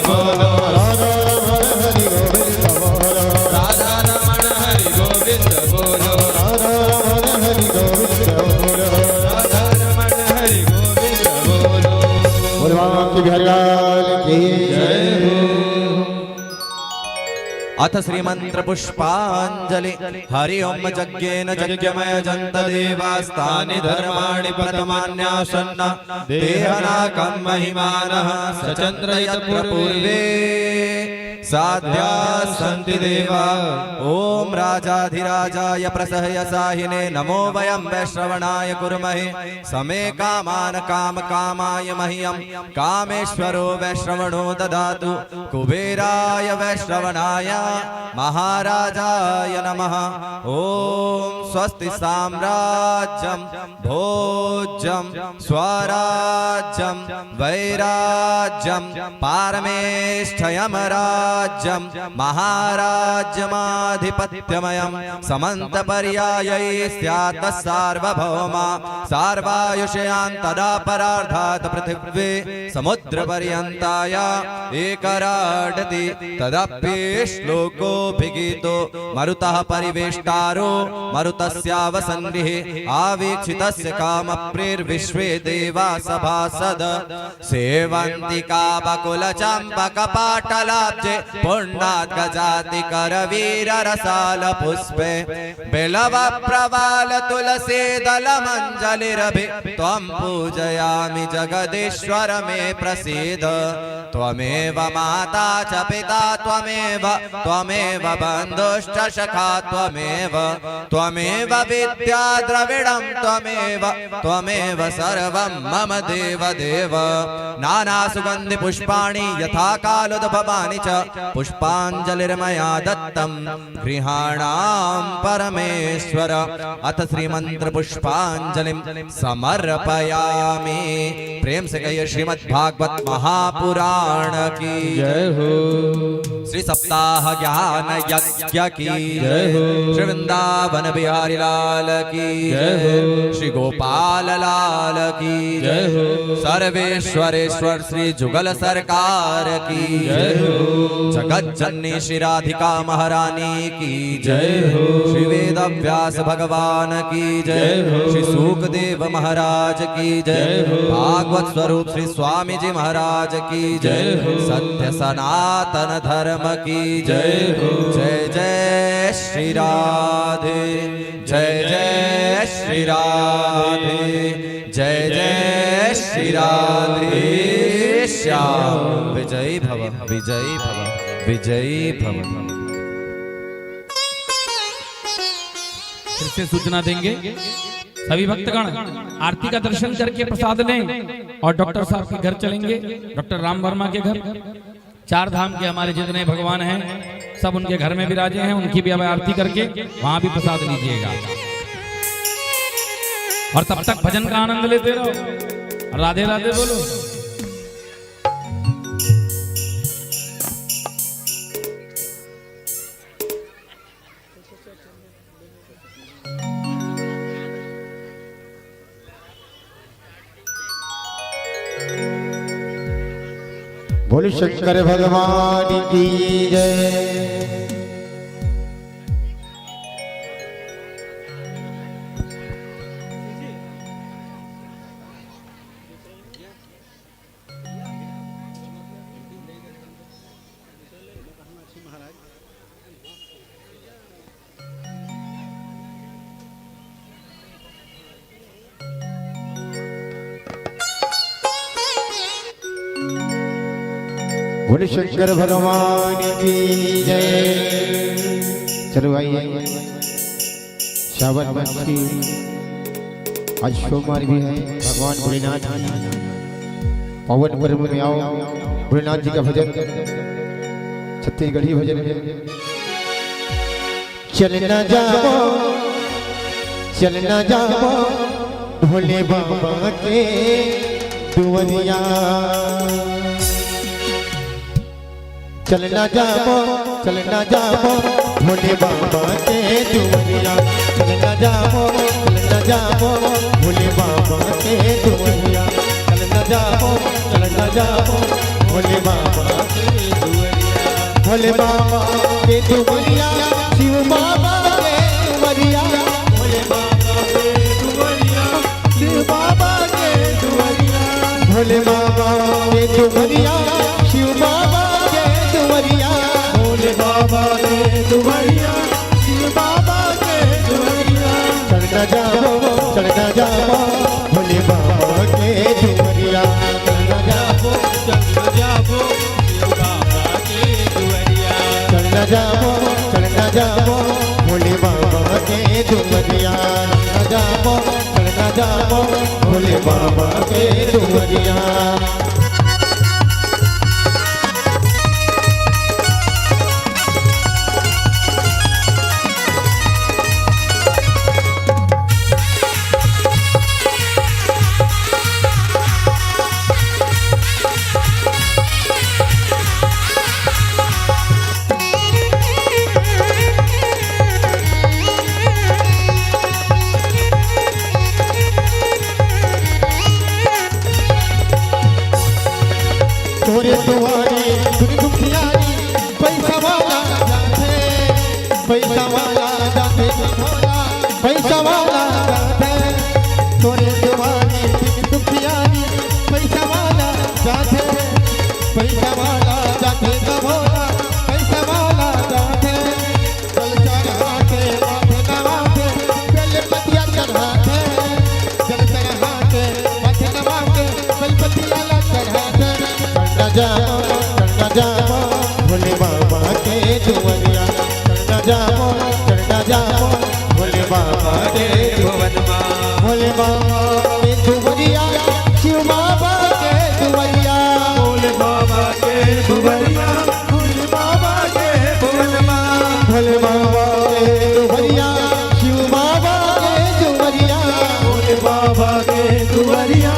बोलो राधा रमण हरि गोविंद बोलो राधा रमण हरि गोविंद बोलो राधा रमण हरि गोविंद बोलो राधा रमण हरि गोविंद बोलो राधा रमण हरि गोविंद बोलो बोल बाबा की बिहारी लाल की जय अथ श्रीमंत्र पुष्पांजलि हरि ओम यज्ञेन यज्ञमय जन्त देवास्तानि धर्माणि प्रथमान्यासन्न देहनाकं महिमानः सचन्द्र यत्र पूर्वे साध्या सन्ति देवा ओम राजाधिराजाय प्रसह्यसाहिने नमो वयं वैश्रवणाय कुर्महे समे कामान काम कामाय मह्यं कामेश्वरो वैश्रवणो ददातु कुबेराय वैश्रवणाय महाराजाय नमः ओम स्वस्ति साम्राज्यं भोज्यं स्वराज्यं वैराज्यं पारमेष्ठयमराज्यं महाराज्यमाधिपत्यमयं समन्तपर्यायै स्यात् सार्वभौमा सार्वायुषयान् तदा परार्धात् पृथिवी समुद्रपर्यन्ताय एकराडति तदप्ये श्लोकोऽभिगीतो मरुतः परिवेष्टारो मरुतस्यावसन्निः आवीक्षितस्य कामप्रेर्विश्वे देवा सभासद सेवन्तिका बकुलचम्पकपाटलाब्जे पुण्णात् गजाति करवीररसाल पुष्पे बिलव प्रवाल तुलसी दलमञ्जलिरभि त्वं पूजयामि जगदीश्वर मे प्रसीद त्वमेव माता च पिता त्वमेव बन्धुश्च सखा त्वमेव विद्या द्रविडं त्वमेव सर्वं मम देव देव नाना सुगन्धि पुष्पाणि यथा कालोद्भवानि च पुष्पाञ्जलिर्मया दत्तं गृहाणां परमेश्वर अथ श्रीमंत्र पुष्पाञ्जलिं समर्पयामि प्रेम से कहिए श्रीमद् भागवत महापुराण की जय हो श्री सप्ताह ज्ञान यज्ञ की जय हो श्री वृंदावन बिहारी लाल की जय हो श्री गोपाल लाल की जय हो सर्वेश्वरेश्वर श्री जुगल सरकार की जय हो जगत जननी श्री राधिका महारानी की जय हो श्री वेद व्यास भगवान की जय हो श्री सुखदेव महाराज की जय जय हो भागवत स्वरूप श्री स्वामी जी महाराज की जय हो सत्य सनातन धर्म की जय हो जय जय श्री राधे जय जय श्री राधे जय जय श्री राधे श्याम विजयी भव विजयी भव विजयी भव फिर से सूचना देंगे सभी भक्तगण आरती का दर्शन करके प्रसाद लें और डॉक्टर साहब के घर चलेंगे डॉक्टर राम वर्मा के घर चार धाम के हमारे जितने भगवान हैं सब उनके घर में विराजे हैं उनकी भी अब आरती करके वहां भी प्रसाद लीजिएगा और तब तक भजन का आनंद लेते रहो राधे राधे बोलो बोल शंकर भगवान की जय बोल शंकर भगवान की जय चलो आइए श्रावण मास की आज सोमवार भी है भगवान भोलेनाथ पावन पर्व में आओ भोलेनाथ जी का भजन छत्तीसगढ़ी भजन है चलना जाओ भोले बाबा के दुवरिया चलना जाओ भोले बाबा के दुवरिया चलना जाओ न जाओ भोले बाबा के दुआरिया, चल न जाओ भोले बाबा के दुआरिया, भोले बाबा के दुआरिया, शिव बाबा के दुआरिया, भोले बाबा के दुआरिया, शिव बाबा के दुआरिया, भोले बाबा के दुआरिया, शिव बाबा के दुआरिया, भोले बाबा के दुआरिया, शिव बाबा के दुआरिया, चल न जाओ भोले बाबा के दुआरिया, चल न जाओ शिव बाबा के दुआरिया, चल न जाओ भोले बाबा के दुआरिया, चल न जाओ भोले बाबा के दुआरिया। तोरे दुआरे दुख दुखियारी पैसा वाला जाते, पैसा वाला जाते, पैसा वाला जाते, तोरे दुआरे दुख दुखियारी पैसा वाला जाते, पैसा वाला जाते भोला, पैसा वाला जाते, जल चढ़ा के माथे नवाते, बेल पतिया चढ़ाते, जल चढ़ा के माथे नवाते, बेल पतिया चढ़ाते, जाओ भोले बाबा के दुआरिया, चढ़ना जाओ भोले बाबा के भुवनमा, भोले बाबा के दुआरिया, शिव बाबा के दुआरिया, भोले बाबा के दुआरिया, भोले बाबा के भुवनमा, भोले बाबा के दुआरिया, शिव बाबा के दुआरिया, भोले बाबा के दुआरिया,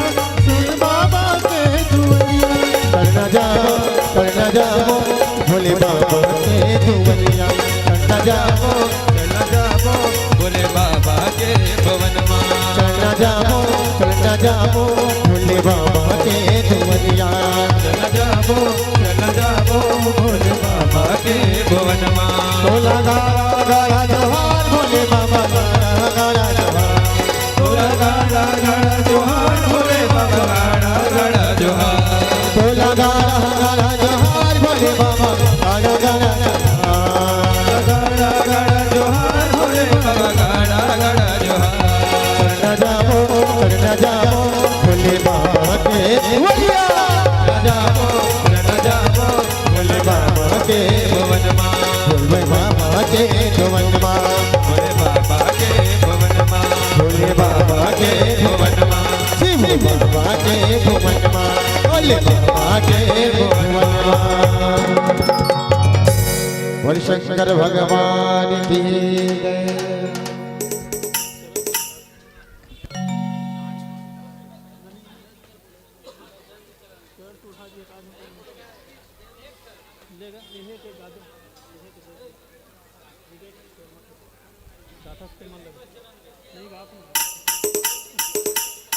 शिव बाबा के दुआरिया, चढ़ना जाओ भोले बाबा के दुआरिया, चढ़ना जाओ भोले बाबा के भवनमा, चढ़ना जाओ भोले बाबा के दुआरिया, चला जाबो भोले बाबा के भवनमा, तोला गारा गारा जवान भोले बाबा गारा गारा जवान, तोला गाड़ा गाड़ा जोहार भोले बाबा गाड़ा गाड़ा जोहार, तोला गारा गारा जवान भोले बाबा गारा गारा जवान, गाड़ा गाड़ा जोहार भोले बाबा गाड़ा गाड़ा जोहार, चढ़ना जाओ भोले बाबा के दुआरिया, चला जाबो भोले बाबा के भवनमा, भोले बाबा के दुआरिया, भोले बाबा के भवनमा, भोले बाबा के भवनमा, शिव बाबा के भुवनमा, भोले बाबा के भुवनमा। बोल शंकर भगवान की जय।